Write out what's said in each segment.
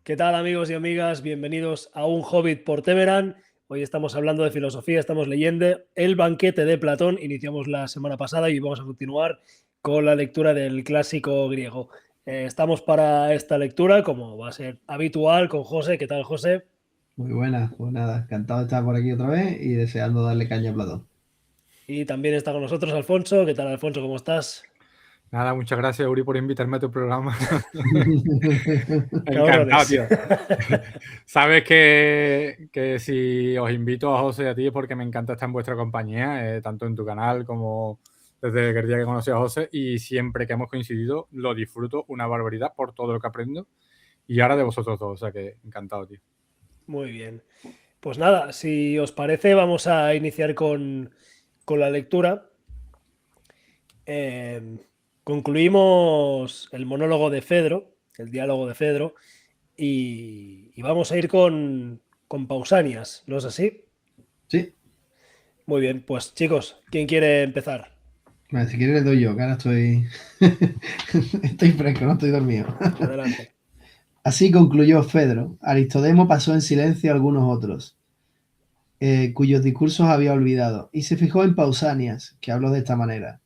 ¿Qué tal, amigos y amigas? Bienvenidos a Un Hobbit por Temeran. Hoy estamos hablando de filosofía, estamos leyendo El banquete de Platón. Iniciamos la semana pasada y vamos a continuar con la lectura del clásico griego. Estamos para esta lectura, como va a ser habitual, con José. ¿Qué tal, José? Muy buenas, pues nada, encantado de estar por aquí otra vez y deseando darle caña a Platón. Y también está con nosotros Alfonso. ¿Qué tal, Alfonso? ¿Cómo estás? Nada, muchas gracias, Uri, por invitarme a tu programa. Encantado, Cabrones. tío. Sabes que si os invito a José y a ti es porque me encanta estar en vuestra compañía, tanto en tu canal como desde el día que conocí a José, y siempre que hemos coincidido lo disfruto una barbaridad por todo lo que aprendo, y ahora de vosotros dos, o sea que encantado, tío. Muy bien. Pues nada, si os parece, vamos a iniciar con la lectura. Eh, Concluimos el monólogo de Fedro, el diálogo de Fedro, y vamos a ir con Pausanias, ¿no es así? Sí, Muy bien, pues chicos, ¿quién quiere empezar? vale, si quieres le doy yo, que ahora estoy, estoy fresco, no estoy dormido. Adelante. Así concluyó Fedro. Aristodemo pasó en silencio a algunos otros, cuyos discursos había olvidado, y se fijó en Pausanias, que habló de esta manera.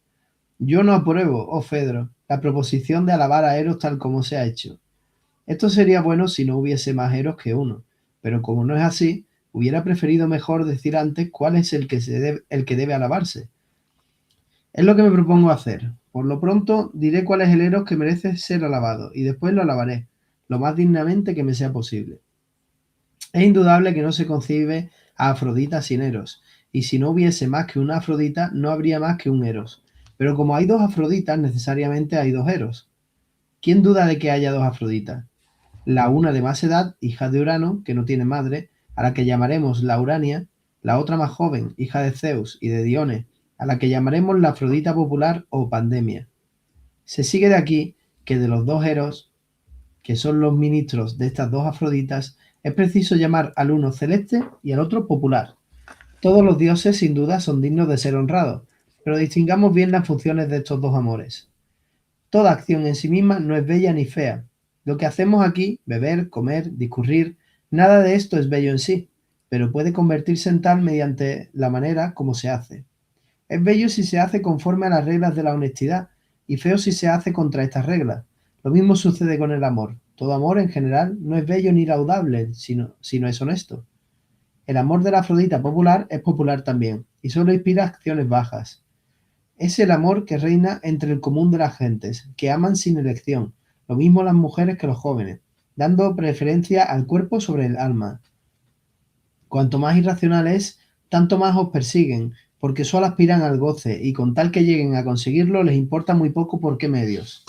Yo no apruebo, oh Fedro, la proposición de alabar a Eros tal como se ha hecho. Esto sería bueno si no hubiese más Eros que uno, pero como no es así, hubiera preferido mejor decir antes cuál es el que debe alabarse. Es lo que me propongo hacer. Por lo pronto diré cuál es el Eros que merece ser alabado, y después lo alabaré, lo más dignamente que me sea posible. Es indudable que no se concibe a Afrodita sin Eros, y si no hubiese más que una Afrodita, no habría más que un Eros. Pero como hay dos Afroditas, necesariamente hay dos Eros. ¿Quién duda de que haya dos Afroditas? La una de más edad, hija de Urano, que no tiene madre, a la que llamaremos la Urania; la otra más joven, hija de Zeus y de Dione, a la que llamaremos la Afrodita popular o Pandemia. Se sigue de aquí que de los dos Eros, que son los ministros de estas dos Afroditas, es preciso llamar al uno celeste y al otro popular. Todos los dioses sin duda son dignos de ser honrados, pero distingamos bien las funciones de estos dos amores. Toda acción en sí misma no es bella ni fea. Lo que hacemos aquí, beber, comer, discurrir, nada de esto es bello en sí, pero puede convertirse en tal mediante la manera como se hace. Es bello si se hace conforme a las reglas de la honestidad y feo si se hace contra estas reglas. Lo mismo sucede con el amor. Todo amor en general no es bello ni laudable, sino es honesto. El amor de la Afrodita popular es popular también, y solo inspira acciones bajas. Es el amor que reina entre el común de las gentes, que aman sin elección, lo mismo las mujeres que los jóvenes, dando preferencia al cuerpo sobre el alma. Cuanto más irracional es, tanto más os persiguen, porque solo aspiran al goce, y con tal que lleguen a conseguirlo les importa muy poco por qué medios.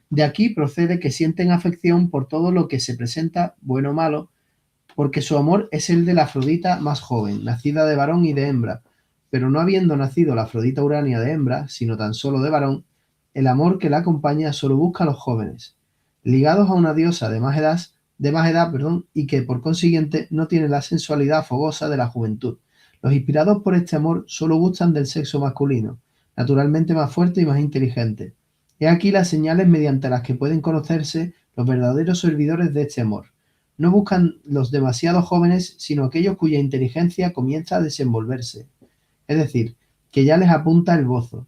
De aquí procede que sienten afección por todo lo que se presenta, bueno o malo, porque su amor es el de la Afrodita más joven, nacida de varón y de hembra, pero no habiendo nacido la Afrodita Urania de hembra, sino tan solo de varón, el amor que la acompaña solo busca a los jóvenes, ligados a una diosa de más edad, y que por consiguiente no tiene la sensualidad fogosa de la juventud. Los inspirados por este amor solo gustan del sexo masculino, naturalmente más fuerte y más inteligente. He aquí las señales mediante las que pueden conocerse los verdaderos servidores de este amor. No buscan los demasiado jóvenes, sino aquellos cuya inteligencia comienza a desenvolverse, es decir, que ya les apunta el bozo.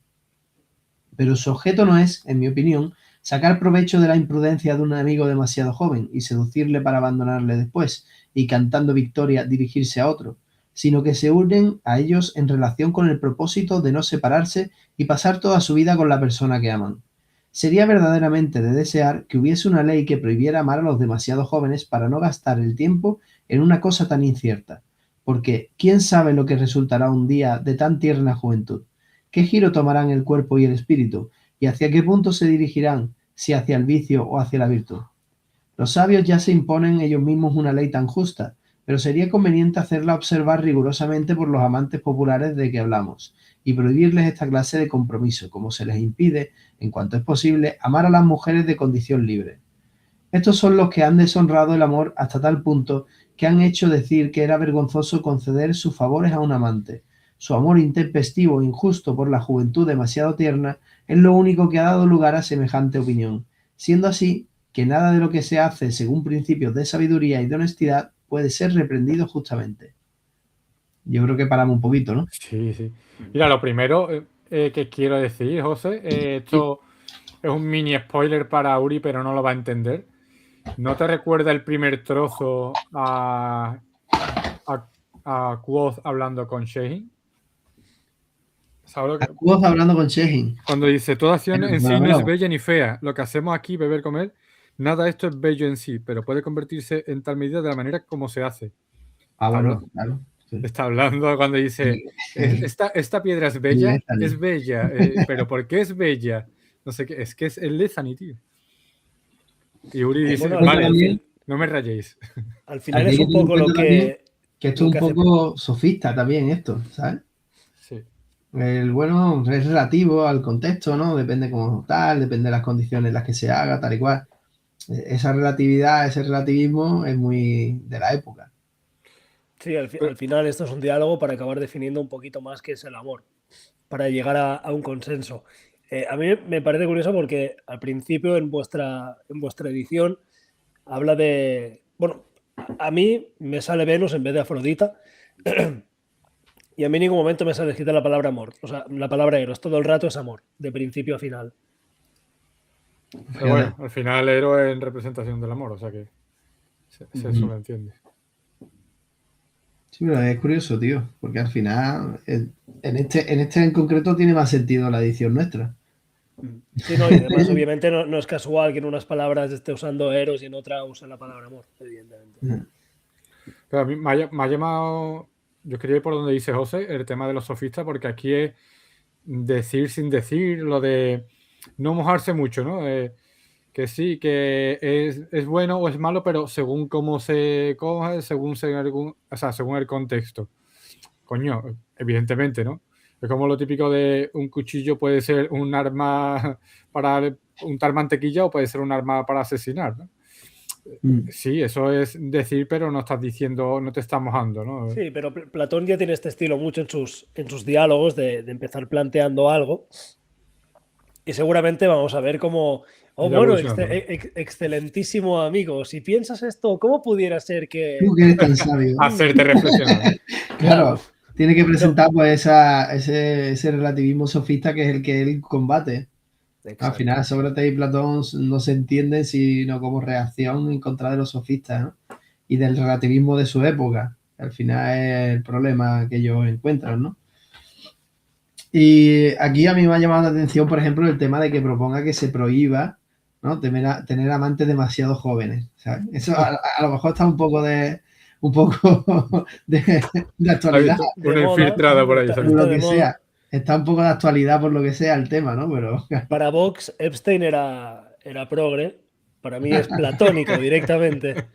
Pero su objeto no es, en mi opinión, sacar provecho de la imprudencia de un amigo demasiado joven y seducirle para abandonarle después, y cantando victoria dirigirse a otro, sino que se unen a ellos en relación con el propósito de no separarse y pasar toda su vida con la persona que aman. Sería verdaderamente de desear que hubiese una ley que prohibiera amar a los demasiado jóvenes para no gastar el tiempo en una cosa tan incierta, porque ¿quién sabe lo que resultará un día de tan tierna juventud? ¿Qué giro tomarán el cuerpo y el espíritu? ¿Y hacia qué punto se dirigirán, si hacia el vicio o hacia la virtud? Los sabios ya se imponen ellos mismos una ley tan justa, pero sería conveniente hacerla observar rigurosamente por los amantes populares de que hablamos, y prohibirles esta clase de compromiso, como se les impide, en cuanto es posible, amar a las mujeres de condición libre. Estos son los que han deshonrado el amor hasta tal punto que han hecho decir que era vergonzoso conceder sus favores a un amante. Su amor intempestivo e injusto por la juventud demasiado tierna es lo único que ha dado lugar a semejante opinión. Siendo así, que nada de lo que se hace según principios de sabiduría y de honestidad puede ser reprendido justamente. Yo creo que paramos un poquito, ¿no? Sí, sí. Mira, lo primero que quiero decir, José, esto es un mini spoiler para Uri, pero no lo va a entender. ¿No te recuerda el primer trozo a Quoth hablando con Shehin? ¿Sabes lo que? Vos hablando con Shehin. Cuando dice, toda acción en sí no es Bueno, bella ni fea. Lo que hacemos aquí, beber, comer, nada de esto es bello en sí, pero puede convertirse en tal medida de la manera como se hace. bueno, claro. Sí. Está hablando cuando dice, esta piedra es bella, pero ¿por qué es bella? No sé qué, es que es el Lethany, tío. Y Uri dice, Bueno, vale, no me rayéis. al final Aquí es hay un que tener en poco lo cuenta también que... que esto es un poco sofista también, esto, ¿sabes? Sí. El bueno es relativo al contexto, ¿no? Depende como tal, depende de las condiciones en las que se haga, tal y cual. Esa relatividad, ese relativismo es muy de la época. Sí, al final esto es un diálogo para acabar definiendo un poquito más qué es el amor, para llegar a un consenso. A mí me parece curioso porque al principio en vuestra edición habla de... Bueno, a mí me sale Venus en vez de Afrodita y a mí en ningún momento me sale escrita la palabra amor, o sea, la palabra eros, todo el rato es amor, de principio a final. Pero bueno, al final el héroe en representación del amor, o sea que eso lo entiende. Sí, pero es curioso, tío, porque al final, en este en concreto tiene más sentido la edición nuestra. Sí, no, y además obviamente no es casual que en unas palabras esté usando eros y en otra use la palabra amor, evidentemente. Pero a mí me ha llamado, yo quería ir por donde dice José, el tema de los sofistas, porque aquí es decir sin decir, lo de no mojarse mucho, ¿no? Que sí, que es bueno o es malo, pero según cómo se coge, según el contexto. Coño, evidentemente, ¿no? Es como lo típico de un cuchillo puede ser un arma para untar mantequilla o puede ser un arma para asesinar, ¿no? Sí, eso es decir, pero no estás diciendo, no te estás mojando, ¿no? Sí, pero Platón ya tiene este estilo mucho en sus diálogos de empezar planteando algo y seguramente vamos a ver cómo... Oh, bueno, excelentísimo amigo, si piensas esto, ¿cómo pudiera ser que... Tú que eres tan sabio. Hacerte reflexionar. Claro, tiene que presentar pues ese relativismo sofista que es el que él combate. Exacto. Al final Sócrates y Platón no se entienden sino como reacción en contra de los sofistas, ¿no? Y del relativismo de su época. Al final es el problema que ellos encuentran, ¿no? Y aquí a mí me ha llamado la atención, por ejemplo, el tema de que proponga que se prohíba, ¿no? tener amantes demasiado jóvenes, ¿sabes? Eso a lo mejor está un poco de actualidad. Una infiltrada por ahí. Por lo que sea. Está un poco de actualidad por lo que sea el tema, ¿no? Pero... Para Vox, Epstein era progre. Para mí es platónico directamente.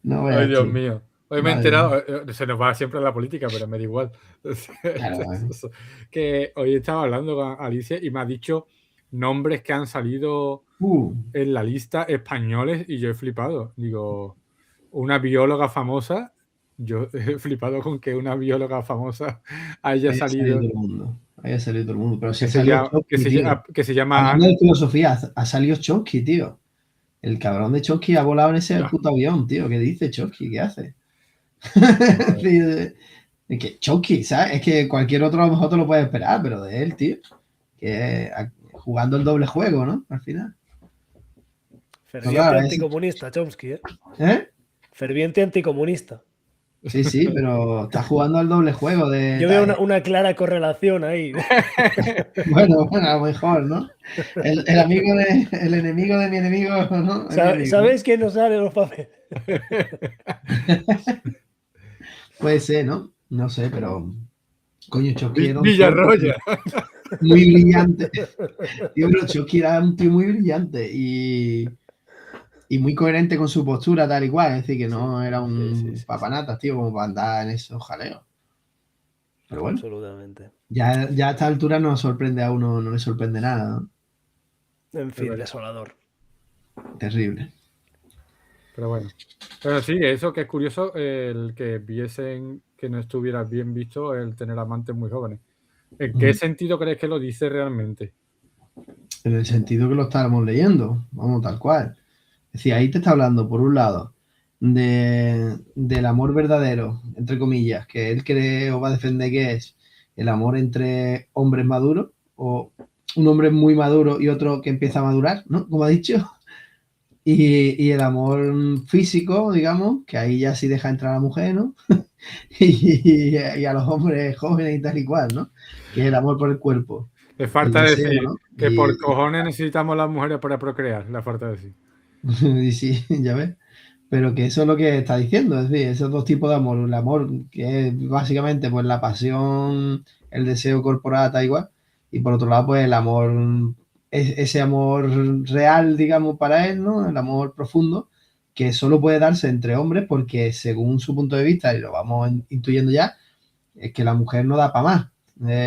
No, ay, Dios mío. Hoy me he enterado, se nos va siempre la política, pero me da igual. Claro, que hoy estaba hablando con Alicia y me ha dicho nombres que han salido en la lista españoles y yo he flipado. Digo, una bióloga famosa, yo he flipado con que una bióloga famosa haya salido. Todo el mundo. Haya salido todo el mundo. Pero que, se llama hablando de filosofía, ha salido Chomsky, tío. El cabrón de Chomsky ha volado en ese puto avión, tío. ¿Qué dice Chomsky? ¿Qué hace? Es que Chomsky, ¿sabes? Es que cualquier otro a lo mejor te lo puede esperar, pero de él, tío. Que jugando el doble juego, ¿no? Al final. Ferviente anticomunista, Chomsky, ¿eh? ¿Eh? Ferviente anticomunista. Sí, pero está jugando al doble juego de... Yo veo una clara correlación ahí. Bueno, a lo mejor, ¿no? El enemigo de mi enemigo, ¿no? ¿Sabéis quién nos sale los papeles? Puede ser, ¿no? No sé, pero... Coño, Chomsky era Villarroya. Muy brillante. Tío, pero Chomsky era un tío muy brillante y muy coherente con su postura tal y cual. Es decir, que no era un papanatas, tío, como para andar en esos jaleos. Pero bueno, absolutamente. Ya a esta altura no sorprende a uno, no le sorprende nada, ¿no? En fin, desolador. Terrible. Pero bueno. Pero sí, eso que es curioso, el que viesen que no estuviera bien visto el tener amantes muy jóvenes. ¿En qué sentido crees que lo dice realmente? en el sentido que lo estábamos leyendo, vamos, tal cual. Es decir, ahí te está hablando, por un lado, del amor verdadero, entre comillas, que él cree o va a defender que es el amor entre hombres maduros, o un hombre muy maduro y otro que empieza a madurar, ¿no? Como ha dicho. Y el amor físico, digamos, que ahí ya sí deja entrar a la mujer, ¿no? y a los hombres jóvenes y tal y cual, ¿no? Que es el amor por el cuerpo. Le falta deseo, decir ¿no? que por cojones necesitamos las mujeres para procrear. Le falta decir. Y sí, ya ves. Pero que eso es lo que está diciendo, es decir, esos dos tipos de amor, el amor que es básicamente pues la pasión, el deseo corporal, tal igual, y por otro lado pues el amor, ese amor real, digamos, para él, ¿no? El amor profundo, que solo puede darse entre hombres porque según su punto de vista, y lo vamos intuyendo ya, es que la mujer no da para más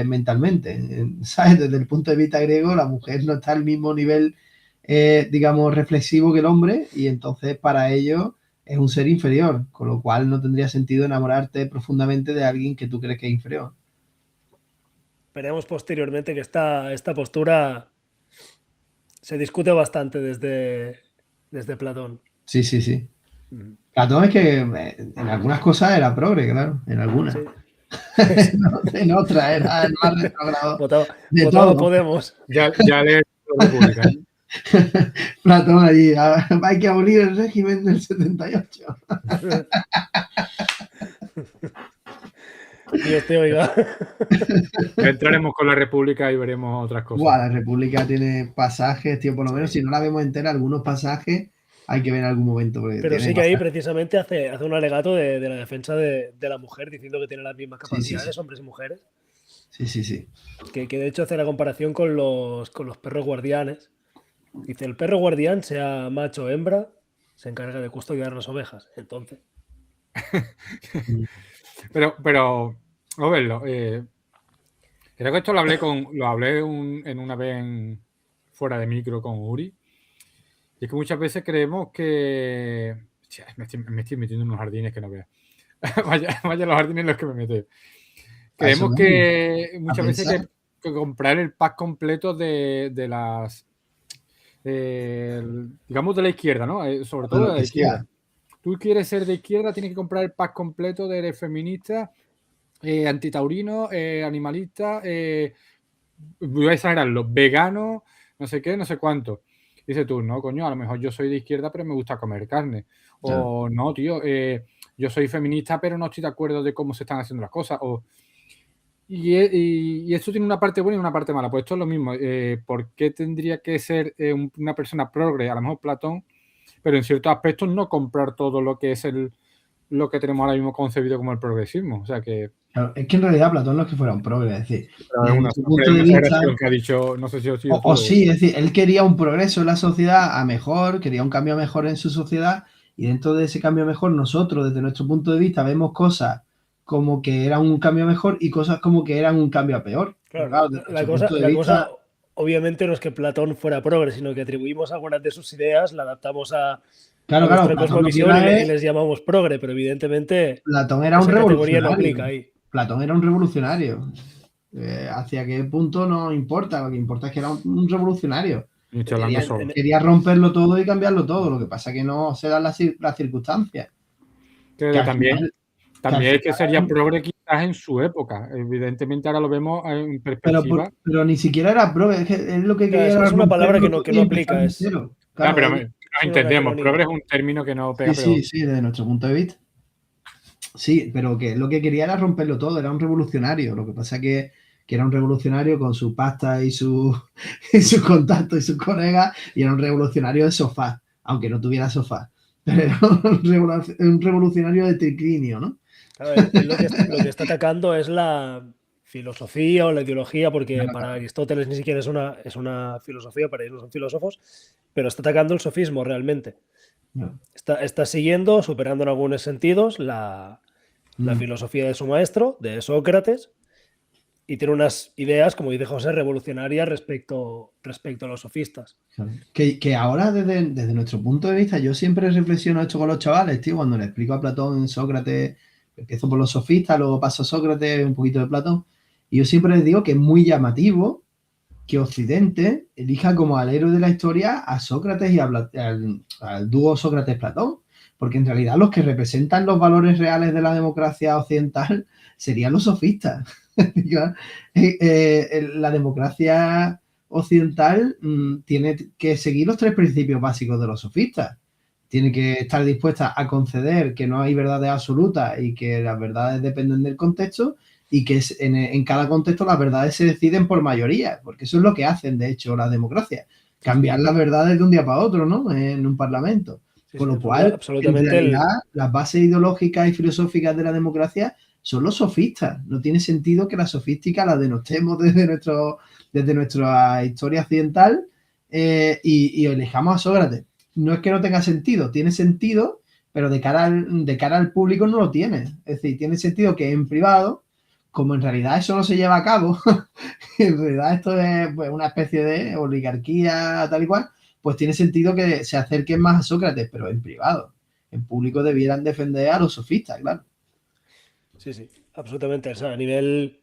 mentalmente, ¿sabes? Desde el punto de vista griego, la mujer no está al mismo nivel digamos, reflexivo que el hombre, y entonces para ello es un ser inferior, con lo cual no tendría sentido enamorarte profundamente de alguien que tú crees que es inferior. Veremos posteriormente que esta postura se discute bastante desde Platón. Sí, sí, sí. Platón es que en algunas cosas era progre, claro, en algunas. Sí. En otras era el más retrogrado. Votaba Podemos. Ya lees la República, ¿eh? Platón allí, hay que abolir el régimen del 78. Dios te oiga. Entraremos con la República y veremos otras cosas. Buah, la República tiene pasajes, tío, por lo menos si no la vemos entera, algunos pasajes hay que ver en algún momento. Pero sí que ahí precisamente hace un alegato de la defensa de la mujer, diciendo que tiene las mismas capacidades, hombres y mujeres. Sí, sí, sí. Que de hecho hace la comparación con los perros guardianes. Dice, el perro guardián, sea macho o hembra, se encarga de custodiar las ovejas. Entonces. pero vamos a verlo. Creo que esto lo hablé en una vez fuera de micro con Uri. Y es que muchas veces creemos que... Me estoy metiendo en unos jardines que no veas. vaya los jardines en los que me meto. Creemos que muchas veces que comprar el pack completo de las... digamos de la izquierda, ¿no? Sobre todo de la izquierda. Tú quieres ser de izquierda, tienes que comprar el pack completo de feminista, antitaurino, animalista, voy a exagerarlo, vegano, no sé qué, no sé cuánto. Dices tú, no, coño, a lo mejor yo soy de izquierda, pero me gusta comer carne. O no, tío, yo soy feminista, pero no estoy de acuerdo de cómo se están haciendo las cosas. Y esto tiene una parte buena y una parte mala. Pues esto es lo mismo. ¿Por qué tendría que ser una persona progre, a lo mejor Platón, pero en ciertos aspectos no comprar todo lo que es lo que tenemos ahora mismo concebido como el progresismo? O sea que... Claro, es que en realidad Platón no es que fuera un progre, es decir, desde su punto de vista, que ha dicho, no sé si sí, es decir, él quería un progreso en la sociedad a mejor, quería un cambio mejor en su sociedad, y dentro de ese cambio mejor nosotros, desde nuestro punto de vista, vemos cosas como que eran un cambio mejor y cosas como que eran un cambio a peor. Claro, la cosa obviamente no es que Platón fuera progre, sino que atribuimos algunas de sus ideas, la adaptamos a nuestra cosmovisión y les llamamos progre, pero evidentemente Platón era un revolucionario. No aplica ahí. Platón era un revolucionario. Hacia qué punto no importa, lo que importa es que era un revolucionario. Quería romperlo todo y cambiarlo todo, lo que pasa es que no se dan las circunstancias. También es que sería progre quizás en su época. Evidentemente ahora lo vemos en perspectiva. Pero ni siquiera era progre, es lo que quería. Es una palabra que no aplica. Claro, pero entendemos, progre es un término que no pega. Sí, desde nuestro punto de vista. Sí, pero que lo que quería era romperlo todo, era un revolucionario. Lo que pasa es que era un revolucionario con su pasta y sus contactos y sus colegas, y era un revolucionario de sofá, aunque no tuviera sofá. Pero era un revolucionario de triclinio, ¿no? Claro, lo que está atacando es la filosofía o la ideología, porque para Aristóteles ni siquiera es una filosofía, para ellos no son filósofos, pero está atacando el sofismo realmente. No. Está siguiendo, superando en algunos sentidos, la filosofía de su maestro, de Sócrates, y tiene unas ideas, como dice José, revolucionarias respecto a los sofistas. Que ahora, desde nuestro punto de vista, yo siempre reflexiono esto con los chavales, tío, cuando le explico a Platón, Sócrates, empiezo por los sofistas, luego paso a Sócrates, un poquito de Platón, y yo siempre les digo que es muy llamativo que Occidente elija como al héroe de la historia a Sócrates y al dúo Sócrates-Platón, porque en realidad los que representan los valores reales de la democracia occidental serían los sofistas. La democracia occidental tiene que seguir los 3 principios básicos de los sofistas. Tiene que estar dispuesta a conceder que no hay verdades absolutas y que las verdades dependen del contexto, y que en cada contexto las verdades se deciden por mayoría, porque eso es lo que hacen, de hecho, las democracias. Cambiar las verdades de un día para otro, ¿no? En un parlamento. Con lo cual, absolutamente, en realidad, las bases ideológicas y filosóficas de la democracia son los sofistas. No tiene sentido que la sofística la denostemos desde nuestra historia occidental y elijamos a Sócrates. No es que no tenga sentido, tiene sentido, pero de cara al público no lo tiene. Es decir, tiene sentido que en privado, como en realidad eso no se lleva a cabo, en realidad esto es pues, una especie de oligarquía tal y cual, pues tiene sentido que se acerquen más a Sócrates, pero en privado. En público debieran defender a los sofistas, claro. Sí, absolutamente. O sea, a nivel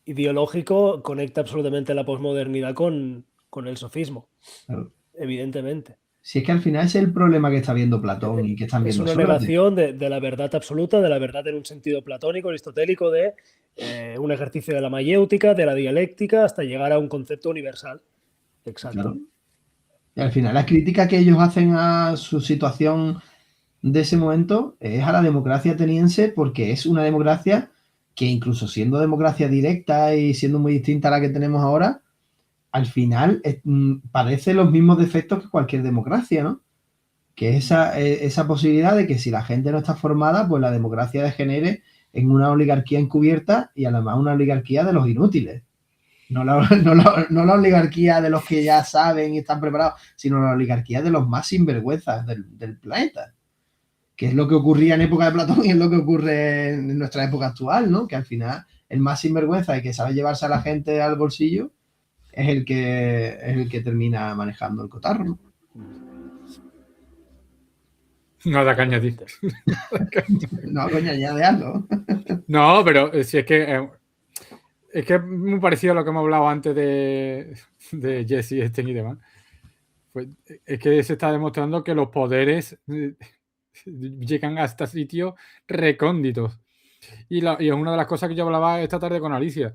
ideológico conecta absolutamente la posmodernidad con el sofismo, Claro. evidentemente. Si es que al final ese es el problema que está viendo Platón y que están viendo Sócrates. Es una negación de la verdad absoluta, de la verdad en un sentido platónico, aristotélico, de un ejercicio de la mayéutica, de la dialéctica, hasta llegar a un concepto universal. Exacto. Claro. Y al final la crítica que ellos hacen a su situación de ese momento es a la democracia ateniense, porque es una democracia que, incluso siendo democracia directa y siendo muy distinta a la que tenemos ahora, al final padece los mismos defectos que cualquier democracia, ¿no? Que es esa posibilidad de que si la gente no está formada, pues la democracia degenere en una oligarquía encubierta, y además una oligarquía de los inútiles. No la oligarquía de los que ya saben y están preparados, sino la oligarquía de los más sinvergüenzas del planeta. Que es lo que ocurría en época de Platón y es lo que ocurre en nuestra época actual, ¿no? Que al final el más sinvergüenza y que sabe llevarse a la gente al bolsillo es el que termina manejando el cotarro, ¿no? No da caña a ti. No, coño, añadearlo. No, pero si es que es muy parecido a lo que hemos hablado antes de Jesse Sten y demás. Pues es que se está demostrando que los poderes llegan hasta sitios recónditos. Y es una de las cosas que yo hablaba esta tarde con Alicia.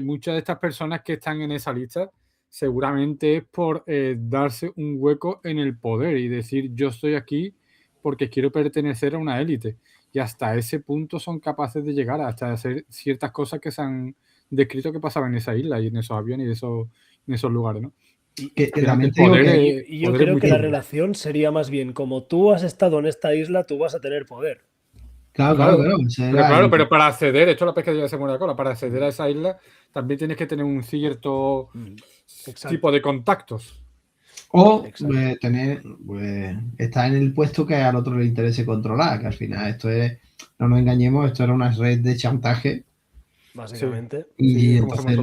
Muchas de estas personas que están en esa lista seguramente es por darse un hueco en el poder y decir, yo estoy aquí porque quiero pertenecer a una élite. Y hasta ese punto son capaces de llegar, hasta hacer ciertas cosas que se han descrito que pasaban en esa isla y en esos aviones y en esos lugares, ¿no? Y yo creo que la relación sería más bien, como tú has estado en esta isla, tú vas a tener poder. Claro. Pero para acceder, esto es la pescadilla se muere la cola, para acceder a esa isla también tienes que tener un cierto tipo de contactos. O estar en el puesto que al otro le interese controlar, que al final esto es, no nos engañemos, esto era una red de chantaje. Básicamente. Y entonces,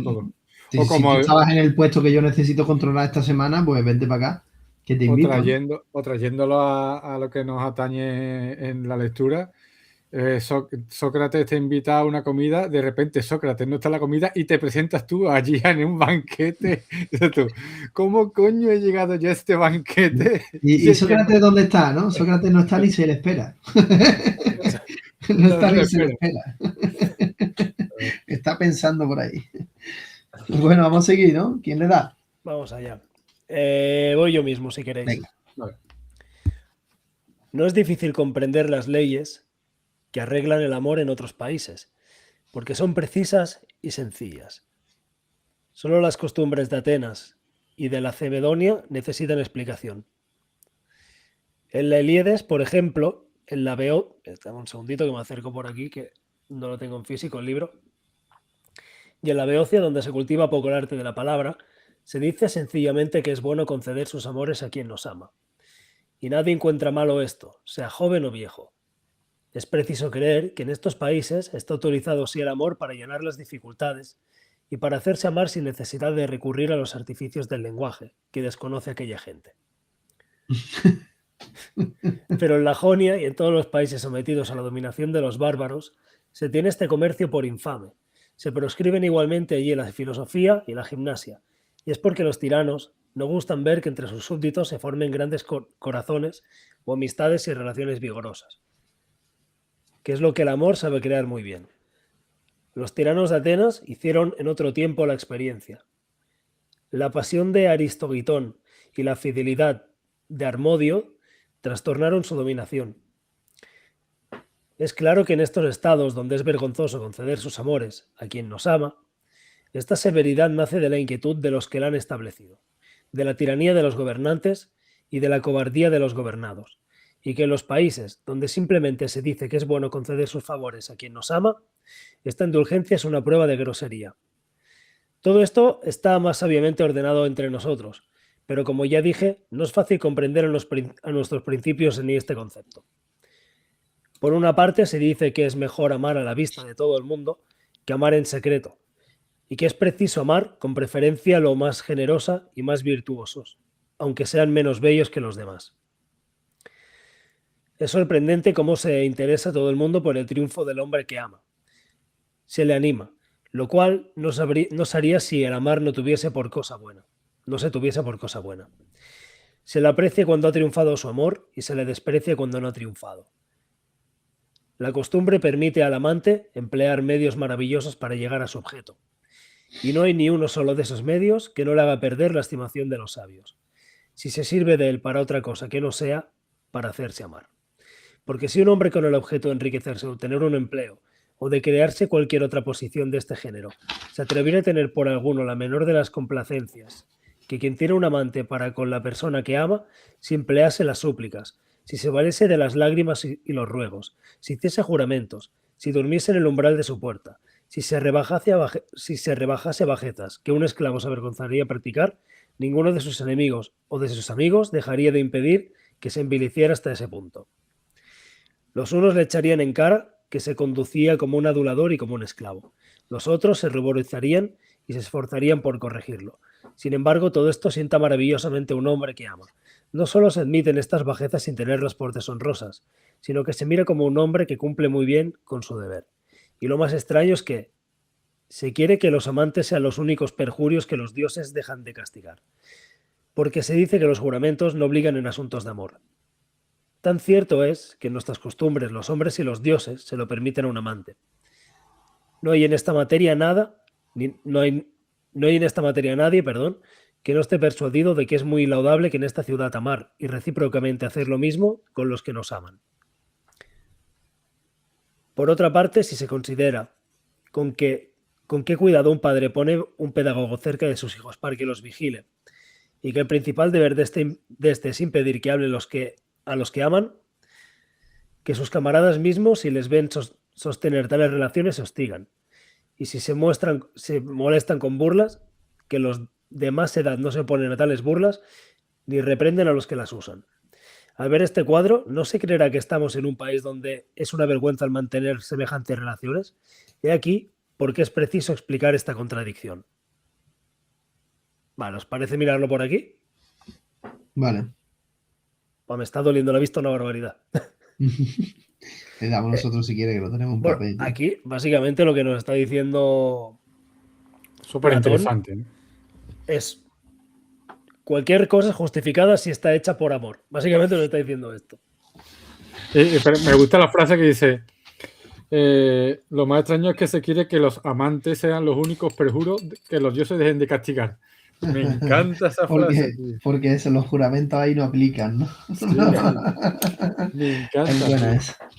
si tú estabas en el puesto que yo necesito controlar esta semana, pues vente para acá, que te invito. O trayéndolo a lo que nos atañe en la lectura. Sócrates te invita a una comida, de repente Sócrates no está en la comida y te presentas tú allí en un banquete. ¿Cómo coño he llegado yo a este banquete? ¿Y Sócrates dónde está? ¿No? Sócrates no está ni se le espera. No está ni se le espera. Está pensando por ahí. Bueno, vamos a seguir, ¿no? ¿Quién le da? Vamos allá. Voy yo mismo, si queréis. Venga. Vale. No es difícil comprender las leyes que arreglan el amor en otros países, porque son precisas y sencillas. Solo las costumbres de Atenas y de la Cebedonia necesitan explicación. En la Ilíades, por ejemplo, en la Beocia, un segundito que me acerco por aquí, que no lo tengo en físico el libro, y en la Beocia, donde se cultiva poco el arte de la palabra, se dice sencillamente que es bueno conceder sus amores a quien los ama. Y nadie encuentra malo esto, sea joven o viejo. Es preciso creer que en estos países está autorizado sí el amor para llenar las dificultades y para hacerse amar sin necesidad de recurrir a los artificios del lenguaje que desconoce aquella gente. Pero en la Jonia y en todos los países sometidos a la dominación de los bárbaros se tiene este comercio por infame. Se proscriben igualmente allí la filosofía y la gimnasia, Y es porque los tiranos no gustan ver que entre sus súbditos se formen grandes corazones o amistades y relaciones vigorosas, que es lo que el amor sabe crear muy bien. Los tiranos de Atenas hicieron en otro tiempo la experiencia. La pasión de Aristogitón y la fidelidad de Harmodio trastornaron su dominación. Es claro que en estos estados donde es vergonzoso conceder sus amores a quien nos ama, esta severidad nace de la inquietud de los que la han establecido, de la tiranía de los gobernantes y de la cobardía de los gobernados, y que en los países donde simplemente se dice que es bueno conceder sus favores a quien nos ama, esta indulgencia es una prueba de grosería. Todo esto está más sabiamente ordenado entre nosotros, pero como ya dije, no es fácil comprender a nuestros principios ni este concepto. Por una parte se dice que es mejor amar a la vista de todo el mundo que amar en secreto, y que es preciso amar con preferencia a lo más generosa y más virtuosos, aunque sean menos bellos que los demás. Es sorprendente cómo se interesa todo el mundo por el triunfo del hombre que ama. Se le anima, lo cual no se haría si el amar no se tuviese por cosa buena. Se le aprecia cuando ha triunfado su amor y se le desprecia cuando no ha triunfado. La costumbre permite al amante emplear medios maravillosos para llegar a su objeto. Y no hay ni uno solo de esos medios que no le haga perder la estimación de los sabios, si se sirve de él para otra cosa que no sea para hacerse amar. Porque si un hombre con el objeto de enriquecerse o tener un empleo, o de crearse cualquier otra posición de este género, se atreviera a tener por alguno la menor de las complacencias, que quien tiene un amante para con la persona que ama, si emplease las súplicas, si se valiese de las lágrimas y los ruegos, si hiciese juramentos, si durmiese en el umbral de su puerta, si se rebajase bajezas que un esclavo se avergonzaría practicar, ninguno de sus enemigos o de sus amigos dejaría de impedir que se envileciera hasta ese punto. Los unos le echarían en cara que se conducía como un adulador y como un esclavo. Los otros se ruborizarían y se esforzarían por corregirlo. Sin embargo, todo esto sienta maravillosamente a un hombre que ama. No solo se admiten estas bajezas sin tenerlas por deshonrosas, sino que se mira como un hombre que cumple muy bien con su deber. Y lo más extraño es que se quiere que los amantes sean los únicos perjurios que los dioses dejan de castigar. Porque se dice que los juramentos no obligan en asuntos de amor. Tan cierto es que en nuestras costumbres los hombres y los dioses se lo permiten a un amante. No hay en esta materia nadie, que no esté persuadido de que es muy laudable que en esta ciudad amar y recíprocamente hacer lo mismo con los que nos aman. Por otra parte, si se considera con qué cuidado un padre pone un pedagogo cerca de sus hijos para que los vigile, y que el principal deber de este es impedir que hablen a los que aman, que sus camaradas mismos, si les ven sostener tales relaciones, se hostigan, y si se molestan con burlas, que los de más edad no se oponen a tales burlas, ni reprenden a los que las usan. Al ver este cuadro, ¿no se creerá que estamos en un país donde es una vergüenza el mantener semejantes relaciones? He aquí por qué es preciso explicar esta contradicción. Vale, ¿os parece mirarlo por aquí? Vale. Pues me está doliendo la vista una barbaridad. Le damos nosotros si quiere, que lo tenemos en papel. Aquí, básicamente, lo que nos está diciendo súper interesante, ¿no? Es cualquier cosa justificada si está hecha por amor. Básicamente nos está diciendo esto. Pero me gusta la frase que dice: lo más extraño es que se quiere que los amantes sean los únicos perjuros que los dioses dejen de castigar. Me encanta esa frase, tío. Porque los juramentos ahí no aplican, ¿no? Sí, me encanta.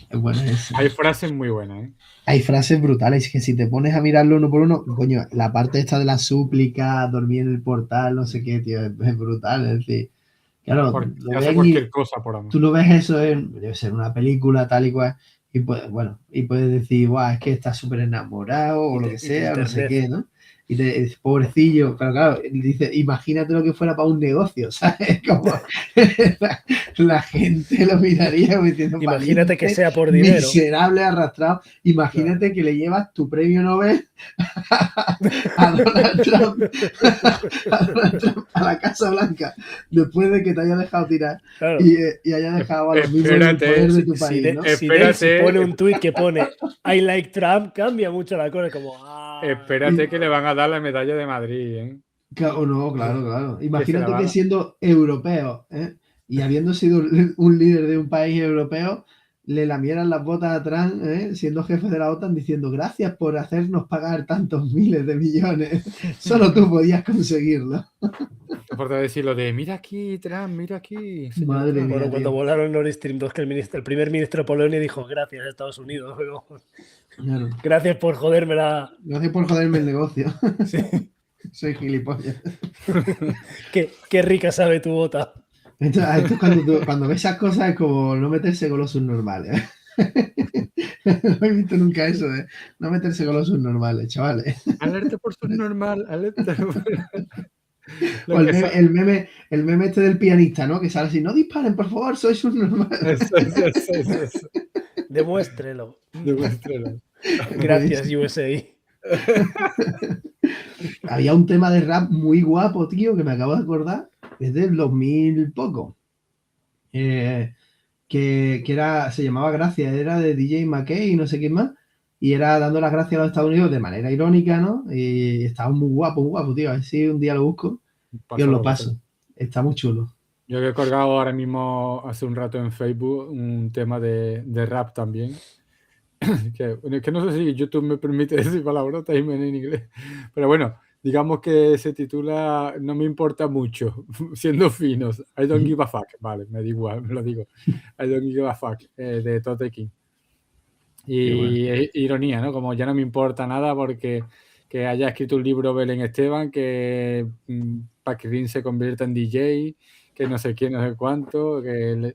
Es buena esa. Hay frases muy buenas, ¿eh? Hay frases brutales que si te pones a mirarlo uno por uno, coño, la parte esta de la súplica, dormir en el portal, no sé qué, tío, es brutal. Es decir, claro, hace cualquier cosa por amor. Tú lo ves eso debe ser una película tal y cual, y puedes decir, guau, es que estás súper enamorado o lo que sea, no sé qué, ¿no? Y te dices, pobrecillo, pero claro, dice, imagínate lo que fuera para un negocio, ¿sabes? Como la gente lo miraría diciendo, imagínate que sea por dinero. Miserable, arrastrado. Imagínate que le llevas tu premio Nobel a Donald Trump, a la Casa Blanca, después de que te haya dejado tirar, claro, y haya dejado a los mismos el poder de tu país, ¿no? Si pone un tuit que pone I like Trump, cambia mucho la cosa, como... Espérate que le van a dar la medalla de Madrid, ¿eh? Claro, no, claro, claro. Que se la Imagínate va que a- siendo europeo, ¿eh? Y habiendo sido un líder de un país europeo, le lamieran las botas atrás, ¿eh? Siendo jefe de la OTAN, diciendo gracias por hacernos pagar tantos miles de millones. Solo tú podías conseguirlo. por decir lo de mira aquí, Trump, mira aquí, señor Madre Trump. Bueno, mía, cuando tío. volaron Nord Stream 2, que el primer ministro de Polonia dijo gracias a Estados Unidos. Claro. Gracias por joderme la. Gracias por joderme el negocio. Sí. Soy gilipollas. Qué rica sabe tu bota. Esto es cuando ves esas cosas es como no meterse con los subnormales. No he visto nunca eso de no meterse con los subnormales, chavales. Alerta por subnormal, alerta. O Lo que sa- el meme este del pianista, ¿no? Que sale así, no disparen, por favor, soy subnormal. Eso. Demuéstrelo. Demuéstralo. Gracias, USA. Había un tema de rap muy guapo, tío, que me acabo de acordar, es del 2000 poco. Que era, se llamaba Gracias, era de DJ McKay y no sé quién más, y era dando las gracias a los Estados Unidos de manera irónica, ¿no? Y estaba muy guapo, tío. A ver si un día lo busco y os lo paso. Está muy chulo. Yo he colgado ahora mismo, hace un rato en Facebook, un tema de rap también. Que no sé si YouTube me permite decir palabrotas en inglés, pero bueno, digamos que se titula No me importa mucho, siendo finos. I don't give a fuck. Vale, me da igual, me lo digo. I don't give a fuck, de Tote King. Y bueno. es ironía, ¿no? Como ya no me importa nada porque que haya escrito un libro Belén Esteban, que Paquirrín se convierta en DJ, que no sé quién, no sé cuánto, que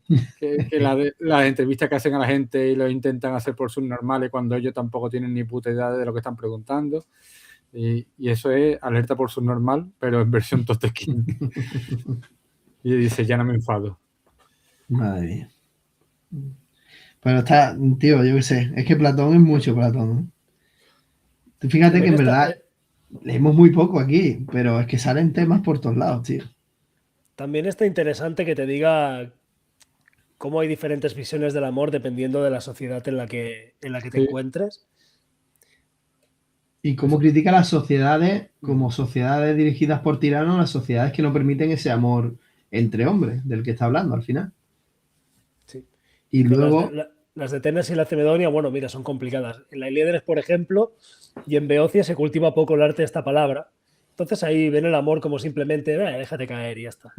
las entrevistas que hacen a la gente y lo intentan hacer por subnormales cuando ellos tampoco tienen ni puta idea de lo que están preguntando. Y eso es alerta por subnormal, pero en versión Tote King. Y dice, ya no me enfado. Madre mía. Pero está, tío, yo qué sé, es que Platón es mucho Platón, ¿no? Tú fíjate que en verdad leemos muy poco aquí, pero es que salen temas por todos lados, tío. También está interesante que te diga cómo hay diferentes visiones del amor dependiendo de la sociedad en la que te Sí. encuentres. Y cómo critica las sociedades, como sociedades dirigidas por tiranos, las sociedades que no permiten ese amor entre hombres, del que está hablando al final. Sí. Y Que luego, las de Tenes y la Cemedonia, bueno, mira, son complicadas. En la Ilíaderes, por ejemplo, y en Beocia se cultiva poco el arte de esta palabra. Entonces ahí ven el amor como simplemente, déjate caer y ya está.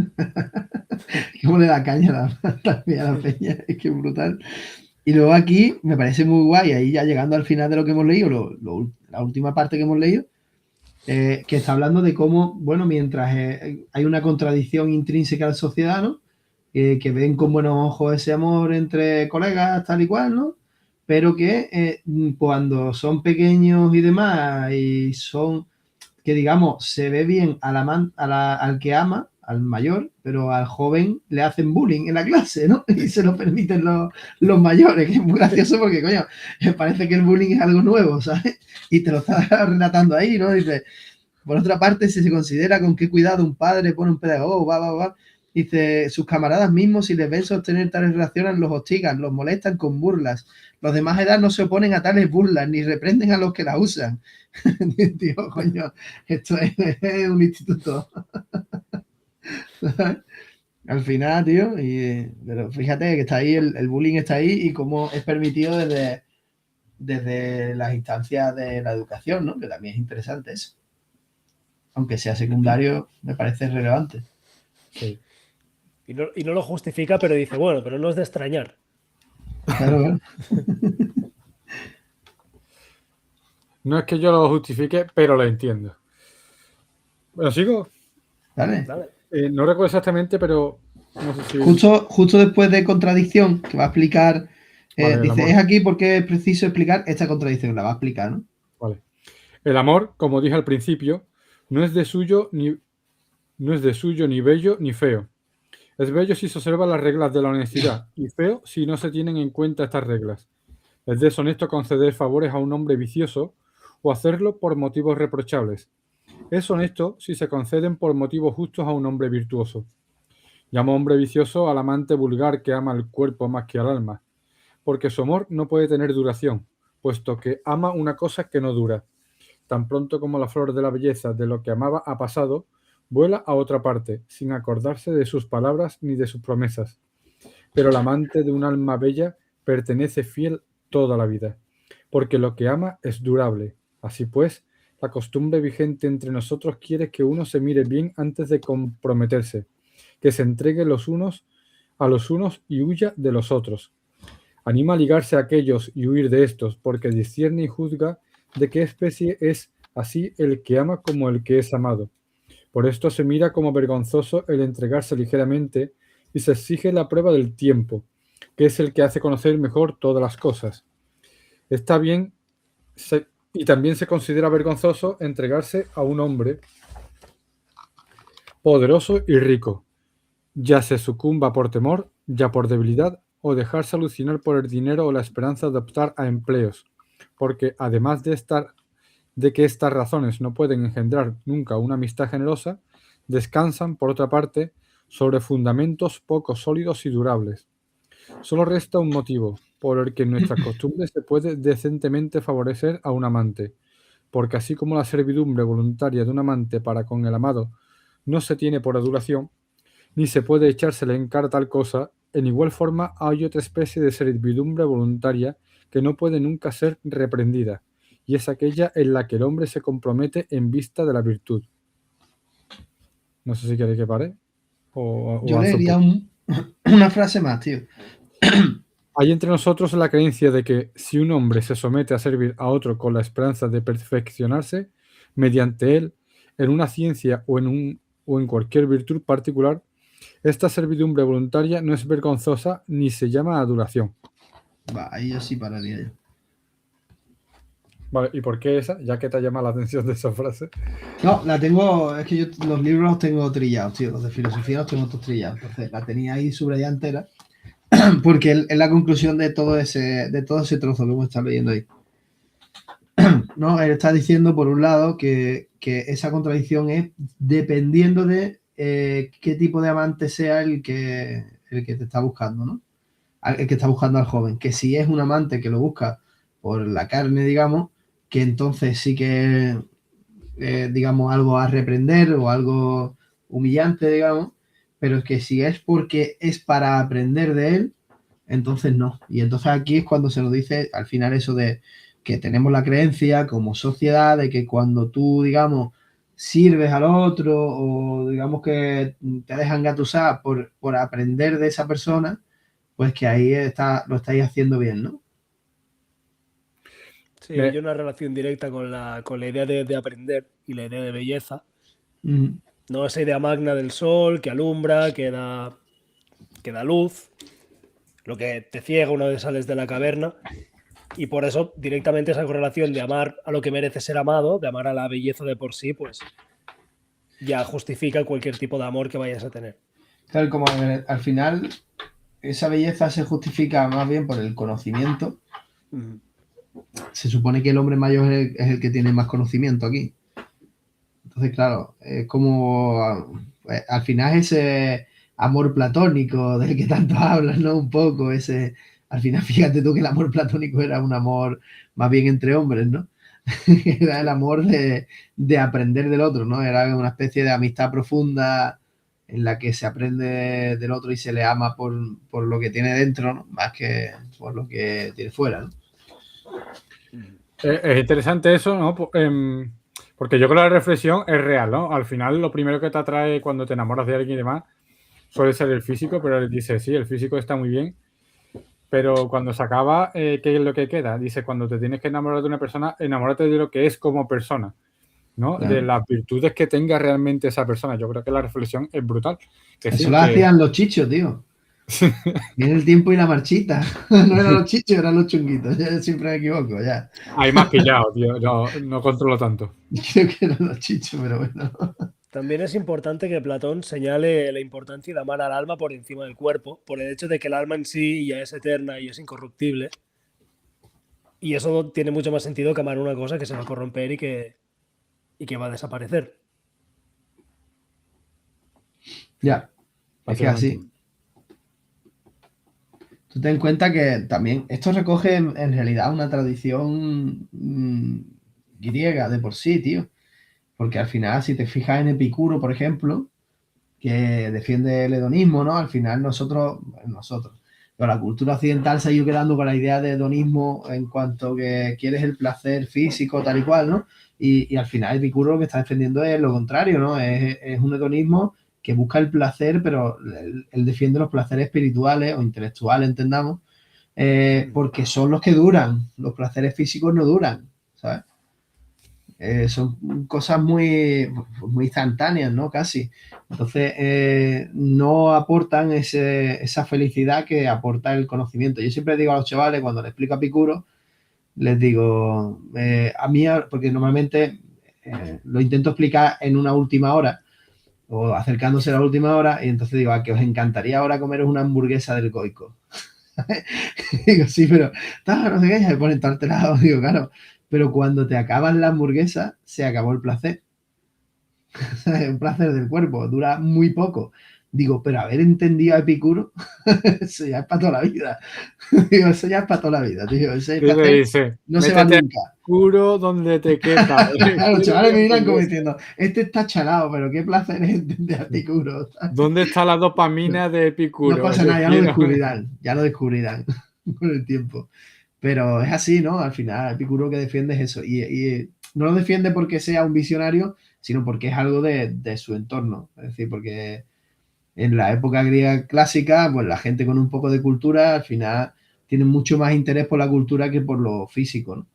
cómo le da caña también a la peña, es que es brutal. Y luego aquí me parece muy guay, ahí ya llegando al final de lo que hemos leído, la última parte que hemos leído, que está hablando de cómo, bueno, mientras hay una contradicción intrínseca a la sociedad, ¿no? Que ven con buenos ojos ese amor entre colegas, tal y cual, ¿no? Pero que cuando son pequeños y demás, y son, que digamos, se ve bien al que ama, al mayor, pero al joven le hacen bullying en la clase, ¿no? Y se lo permiten los mayores, que es muy gracioso porque, coño, parece que el bullying es algo nuevo, ¿sabes? Y te lo está relatando ahí, ¿no? Dice, por otra parte, si se considera con qué cuidado un padre pone un pedagogo, dice, sus camaradas mismos, si les ven sostener tales relaciones, los hostigan, los molestan con burlas. Los de más edad no se oponen a tales burlas, ni reprenden a los que las usan. Tío, coño, esto es un instituto. Al final, tío, pero fíjate que está ahí, el bullying está ahí y cómo es permitido desde las instancias de la educación, ¿no? Que también es interesante eso. Aunque sea secundario, me parece relevante. Sí. Y no lo justifica, pero dice, bueno, pero no es de extrañar. Claro. No es que yo lo justifique, pero lo entiendo. Bueno, sigo. Dale. No recuerdo exactamente, pero no sé si... Justo después de contradicción, que va a explicar, Vale, dice, es aquí porque es preciso explicar esta contradicción, la va a explicar, ¿no? Vale. El amor, como dije al principio, no es de suyo ni bello ni feo. Es bello si se observan las reglas de la honestidad y feo si no se tienen en cuenta estas reglas. Es deshonesto conceder favores a un hombre vicioso o hacerlo por motivos reprochables. Es honesto si se conceden por motivos justos a un hombre virtuoso. Llamo hombre vicioso al amante vulgar que ama el cuerpo más que al alma, porque su amor no puede tener duración, puesto que ama una cosa que no dura. Tan pronto como la flor de la belleza de lo que amaba ha pasado, vuela a otra parte, sin acordarse de sus palabras ni de sus promesas. Pero el amante de un alma bella pertenece fiel toda la vida, porque lo que ama es durable. Así pues, la costumbre vigente entre nosotros quiere que uno se mire bien antes de comprometerse, que se entregue los unos a los unos y huya de los otros. Anima a ligarse a aquellos y huir de estos, porque discierne y juzga de qué especie es así el que ama como el que es amado. Por esto se mira como vergonzoso el entregarse ligeramente y se exige la prueba del tiempo, que es el que hace conocer mejor todas las cosas. Está bien, y también se considera vergonzoso entregarse a un hombre poderoso y rico, ya se sucumba por temor, ya por debilidad, o dejarse alucinar por el dinero o la esperanza de optar a empleos, porque además de que estas razones no pueden engendrar nunca una amistad generosa, descansan, por otra parte, sobre fundamentos poco sólidos y durables. Solo resta un motivo, por el que en nuestras costumbres se puede decentemente favorecer a un amante, porque así como la servidumbre voluntaria de un amante para con el amado no se tiene por adulación, ni se puede echársele en cara tal cosa, en igual forma hay otra especie de servidumbre voluntaria que no puede nunca ser reprendida, y es aquella en la que el hombre se compromete en vista de la virtud. No sé si queréis que pare. O Yo leería una frase más, tío. Hay entre nosotros la creencia de que si un hombre se somete a servir a otro con la esperanza de perfeccionarse mediante él en una ciencia o en cualquier virtud particular, esta servidumbre voluntaria no es vergonzosa ni se llama adulación. Va, ahí yo sí pararía yo. Vale, ¿y por qué esa? Ya que te llama la atención de esa frase. No, la tengo, es que yo los libros los tengo trillados, tío, los de filosofía los tengo todos trillados, entonces la tenía ahí subrayada entera, porque es la conclusión de todo ese trozo que hemos estado leyendo ahí. No, él está diciendo, por un lado, que esa contradicción es dependiendo de qué tipo de amante sea el que te está buscando, ¿no? El que está buscando al joven. Que si es un amante que lo busca por la carne, digamos, que entonces sí que, digamos, algo a reprender o algo humillante, digamos, pero es que si es porque es para aprender de él, entonces no. Y entonces aquí es cuando se nos dice al final eso de que tenemos la creencia como sociedad de que cuando tú, digamos, sirves al otro o digamos que te dejan engatusar por aprender de esa persona, pues que ahí lo estáis haciendo bien, ¿no? Sí, hay una relación directa con la idea de aprender y la idea de belleza. No esa idea magna del sol que alumbra, que da luz, lo que te ciega una vez sales de la caverna. Y por eso directamente esa correlación de amar a lo que merece ser amado, de amar a la belleza de por sí, pues ya justifica cualquier tipo de amor que vayas a tener. Claro, como al final esa belleza se justifica más bien por el conocimiento. Se supone que el hombre mayor es el que tiene más conocimiento aquí. Entonces, claro, es como pues, al final ese amor platónico del que tanto hablas, ¿no? Un poco ese... Al final, fíjate tú que el amor platónico era un amor más bien entre hombres, ¿no? Era el amor de aprender del otro, ¿no? Era una especie de amistad profunda en la que se aprende del otro y se le ama por lo que tiene dentro, ¿no? Más que por lo que tiene fuera, ¿no? Es interesante eso, ¿no? Porque yo creo que la reflexión es real, ¿no? Al final, lo primero que te atrae cuando te enamoras de alguien y demás suele ser el físico, pero él dice, sí, el físico está muy bien, pero cuando se acaba, ¿qué es lo que queda? Dice, cuando te tienes que enamorar de una persona, enamórate de lo que es como persona, ¿no? Claro. De las virtudes que tenga realmente esa persona. Yo creo que la reflexión es brutal. Que Eso sí, lo hacían los chichos, tío. Viene el tiempo y la marchita. No eran los chichos, eran los chunguitos. Yo siempre me equivoco, ya. Hay más pillado, tío. Yo no controlo tanto. Creo que eran los chichos, pero bueno. También es importante que Platón señale la importancia de amar al alma por encima del cuerpo, por el hecho de que el alma en sí ya es eterna y es incorruptible. Y eso tiene mucho más sentido que amar una cosa que se va a corromper y que va a desaparecer. Ya, es que así. Tú ten en cuenta que también esto recoge en realidad una tradición griega de por sí, tío. Porque al final, si te fijas en Epicuro, por ejemplo, que defiende el hedonismo, ¿no? Al final nosotros, pero la cultura occidental se ha ido quedando con la idea de hedonismo en cuanto que quieres el placer físico, tal y cual, ¿no? Y al final Epicuro lo que está defendiendo es lo contrario, ¿no? Es un hedonismo que busca el placer, pero él defiende los placeres espirituales o intelectuales, entendamos, porque son los que duran. Los placeres físicos no duran, ¿sabes? Son cosas muy instantáneas, ¿no? Casi. Entonces, no aportan esa felicidad que aporta el conocimiento. Yo siempre digo a los chavales, cuando les explico a Epicuro, les digo, a mí, porque normalmente lo intento explicar en una última hora, o acercándose a la última hora, y entonces digo, a que os encantaría ahora comeros una hamburguesa del Goico. Digo, sí, pero no sé qué, ya me ponen todo alterado. Digo, claro, pero cuando te acabas la hamburguesa, se acabó el placer. Es un placer del cuerpo, dura muy poco. Digo, pero haber entendido a Epicuro, eso ya es para toda la vida. Digo, eso ya es para toda la vida, tío. Ese ¿Qué te placer dice? no se va Métete nunca. oscuro donde te quepa. Los chavales me miran como diciendo, este está chalado, pero qué placer es entender a Epicuro. ¿Dónde está la dopamina de Epicuro? No pasa nada, ya lo descubrirán con el tiempo. Pero es así, ¿no? Al final, Epicuro que defiende es eso. Y no lo defiende porque sea un visionario, sino porque es algo de su entorno. Es decir, porque en la época griega clásica, pues la gente con un poco de cultura, al final, tiene mucho más interés por la cultura que por lo físico, ¿no?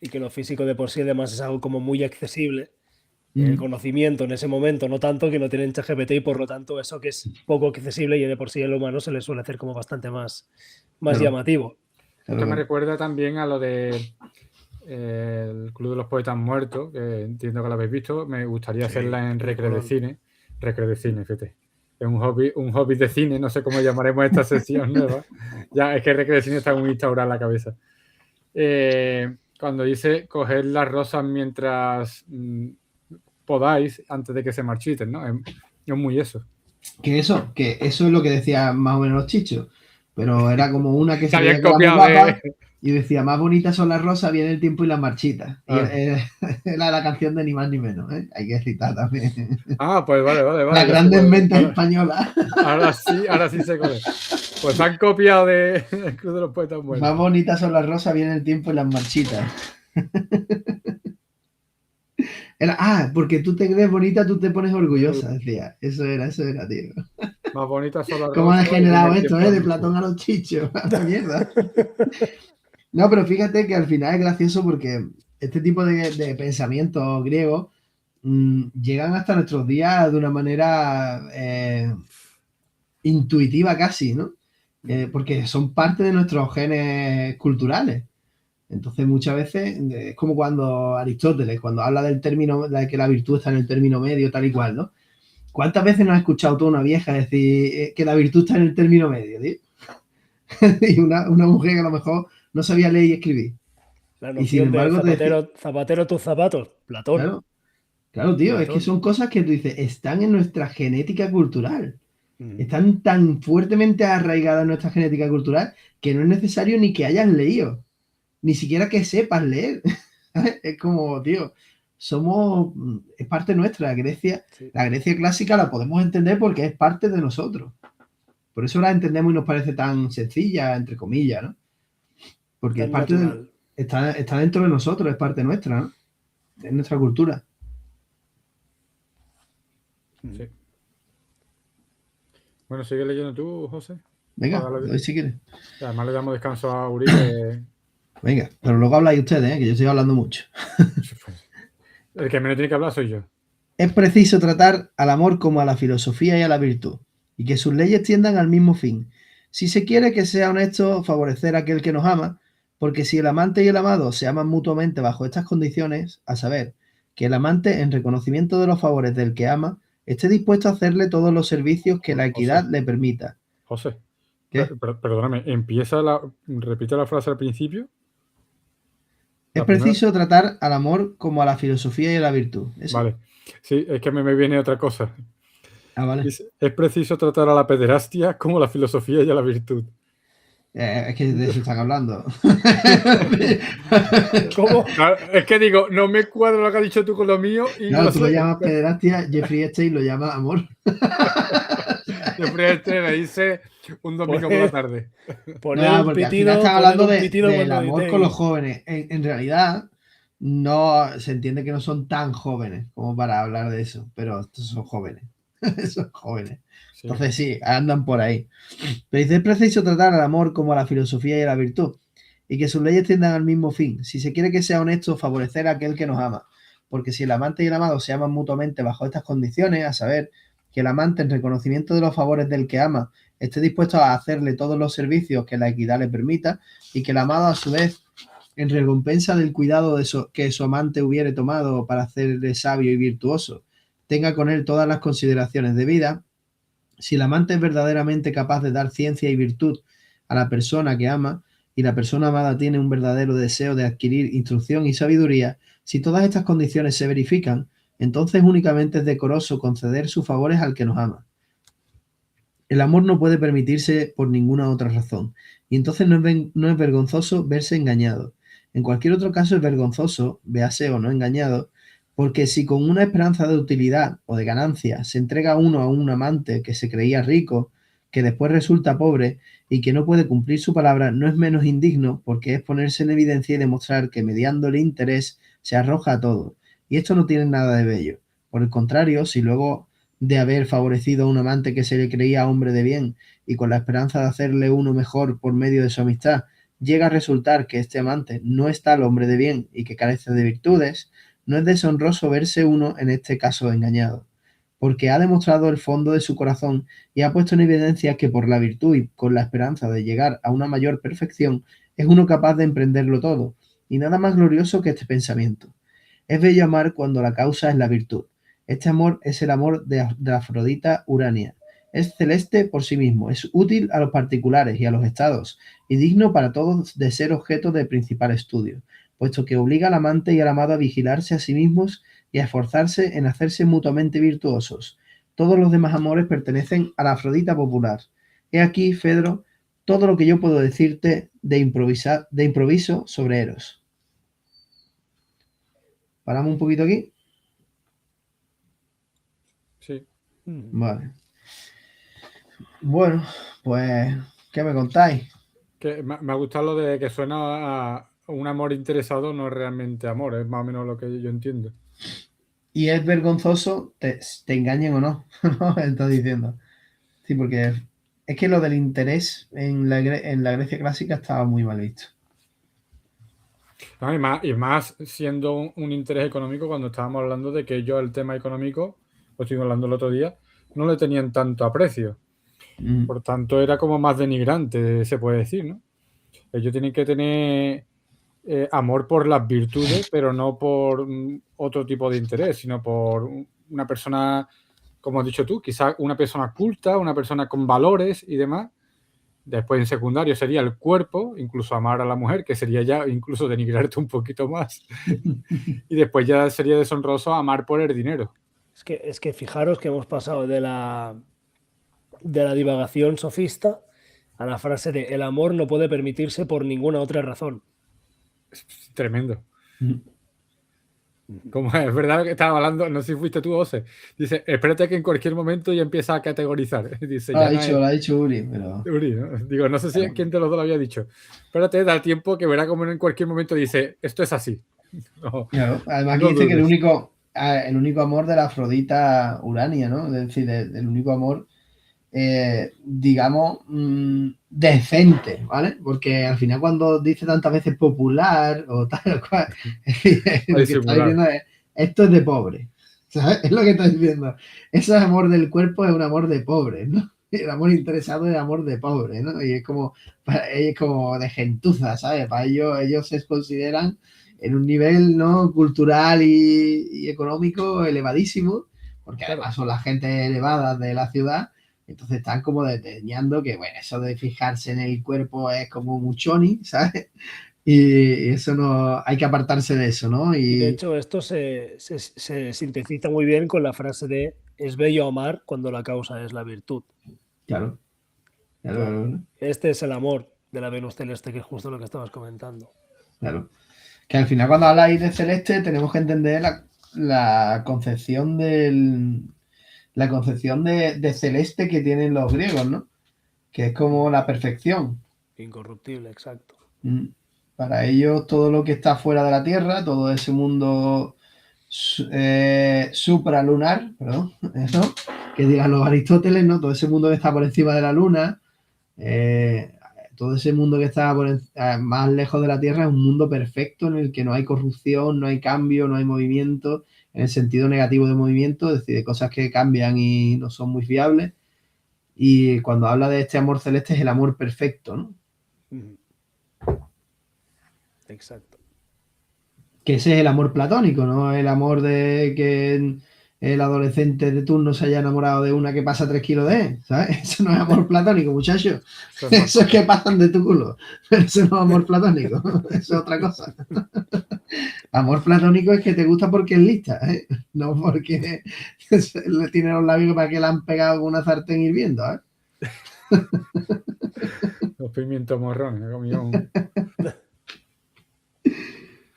Y que lo físico de por sí además es algo como muy accesible. El conocimiento en ese momento, no tanto, que no tienen ChatGPT y por lo tanto eso que es poco accesible y de por sí el humano se le suele hacer como bastante más Claro. llamativo. Esto me recuerda también a lo de el Club de los Poetas Muertos, que entiendo que lo habéis visto. Me gustaría hacerla en Recreo de Cine. Recreo de Cine, fíjate. Es un hobby de cine, no sé cómo llamaremos esta sesión nueva. Ya, es que Recreo de Cine está muy instaurada en la cabeza. Cuando dice coger las rosas mientras podáis antes de que se marchiten, ¿no? Es muy eso. Que eso es lo que decía más o menos Chicho, pero era como una que se habían veía copiado muy guapa y decía, más bonitas son las rosas, viene el tiempo y las marchitas. Y era la canción de ni más ni menos, ¿eh? Hay que citar también. Pues vale. Las grandes mentes españolas. Ahora sí se coge. Pues han copiado de el Club de los Poetas Muertos. Más bonitas son las rosas, viene el tiempo y las marchitas. Porque tú te crees bonita, tú te pones orgullosa, decía. Eso era, tío. Más bonitas son las rosas. ¿Cómo han generado esto, de Platón a los chichos? ¡La mierda! No, pero fíjate que al final es gracioso porque este tipo de pensamientos griegos llegan hasta nuestros días de una manera intuitiva casi, ¿no? Porque son parte de nuestros genes culturales. Entonces muchas veces es como cuando Aristóteles, cuando habla del término, de que la virtud está en el término medio, tal y cual, ¿no? ¿Cuántas veces no has escuchado tú una vieja decir que la virtud está en el término medio, tío? Y una mujer que a lo mejor no sabía leer y escribir. La noción y sin embargo, de zapatero tus zapatos, Platón. Claro, tío, Platón. Es que son cosas que tú dices, están en nuestra genética cultural. Están tan fuertemente arraigadas en nuestra genética cultural que no es necesario ni que hayas leído, ni siquiera que sepas leer. Es como, tío, es parte nuestra. Grecia, sí. La Grecia clásica la podemos entender porque es parte de nosotros. Por eso la entendemos y nos parece tan sencilla, entre comillas, ¿no? Porque es parte está dentro de nosotros, es parte nuestra, ¿no? Es nuestra cultura. Sí. Bueno, sigue leyendo tú, José. Venga, hoy si quieres. Además le damos descanso a Uribe. Venga, pero luego habláis ustedes, que yo estoy hablando mucho. El que menos tiene que hablar soy yo. Es preciso tratar al amor como a la filosofía y a la virtud, y que sus leyes tiendan al mismo fin. Si se quiere que sea honesto, favorecer a aquel que nos ama, porque si el amante y el amado se aman mutuamente bajo estas condiciones, a saber, que el amante, en reconocimiento de los favores del que ama, esté dispuesto a hacerle todos los servicios que la equidad le permita. José, ¿qué? Perdóname, repite la frase al principio. Es preciso tratar al amor como a la filosofía y a la virtud. ¿Eso? Vale, sí, es que me viene otra cosa. Vale. Es preciso tratar a la pederastia como a la filosofía y a la virtud. Es que de eso están hablando. ¿Cómo? Claro, es que digo, no me cuadra lo que has dicho tú con lo mío y Claro, no tú lo sé. llamas pederastia, Jeffrey Epstein lo llama amor. Siempre me dice un domingo por la tarde. Poner No, un porque al final pitido, están poner hablando un pitido del cuando amor con los editéis. jóvenes. En realidad, no se entiende que no son tan jóvenes como para hablar de eso, pero estos son jóvenes. Son jóvenes. Sí. Entonces sí, andan por ahí. Pero dice, es preciso tratar al amor como a la filosofía y a la virtud, y que sus leyes tiendan al mismo fin. Si se quiere que sea honesto, favorecer a aquel que nos ama. Porque si el amante y el amado se aman mutuamente bajo estas condiciones, a saber, que el amante en reconocimiento de los favores del que ama esté dispuesto a hacerle todos los servicios que la equidad le permita, y que el amado a su vez, en recompensa del cuidado de que su amante hubiere tomado para hacerle sabio y virtuoso, tenga con él todas las consideraciones debidas. Si el amante es verdaderamente capaz de dar ciencia y virtud a la persona que ama, y la persona amada tiene un verdadero deseo de adquirir instrucción y sabiduría, si todas estas condiciones se verifican, entonces únicamente es decoroso conceder sus favores al que nos ama. El amor no puede permitirse por ninguna otra razón, y entonces no es vergonzoso verse engañado. En cualquier otro caso es vergonzoso, véase o no engañado, porque si con una esperanza de utilidad o de ganancia se entrega uno a un amante que se creía rico, que después resulta pobre y que no puede cumplir su palabra, no es menos indigno, porque es ponerse en evidencia y demostrar que mediando el interés se arroja a todo. Y esto no tiene nada de bello. Por el contrario, si luego de haber favorecido a un amante que se le creía hombre de bien y con la esperanza de hacerle uno mejor por medio de su amistad, llega a resultar que este amante no es tal hombre de bien y que carece de virtudes, no es deshonroso verse uno en este caso engañado, porque ha demostrado el fondo de su corazón y ha puesto en evidencia que por la virtud y con la esperanza de llegar a una mayor perfección es uno capaz de emprenderlo todo, y nada más glorioso que este pensamiento. Es bello amar cuando la causa es la virtud. Este amor es el amor de Afrodita Urania. Es celeste por sí mismo, es útil a los particulares y a los estados, y digno para todos de ser objeto de principal estudio, puesto que obliga al amante y al amado a vigilarse a sí mismos y a esforzarse en hacerse mutuamente virtuosos. Todos los demás amores pertenecen a la Afrodita popular. He aquí, Fedro, todo lo que yo puedo decirte de improviso sobre Eros. ¿Paramos un poquito aquí? Sí. Vale. Bueno, pues, ¿qué me contáis? Que me ha gustado lo de que suena a un amor interesado, no es realmente amor, es más o menos lo que yo entiendo. Y es vergonzoso, te engañen o no, ¿no? Estás diciendo. Sí, porque es que lo del interés en la Grecia clásica estaba muy mal visto. No, y más siendo un interés económico, cuando estábamos hablando de que ellos el tema económico, lo estuvimos hablando el otro día, no le tenían tanto aprecio. Por tanto, era como más denigrante, se puede decir, ¿no? Ellos tienen que tener amor por las virtudes, pero no por otro tipo de interés, sino por una persona, como has dicho tú, quizás una persona culta, una persona con valores y demás. Después en secundario sería el cuerpo, incluso amar a la mujer, que sería ya incluso denigrarte un poquito más. Y después ya sería deshonroso amar por el dinero. Es que fijaros que hemos pasado de la divagación sofista a la frase de el amor no puede permitirse por ninguna otra razón. Es tremendo. Como es verdad que estaba hablando, no sé si fuiste tú, Ose. Dice, espérate que en cualquier momento ya empieza a categorizar. Dice, ya no es Lo ha dicho Uri, pero... Uri, ¿no? Digo, no sé si quién de los dos lo había dicho. Espérate, da tiempo que verá como en cualquier momento dice, esto es así. No, Claro, además aquí no dice que el dudes. único amor de la Afrodita Urania, ¿no? Es decir, el único amor, digamos, decente, ¿vale? Porque al final cuando dice tantas veces popular o tal o cual, lo que está diciendo es, esto es de pobre, ¿sabes? Es lo que está diciendo. Ese amor del cuerpo es un amor de pobre, ¿no? El amor interesado es amor de pobre, ¿no? Y es como de gentuza, ¿sabes? Para ellos se consideran en un nivel, ¿no? Cultural y económico elevadísimo, porque además son la gente elevada de la ciudad. Entonces están como desdeñando que, bueno, eso de fijarse en el cuerpo es como muchoni, ¿sabes? Y eso no, hay que apartarse de eso, ¿no? Y de hecho esto se sintetiza muy bien con la frase de es bello amar cuando la causa es la virtud. Claro. Claro. Este es el amor. de la Venus celeste, que es justo lo que estabas comentando. Claro. Que al final cuando habláis de celeste tenemos que entender la concepción de celeste que tienen los griegos, ¿no? Que es como la perfección. Incorruptible, exacto. Para ellos todo lo que está fuera de la Tierra, todo ese mundo supralunar, perdón, eso, que digan los Aristóteles, ¿no? Todo ese mundo que está por encima de la Luna, todo ese mundo que está más lejos de la Tierra es un mundo perfecto en el que no hay corrupción, no hay cambio, no hay movimiento, en el sentido negativo de movimiento, es decir, de cosas que cambian y no son muy fiables. Y cuando habla de este amor celeste es el amor perfecto, ¿no? Exacto. Que ese es el amor platónico, ¿no? El amor de que el adolescente de turno se haya enamorado de una que pasa 3 kilos de él, ¿sabes? Eso no es amor platónico, muchachos. Eso es que pasan de tu culo. Pero eso no es amor platónico. Eso es otra cosa. Amor platónico es que te gusta porque es lista, ¿eh? No porque le tiene los labios para que le han pegado con una sartén hirviendo, ¿eh? Los pimientos morrones, he comido.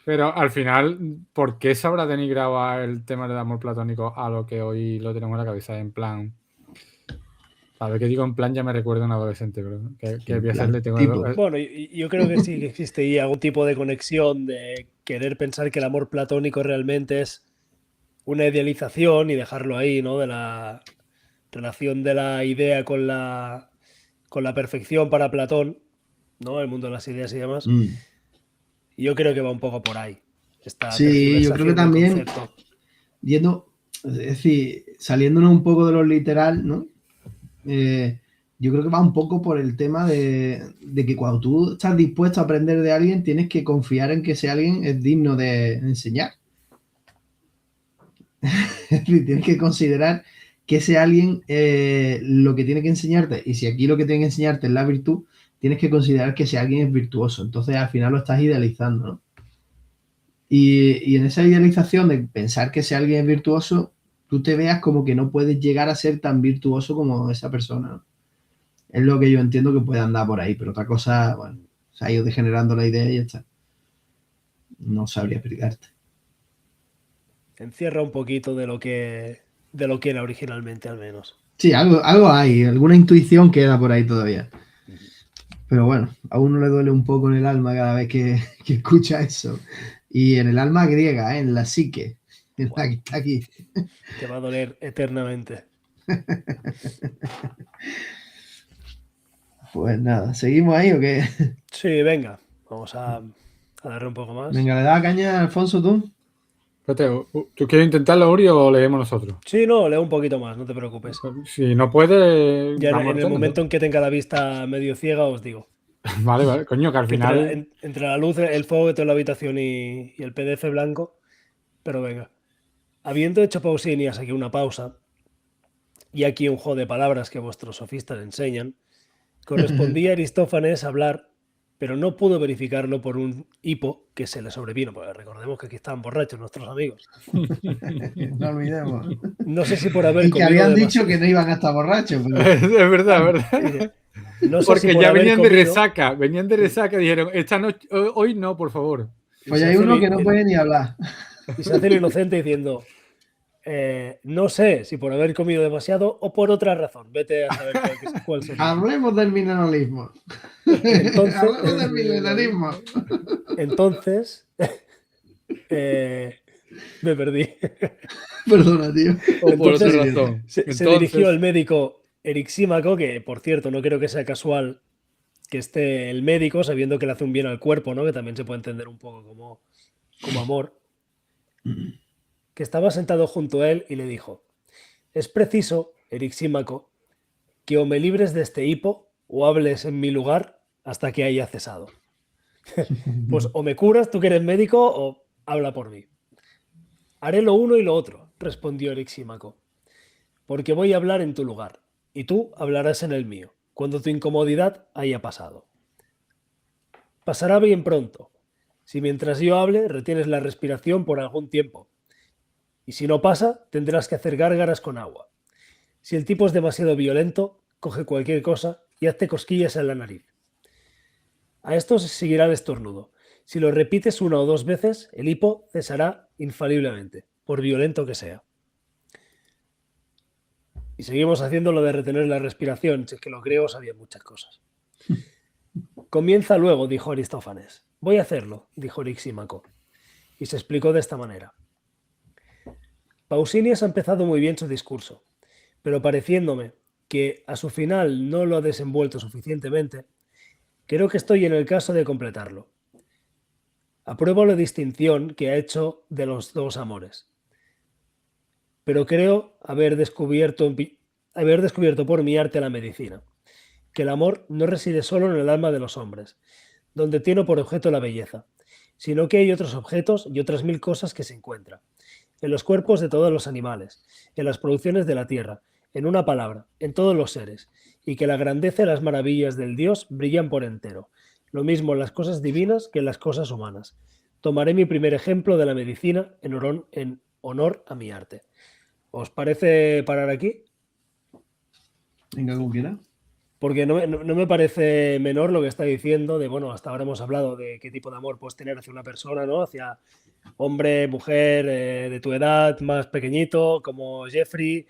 Pero al final, ¿por qué se habrá denigrado el tema del amor platónico a lo que hoy lo tenemos en la cabeza? En plan, ¿sabes qué digo? En plan ya me recuerda a un adolescente, pero que voy a hacerle tengo Bueno, yo creo que sí que existe ahí algún tipo de conexión de querer pensar que el amor platónico realmente es una idealización y dejarlo ahí, ¿no? De la relación de la idea con la perfección para Platón, ¿no? El mundo de las ideas y demás. Y yo creo que va un poco por ahí. Sí, yo creo que también yendo, es decir, saliéndonos un poco de lo literal, ¿no? Yo creo que va un poco por el tema de que cuando tú estás dispuesto a aprender de alguien, tienes que confiar en que ese alguien es digno de enseñar. Es decir, tienes que considerar que ese alguien lo que tiene que enseñarte, y si aquí lo que tiene que enseñarte es la virtud, tienes que considerar que ese alguien es virtuoso. Entonces al final lo estás idealizando, ¿no? Y en esa idealización de pensar que ese alguien es virtuoso, tú te veas como que no puedes llegar a ser tan virtuoso como esa persona, ¿no? Es lo que yo entiendo que puede andar por ahí, pero otra cosa, bueno, se ha ido degenerando la idea y ya está. No sabría explicarte. Encierra un poquito de lo que era originalmente, al menos. Sí, algo hay, alguna intuición queda por ahí todavía. Pero bueno, a uno le duele un poco en el alma cada vez que escucha eso. Y en el alma griega, en la psique, en la que está aquí. Te va a doler eternamente. Pues nada, ¿seguimos ahí o qué? Sí, venga, vamos a darle un poco más. Venga, ¿le das caña, Alfonso, tú? Espérate, ¿tú quieres intentarlo, Uri, o leemos nosotros? Sí, no, leo un poquito más, no te preocupes. Si no puedes... Ya en el momento en que tenga la vista medio ciega, os digo. Vale, coño, que al final... Entre la luz, el fuego que tengo en la habitación y el PDF blanco. Pero venga. Habiendo hecho Pausinias aquí una pausa, y aquí un juego de palabras que vuestros sofistas enseñan, correspondía a Aristófanes hablar, pero no pudo verificarlo por un hipo que se le sobrevino, porque recordemos que aquí estaban borrachos nuestros amigos. No olvidemos. No sé si por haber y que habían dicho que no iban a estar borrachos. Pero... es verdad, es verdad. No sé porque si ya venían de resaca, dijeron, esta noche, hoy no, por favor. Pues hay uno que no puede ni hablar. Y se hace el inocente diciendo, no sé si por haber comido demasiado o por otra razón. Vete a saber cuál sería. Hablemos del mineralismo. Hablemos del mineralismo. Entonces, me perdí. Perdona, tío. O por otra razón. Se dirigió al médico Erixímaco, que por cierto no creo que sea casual que esté el médico sabiendo que le hace un bien al cuerpo, ¿no? Que también se puede entender un poco como amor. Que estaba sentado junto a él y le dijo: es preciso, Erixímaco, que o me libres de este hipo o hables en mi lugar hasta que haya cesado. Pues o me curas, tú que eres médico, o habla por mí. Haré lo uno y lo otro, respondió Erixímaco, porque voy a hablar en tu lugar, y tú hablarás en el mío, cuando tu incomodidad haya pasado. Pasará bien pronto, si mientras yo hable retienes la respiración por algún tiempo, y si no pasa, tendrás que hacer gárgaras con agua. Si el tipo es demasiado violento, coge cualquier cosa y hazte cosquillas en la nariz. A esto se seguirá el estornudo. Si lo repites 1 o 2 veces, el hipo cesará infaliblemente, por violento que sea. Y seguimos haciendo lo de retener la respiración, si es que los griegos sabían muchas cosas. Comienza luego, dijo Aristófanes. Voy a hacerlo, dijo Erisímaco. Y se explicó de esta manera. Pausanias ha empezado muy bien su discurso, pero pareciéndome que a su final no lo ha desenvuelto suficientemente, creo que estoy en el caso de completarlo. Apruebo la distinción que ha hecho de los dos amores, pero creo haber descubierto por mi arte la medicina, que el amor no reside solo en el alma de los hombres, donde tiene por objeto la belleza, sino que hay otros objetos y otras 1000 cosas que se encuentran, en los cuerpos de todos los animales, en las producciones de la tierra, en una palabra, en todos los seres, y que la grandeza y las maravillas del Dios brillan por entero, lo mismo en las cosas divinas que en las cosas humanas. Tomaré mi primer ejemplo de la medicina en honor a mi arte. ¿Os parece parar aquí? Venga, como quiera. Porque no me parece menor lo que está diciendo de, bueno, hasta ahora hemos hablado de qué tipo de amor puedes tener hacia una persona, ¿no? Hacia hombre, mujer, de tu edad, más pequeñito, como Jeffrey,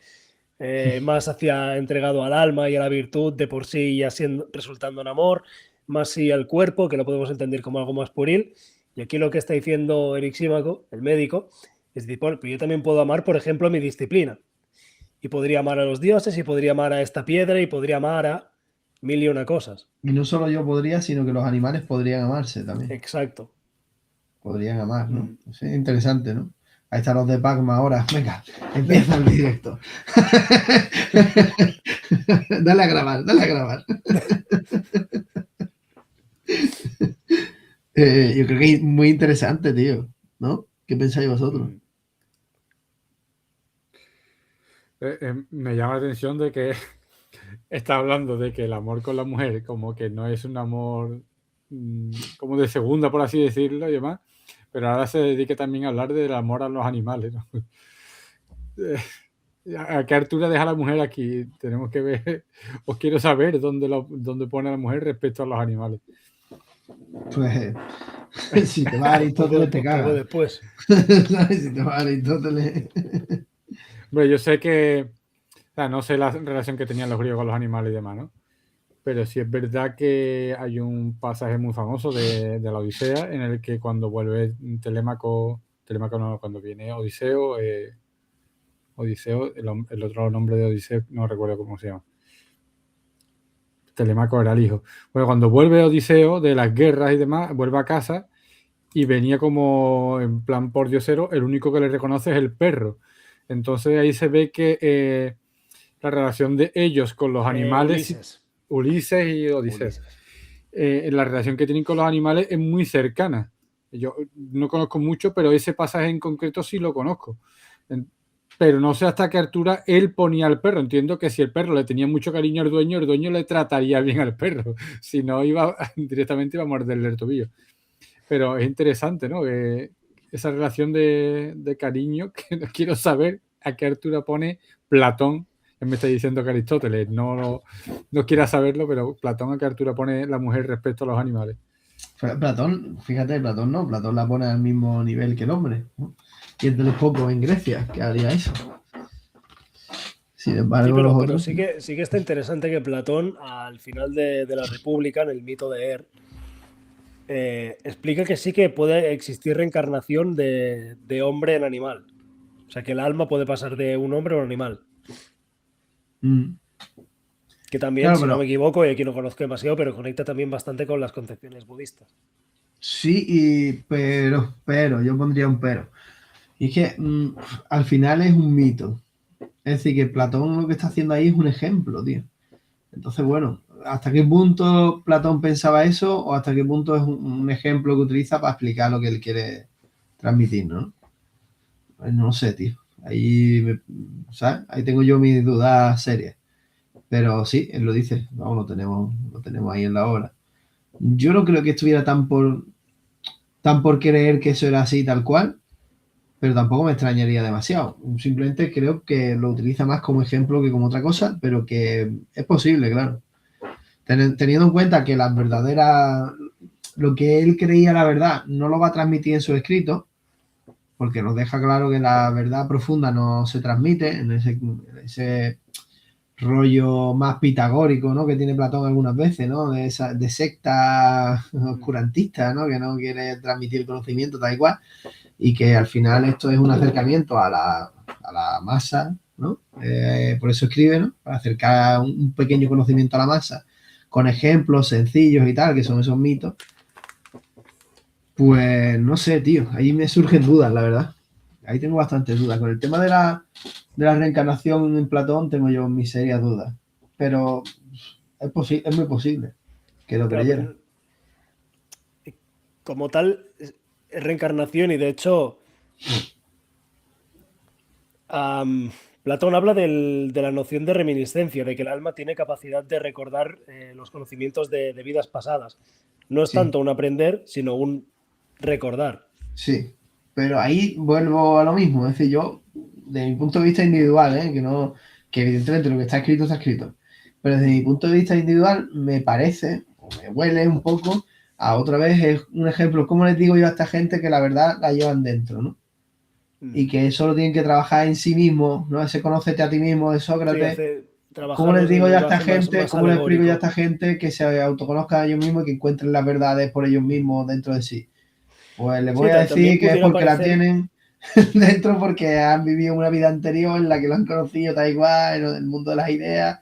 más hacia entregado al alma y a la virtud de por sí ya resultando en amor, más sí al cuerpo, que lo podemos entender como algo más pueril. Y aquí lo que está diciendo Erisímaco, el médico, es decir, bueno, pero yo también puedo amar, por ejemplo, mi disciplina. Y podría amar a los dioses, y podría amar a esta piedra, y podría amar a 1000 y una cosas. Y no solo yo podría, sino que los animales podrían amarse también. Exacto. Podrían amar, ¿no? Sí, interesante, ¿no? Ahí están los de Pacma ahora. Venga, empieza el directo. Dale a grabar, dale a grabar. Yo creo que es muy interesante, tío, ¿no? ¿Qué pensáis vosotros? Me llama la atención de que está hablando de que el amor con la mujer como que no es un amor como de segunda, por así decirlo, y demás, pero ahora se dedica también a hablar del amor a los animales, ¿no? ¿A qué altura deja la mujer aquí? Tenemos que ver, os quiero saber dónde pone a la mujer respecto a los animales. Pues si te va Aristóteles te cagas. Después. Si te va Aristóteles. Bueno, yo sé que, o sea, no sé la relación que tenían los griegos con los animales y demás, ¿no? Pero sí es verdad que hay un pasaje muy famoso de la Odisea en el que cuando vuelve Telémaco no, cuando viene Odiseo, el otro nombre de Odiseo no recuerdo cómo se llama. Telémaco era el hijo. Bueno, cuando vuelve Odiseo de las guerras y demás, vuelve a casa y venía como en plan por diosero, el único que le reconoce es el perro. Entonces ahí se ve que la relación de ellos con los animales, Ulises y Odiseo, la relación que tienen con los animales es muy cercana. Yo no conozco mucho, pero ese pasaje en concreto sí lo conozco. Pero no sé hasta qué altura él ponía al perro. Entiendo que si el perro le tenía mucho cariño al dueño, el dueño le trataría bien al perro. Si no, directamente iba a morderle el tobillo. Pero es interesante, ¿no? Esa relación de cariño, que no quiero saber a qué altura pone Platón. Él me está diciendo que Aristóteles no quiera saberlo, pero Platón a qué altura pone la mujer respecto a los animales. Platón, fíjate, Platón la pone al mismo nivel que el hombre, ¿no? Y entre los pocos en Grecia que haría eso. Sin embargo, pero sí que está interesante que Platón, al final de la República, en el mito de explica que sí que puede existir reencarnación de hombre en animal. O sea, que el alma puede pasar de un hombre a un animal. Que también, claro, si no me equivoco, y aquí no conozco demasiado, pero conecta también bastante con las concepciones budistas. Sí, pero yo pondría un pero. Y es que al final es un mito. Es decir, que Platón lo que está haciendo ahí es un ejemplo, tío. Entonces, bueno, ¿hasta qué punto Platón pensaba eso o hasta qué punto es un ejemplo que utiliza para explicar lo que él quiere transmitir, ¿no? Pues no sé, tío. ¿sabes? Ahí tengo yo mis dudas serias. Pero sí, él lo dice. Vamos, lo tenemos ahí en la obra. Yo no creo que estuviera tan por creer que eso era así tal cual, pero tampoco me extrañaría demasiado. Simplemente creo que lo utiliza más como ejemplo que como otra cosa, pero que es posible, claro. teniendo en cuenta que las verdaderas, lo que él creía la verdad, no lo va a transmitir en su escrito, porque nos deja claro que la verdad profunda no se transmite en ese rollo más pitagórico, ¿no? Que tiene Platón algunas veces, ¿no? De secta oscurantista, ¿no? Que no quiere transmitir el conocimiento tal y cual, y que al final esto es un acercamiento a la masa, ¿no? Por eso escribe, ¿no? Para acercar un pequeño conocimiento a la masa, con ejemplos sencillos y tal, que son esos mitos. Pues no sé, tío, ahí me surgen dudas, la verdad. Ahí tengo bastantes dudas. Con el tema de la reencarnación en Platón tengo yo mis serias dudas. Pero es muy posible que lo creyera. Como tal, es reencarnación y de hecho Platón habla de la noción de reminiscencia, de que el alma tiene capacidad de recordar los conocimientos de vidas pasadas. No es Sí. tanto un aprender, sino un recordar. Sí, pero ahí vuelvo a lo mismo. Es decir, yo, desde mi punto de vista individual, que evidentemente lo que está escrito, pero desde mi punto de vista individual me parece, o me huele un poco, a otra vez es un ejemplo, ¿cómo les digo yo a esta gente que la verdad la llevan dentro, ¿no? Y que solo tienen que trabajar en sí mismo, ¿no? Ese conócete a ti mismo de Sócrates. Sí, ¿Cómo les digo yo a esta gente, más cómo les explico yo a alegórico. esta gente que se autoconozcan a ellos mismos y que encuentren las verdades por ellos mismos dentro de sí? Pues les Sí, voy a también decir que es pudiera porque la parecer, tienen dentro, porque han vivido una vida anterior en la que lo han conocido tal igual, en el mundo de las ideas,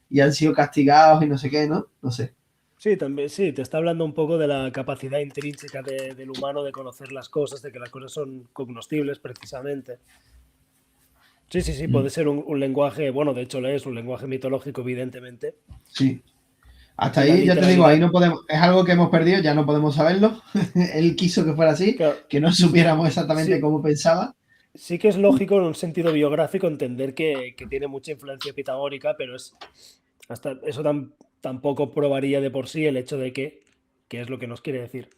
y han sido castigados y no sé qué, ¿no? No sé. sí, también, sí, te está hablando un poco de la capacidad intrínseca del humano de conocer las cosas, de que las cosas son cognoscibles precisamente. Sí, puede ser un lenguaje, bueno, de hecho es un lenguaje mitológico, evidentemente. Sí. Hasta Y la ahí, ya te digo, ahí literalidad, no podemos, es algo que hemos perdido, ya no podemos saberlo. Él quiso que fuera así, claro, que no supiéramos exactamente sí, cómo pensaba. sí que es lógico en un sentido biográfico entender que tiene mucha influencia pitagórica, pero hasta eso tampoco probaría de por sí el hecho de que es lo que nos quiere decir.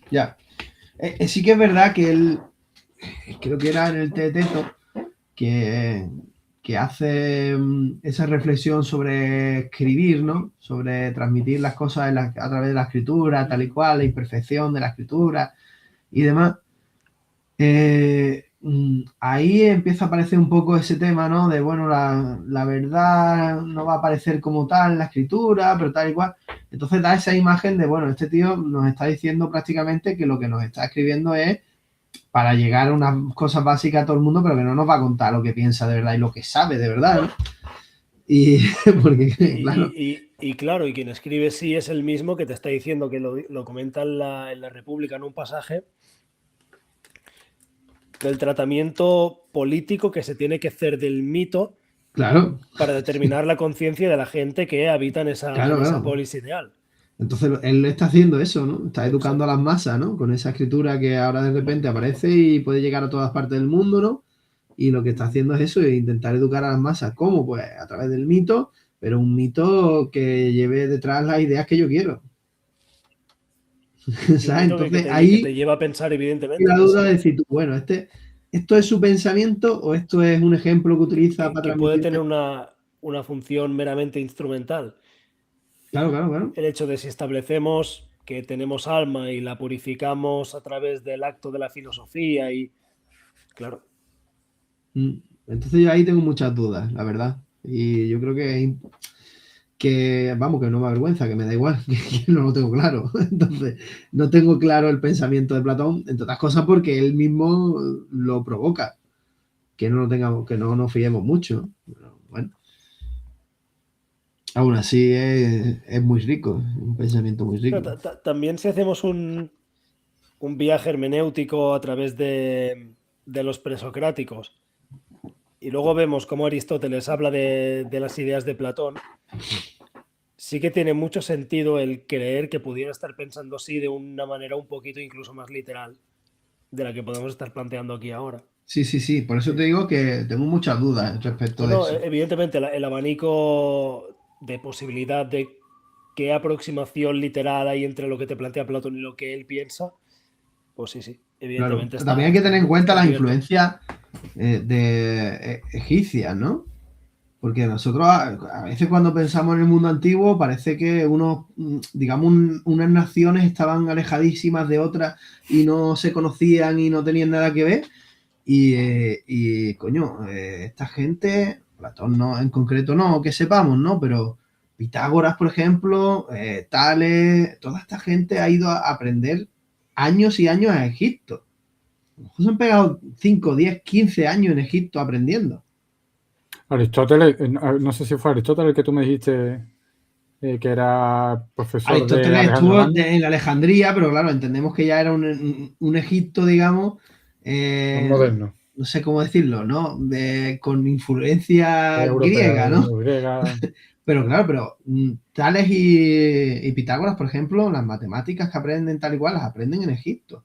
Ya. Sí que es verdad que él, creo que era en el Teeteto, que, que hace esa reflexión sobre escribir, ¿no? Sobre transmitir las cosas a través de la escritura, tal y cual, la imperfección de la escritura y demás. Ahí empieza a aparecer un poco ese tema, ¿no? De, bueno, la verdad no va a aparecer como tal en la escritura, pero tal y cual. Entonces da esa imagen de, bueno, este tío nos está diciendo prácticamente que lo que nos está escribiendo es para llegar a unas cosas básicas a todo el mundo, pero que no nos va a contar lo que piensa de verdad y lo que sabe de verdad, ¿no? Y porque, claro, Y claro, y quien escribe sí es el mismo que te está diciendo que lo comenta en la República en un pasaje del tratamiento político que se tiene que hacer del mito claro, para determinar la conciencia de la gente que habita en claro, esa claro. polis ideal. Entonces él está haciendo eso, ¿no? Está O sea, educando a las masas, ¿no? Con esa escritura que ahora de repente aparece y puede llegar a todas partes del mundo, ¿no? Y lo que está haciendo es eso, es intentar educar a las masas. ¿Cómo? Pues a través del mito, pero un mito que lleve detrás las ideas que yo quiero. y un ¿Sabes? mito Entonces que ahí te lleva a pensar, hay evidentemente, la que duda de sí, decir tú, bueno, ¿esto es su pensamiento o esto es un ejemplo que utiliza para que puede transmitirme? tener una función meramente instrumental. Claro, claro, claro. El hecho de si establecemos que tenemos alma y la purificamos a través del acto de la filosofía y, claro, Mm. Entonces yo ahí tengo muchas dudas, la verdad. Y yo creo vamos, que no me avergüenza, que me da igual, que no lo tengo claro. Entonces, no tengo claro el pensamiento de Platón, entre otras cosas porque él mismo lo provoca, que no lo tengamos, que no nos fiemos mucho. Pero, bueno, aún así es muy rico, un pensamiento muy rico. también si hacemos un viaje hermenéutico a través de los presocráticos y luego vemos cómo Aristóteles habla de las ideas de Platón, sí que tiene mucho sentido el creer que pudiera estar pensando así de una manera un poquito incluso más literal de la que podemos estar planteando aquí ahora. Sí, sí, sí, por eso te Sí. digo que tengo muchas dudas respecto No, de no, eso. evidentemente el abanico de posibilidad de qué aproximación literal hay entre lo que te plantea Platón y lo que él piensa, pues sí, Claro, evidentemente también hay que tener en cuenta está las abierto. influencias egipcias, ¿no? Porque nosotros a veces cuando pensamos en el mundo antiguo parece que unas naciones estaban alejadísimas de otras y no se conocían y no tenían nada que ver. Coño, esta gente, Platón no, en concreto no, que sepamos, ¿no? Pero Pitágoras, por ejemplo, Tales, toda esta gente ha ido a aprender años y años a Egipto. A lo mejor se han pegado 5, 10, 15 años en Egipto aprendiendo. Aristóteles, no sé si fue Aristóteles el que tú me dijiste que era profesor Aristóteles estuvo en Alejandría, pero claro, entendemos que ya era un Egipto, digamos, moderno. No sé cómo decirlo, ¿no? Con influencia griega, ¿no? Pero claro, Tales y Pitágoras, por ejemplo, las matemáticas que aprenden tal y cual, las aprenden en Egipto.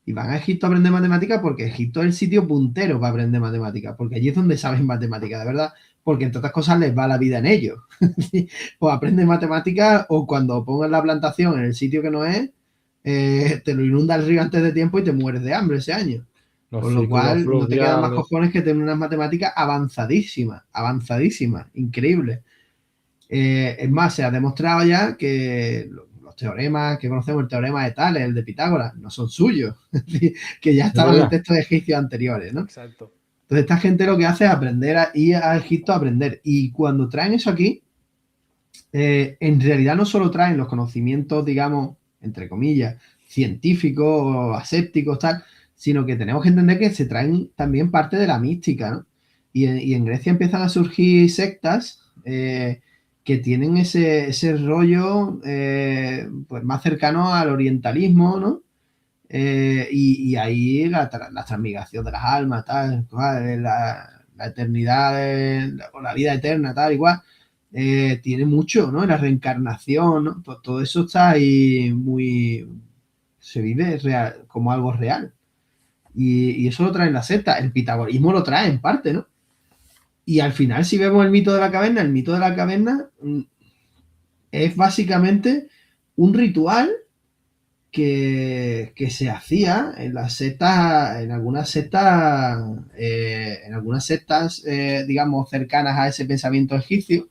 Y van a Egipto a aprender matemáticas porque Egipto es el sitio puntero para aprender matemáticas, porque allí es donde saben matemáticas, de verdad, porque entre otras cosas les va la vida en ello. O aprenden matemáticas o cuando pongan la plantación en el sitio que no es, te lo inunda el río antes de tiempo y te mueres de hambre ese año. Con lo cual no te quedan más cojones que tener unas matemáticas avanzadísimas, increíbles. Es más, se ha demostrado ya que los teoremas que conocemos, el teorema de Tales, el de Pitágoras, no son suyos, que ya estaban en textos egipcios anteriores, ¿no? Exacto. Entonces esta gente lo que hace es aprender a ir a Egipto a aprender. Y cuando traen eso aquí, en realidad no solo traen los conocimientos, digamos, entre comillas, científicos o asépticos, tal, sino que tenemos que entender que se traen también parte de la mística, ¿no? Y en Grecia empiezan a surgir sectas que tienen ese rollo pues más cercano al orientalismo, ¿no? Y ahí la transmigración de las almas, tal, la eternidad o la vida eterna, tal, igual, tiene mucho, ¿no? La reencarnación, ¿no? Todo eso está ahí se vive real, como algo real. Y eso lo traen la secta, el pitagorismo lo trae en parte, ¿no? Y al final, si vemos el mito de la caverna es básicamente un ritual que se hacía en las sectas, en algunas sectas, digamos, cercanas a ese pensamiento egipcio,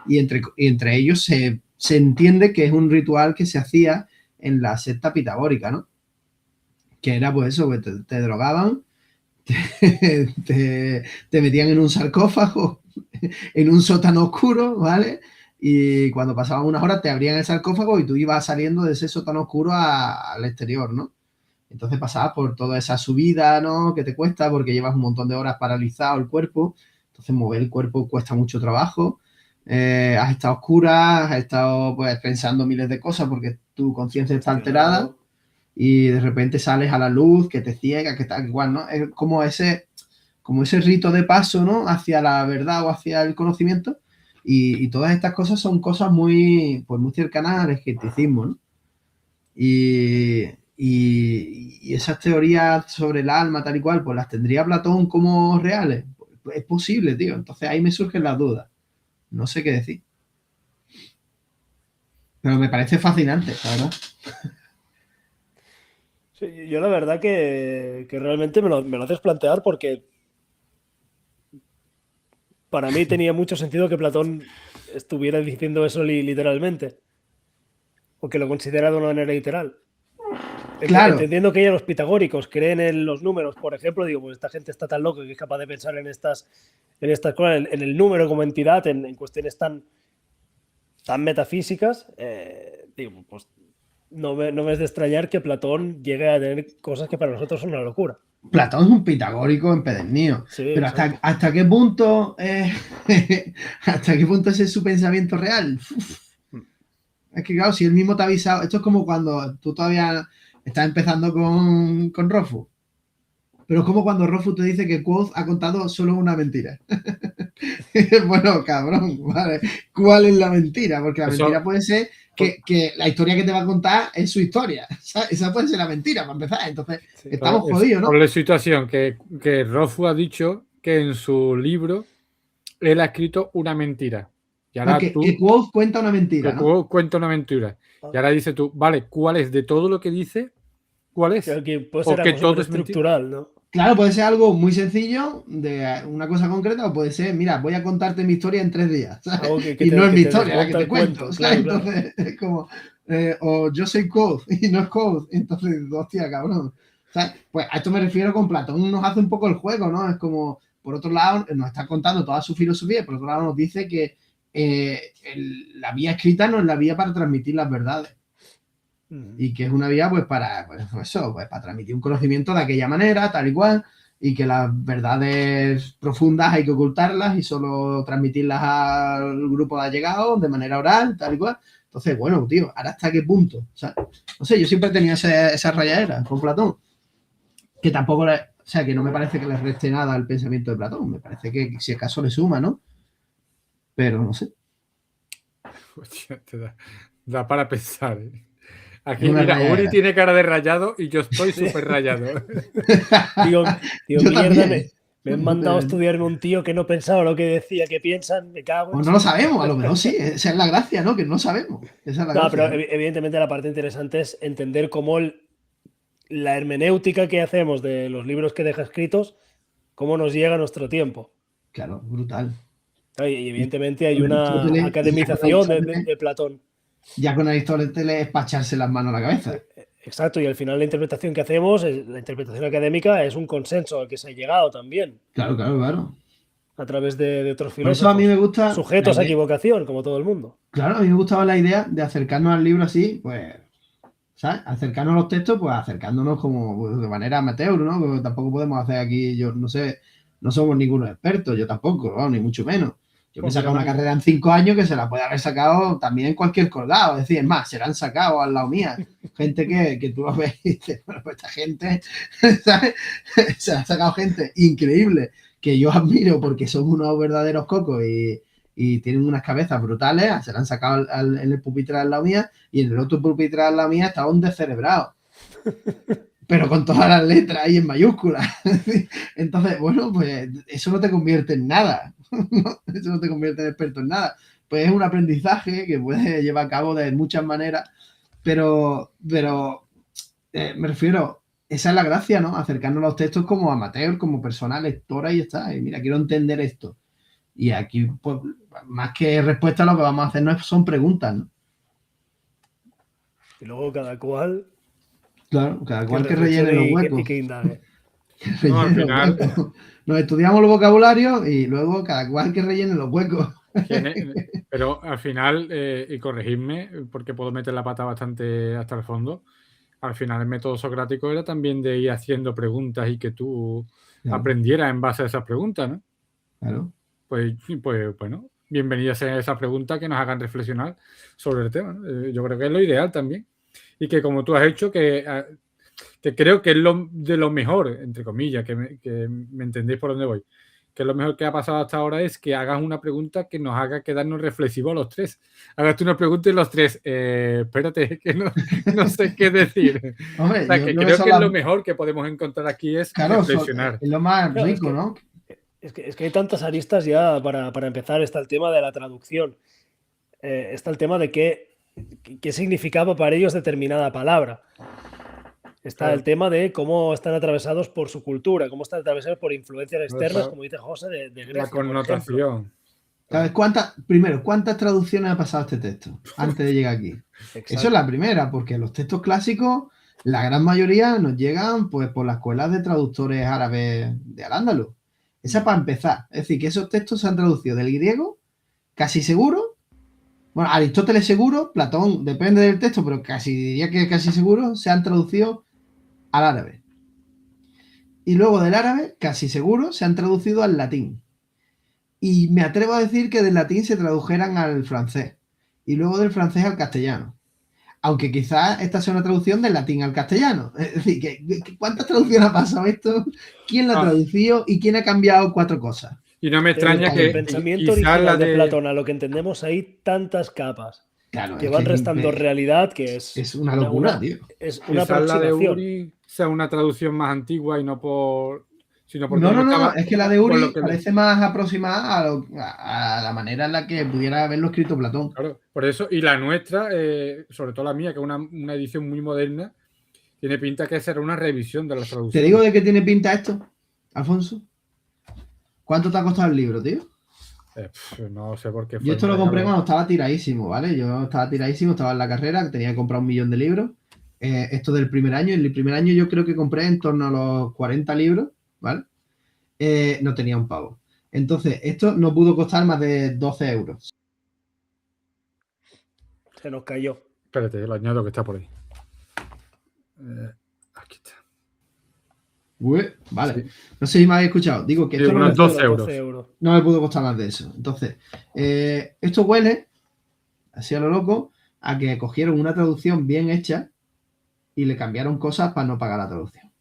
y entre ellos se entiende que es un ritual que se hacía en la secta pitagórica, ¿no? Que era pues eso, que te drogaban, te metían en un sarcófago, en un sótano oscuro, ¿vale? Y cuando pasaban unas horas te abrían el sarcófago y tú ibas saliendo de ese sótano oscuro al exterior, ¿no? Entonces pasabas por toda esa subida, ¿no? Que te cuesta porque llevas un montón de horas paralizado el cuerpo. Entonces mover el cuerpo cuesta mucho trabajo. Has estado oscura, has estado pues pensando miles de cosas porque tu conciencia está alterada. Y de repente sales a la luz, que te ciega, que tal, igual, ¿no? Es como ese rito de paso, ¿no? Hacia la verdad o hacia el conocimiento. Y todas estas cosas son cosas muy cercanas al escepticismo, ¿no? Y esas teorías sobre el alma, tal y cual, pues las tendría Platón como reales. Pues es posible, tío. Entonces ahí me surgen las dudas. No sé qué decir. Pero me parece fascinante, la verdad. Sí, yo la verdad que realmente me lo haces plantear porque para mí tenía mucho sentido que Platón estuviera diciendo eso literalmente, o que lo considera de una manera literal. Claro. Entendiendo que ya los pitagóricos creen en los números, por ejemplo, digo, pues esta gente está tan loca que es capaz de pensar en estas cosas, en el número como entidad, en cuestiones tan metafísicas, digo, pues no me es de extrañar que Platón llegue a tener cosas que para nosotros son una locura. Platón es un pitagórico empedernido. Sí, pero hasta qué punto hasta qué punto ese es su pensamiento real. Es que claro, si él mismo te ha avisado, esto es como cuando tú todavía estás empezando con Rofu. Pero es como cuando Rofu te dice que Quoth ha contado solo una mentira. Bueno, cabrón, vale. ¿Cuál es la mentira? Porque la mentira puede ser que la historia que te va a contar es su historia. Esa puede ser la mentira, para empezar. Entonces, sí, estamos jodidos, ¿no? Por la situación que Rofu ha dicho que en su libro él ha escrito una mentira. Y ahora que Quoth cuenta una mentira, que Quoth cuenta una mentira. Y ahora dices tú, vale, ¿cuál es de todo lo que dice? ¿Cuál es? Que puede ser algo todo estructural, ¿no? Claro, puede ser algo muy sencillo de una cosa concreta o puede ser, mira, voy a contarte mi historia en 3 días, ¿sabes? Algo que Y no es mi te historia la que desmonta te el cuento, cuento, ¿sabes? claro. Entonces es como, o yo soy Code y no es Code, entonces, hostia, cabrón. ¿Sabes? Pues a esto me refiero con Platón, nos hace un poco el juego, ¿no? Es como, por otro lado, nos está contando toda su filosofía y por otro lado nos dice que la vía escrita no es la vía para transmitir las verdades. Y que es una vía pues para pues eso, pues para transmitir un conocimiento de aquella manera, tal y cual, y que las verdades profundas hay que ocultarlas y solo transmitirlas al grupo de allegados de manera oral, tal y cual. Entonces, bueno, tío, ¿ahora hasta qué punto? O sea, no sé, yo siempre tenía esa rayadera con Platón, que tampoco, o sea, que no me parece que le reste nada al pensamiento de Platón, me parece que si acaso le suma, ¿no? Pero no sé. Hostia, da para pensar, ¿eh? Aquí, Una mira, Uri rayadera. tiene cara de rayado y yo estoy súper rayado. Tío, Yo mierda, también. me han mandado a estudiar en un tío que no pensaba lo que decía, que piensan, me cago en Pues no lo sabemos, a lo mejor sí, esa es la gracia, ¿no? Que no sabemos. Esa es la No, pero gracia, ¿no? evidentemente la parte interesante es entender cómo la hermenéutica que hacemos de los libros que deja escritos, cómo nos llega a nuestro tiempo. Claro, brutal. Y Y evidentemente hay con una Aristóteles, y academización de Platón. ya con Aristóteles es para echarse las manos a la cabeza. Exacto, y al final la interpretación que hacemos, la interpretación académica, es un consenso al que se ha llegado también, Claro, claro, claro. a través de otros Por eso a mí me filósofos, gusta la sujetos a idea. equivocación, como todo el mundo. Claro, a mí me gustaba la idea de acercarnos al libro así, pues, ¿sabes? Acercarnos a los textos, pues acercándonos como pues, de manera amateur, ¿no? Porque tampoco podemos hacer aquí, yo no sé, no somos ningunos expertos, yo tampoco, ¿no? Ni mucho menos. Yo me he Pues sacado mira, una carrera en 5 años que se la puede haber sacado también cualquier colgado. Es decir, es más, se la han sacado al lado mía. Gente que tú lo ves y dices, bueno, pues esta gente, ¿sabes? Se la ha sacado gente increíble que yo admiro porque son unos verdaderos cocos y tienen unas cabezas brutales. Se la han sacado en el pupitre al lado mía y en el otro pupitre al lado mía estaba un descerebrado. Pero con todas las letras ahí en mayúsculas. Entonces, bueno, pues eso no te convierte en nada. Eso no te convierte en experto en nada. Pues es un aprendizaje que puedes llevar a cabo de muchas maneras, pero me refiero, esa es la gracia, ¿no? Acercarnos a los textos como amateur, como persona lectora y ya está. Y mira, quiero entender esto. Y aquí, pues, más que respuesta, lo que vamos a hacer son preguntas, ¿no? y luego cada cual Claro, cada que cual que rellene reflexione los y huecos. que indague. No, al Rellene los final, huecos. Nos estudiamos los vocabularios y luego cada cual que rellene los huecos. pero al final, y corregidme, porque puedo meter la pata bastante hasta el fondo, al final el método socrático era también de ir haciendo preguntas y que tú aprendieras en base a esas preguntas, ¿no? Claro. Pues bueno, bienvenidas a esas preguntas que nos hagan reflexionar sobre el tema, ¿no? Yo creo que es lo ideal también. Y que como tú has hecho, que creo que es de lo mejor, entre comillas, que me entendéis por dónde voy, que lo mejor que ha pasado hasta ahora es que hagas una pregunta que nos haga quedarnos reflexivos a los tres. Hagas tú una pregunta y los tres, espérate, que no sé qué decir. Hombre, O sea, yo que creo creo que que es lo mejor que podemos encontrar aquí es claro, reflexionar. es lo más Claro, rico, ¿no? es que hay tantas aristas ya para empezar. Está el tema de la traducción. Está el tema de qué significaba para ellos determinada palabra. Está Claro. el tema de cómo están atravesados por su cultura, cómo están atravesados por influencias externas, Esa- como dice José, de La Grecia, por ejemplo. connotación. ¿Sabes cuántas traducciones ha pasado este texto antes de llegar aquí? Exacto. Eso es la primera, porque los textos clásicos, la gran mayoría nos llegan pues por las escuelas de traductores árabes de Al-Ándalus. Esa para empezar. Es decir, que esos textos se han traducido del griego, casi seguro. Bueno, Aristóteles seguro, Platón depende del texto, pero diría que casi seguro se han traducido al árabe. Y luego del árabe, casi seguro, se han traducido al latín. Y me atrevo a decir que del latín se tradujeran al francés. Y luego del francés al castellano. Aunque quizás esta sea una traducción del latín al castellano. Es decir, ¿cuántas traducciones ha pasado esto? ¿Quién la ha traducido y quién ha cambiado 4 cosas? Y no me extraña El que pensamiento quizás original la de Platón, a lo que entendemos ahí, tantas capas Claro, que es van que restando realidad, que es una locura, tío. Es una quizás la de aproximación. Uri sea una traducción más antigua y sino porque No, es que la de por lo Uri que parece más aproximada a la manera en la que pudiera haberlo escrito Platón. Claro, por eso, y la nuestra, sobre todo la mía, que es una edición muy moderna, tiene pinta que será una revisión de las ¿Te traducciones. digo de qué tiene pinta esto, Alfonso? ¿Cuánto te ha costado el libro, tío? No sé por qué fue. Yo esto lo un compré regalo. cuando estaba tiradísimo, ¿vale? Yo estaba tiradísimo, estaba en la carrera, tenía que comprar 1 millón de libros. Esto del primer año. En el primer año yo creo que compré en torno a los 40 libros, ¿vale? No tenía un pavo. Entonces, esto no pudo costar más de 12 euros. Se nos cayó. Espérate, lo añado que está por ahí. Aquí está. Vale. Sí. No sé si me habéis escuchado. Digo que Sí, esto unos 12 euros. 12 euros. no me pudo costar más de eso. Entonces, esto huele, así a lo loco, a que cogieron una traducción bien hecha y le cambiaron cosas para no pagar la traducción.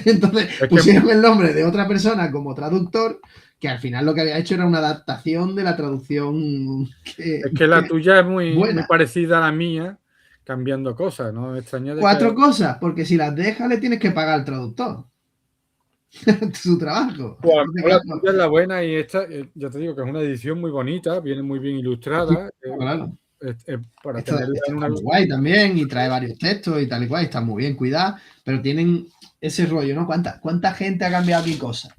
Entonces, pusieron el nombre de otra persona como traductor, que al final lo que había hecho era una adaptación de la traducción. Es que la tuya es muy buena. parecida a la mía, cambiando cosas, ¿no? Me extraña de 4 que... cosas, porque si las dejas le tienes que pagar al traductor. Su trabajo. Pues, la tuya es la buena y esta, ya te digo que es una edición muy bonita, viene muy bien ilustrada. Claro. Para Esto tenerla en está una... muy guay también y trae varios textos y tal y cual, está muy bien cuidado, pero tienen ese rollo, ¿no? ¿Cuánta gente ha cambiado aquí cosas?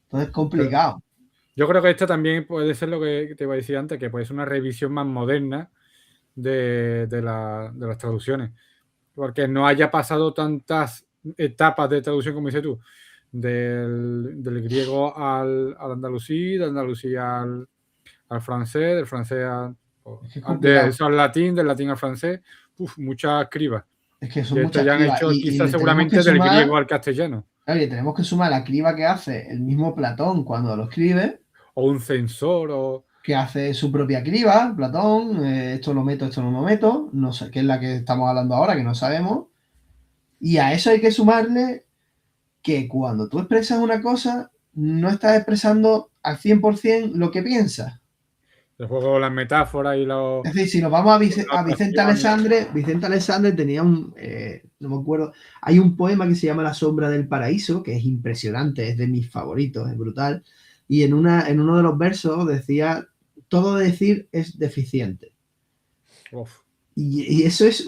Entonces es complicado. Yo creo que esta también puede ser lo que te iba a decir antes, que puede ser una revisión más moderna de las traducciones, porque no haya pasado tantas etapas de traducción como dices tú, del griego al andalusí, del andalusí al francés, del francés al latín, del latín al francés, muchas cribas. Es que son y muchas esto ya han cribas. hecho Y quizás le seguramente del griego al castellano. Claro, y tenemos que sumar la criba que hace el mismo Platón cuando lo escribe. O un censor, o... Que hace su propia criba, Platón, esto lo meto, esto no lo meto, no sé, que es la que estamos hablando ahora, que no sabemos. Y a eso hay que sumarle que cuando tú expresas una cosa, no estás expresando al 100% lo que piensas. El juego de las metáforas y los... Es decir, si nos vamos a Vicente Alessandre tenía no me acuerdo, hay un poema que se llama La sombra del paraíso, que es impresionante, es de mis favoritos, es brutal, y en uno de los versos decía, todo decir es deficiente. Uf. Y eso es,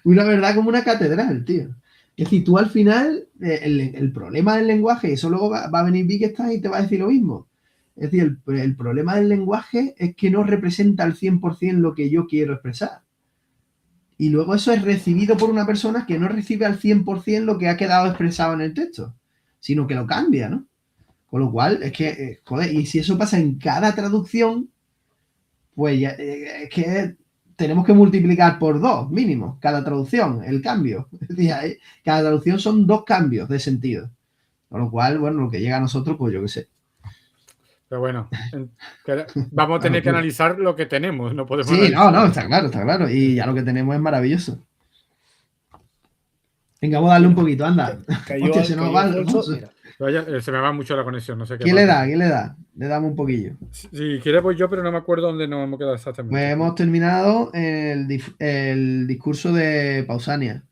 una verdad como una catedral, tío. Es decir, tú al final, el problema del lenguaje, y eso luego va a venir Wittgenstein y te va a decir lo mismo. Es decir, el problema del lenguaje es que no representa al 100% lo que yo quiero expresar. Y luego eso es recibido por una persona que no recibe al 100% lo que ha quedado expresado en el texto, sino que lo cambia, ¿no? Con lo cual, es que, joder, y si eso pasa en cada traducción, pues ya, es que tenemos que multiplicar por 2 mínimo cada traducción, el cambio. Es decir, cada traducción son 2 cambios de sentido. Con lo cual, bueno, lo que llega a nosotros, pues yo qué sé. Pero bueno, vamos a tener que analizar lo que tenemos, no podemos Sí, analizar. no, está claro. Y ya lo que tenemos es maravilloso. Venga, vamos a darle un poquito, anda. Hostia, se nos va Alfonso. Se me va mucho la conexión, no sé qué. ¿Quién le da? Le damos un poquillo. Si quieres voy yo, pero no me acuerdo dónde nos hemos quedado exactamente. Pues hemos terminado el discurso de Pausanias,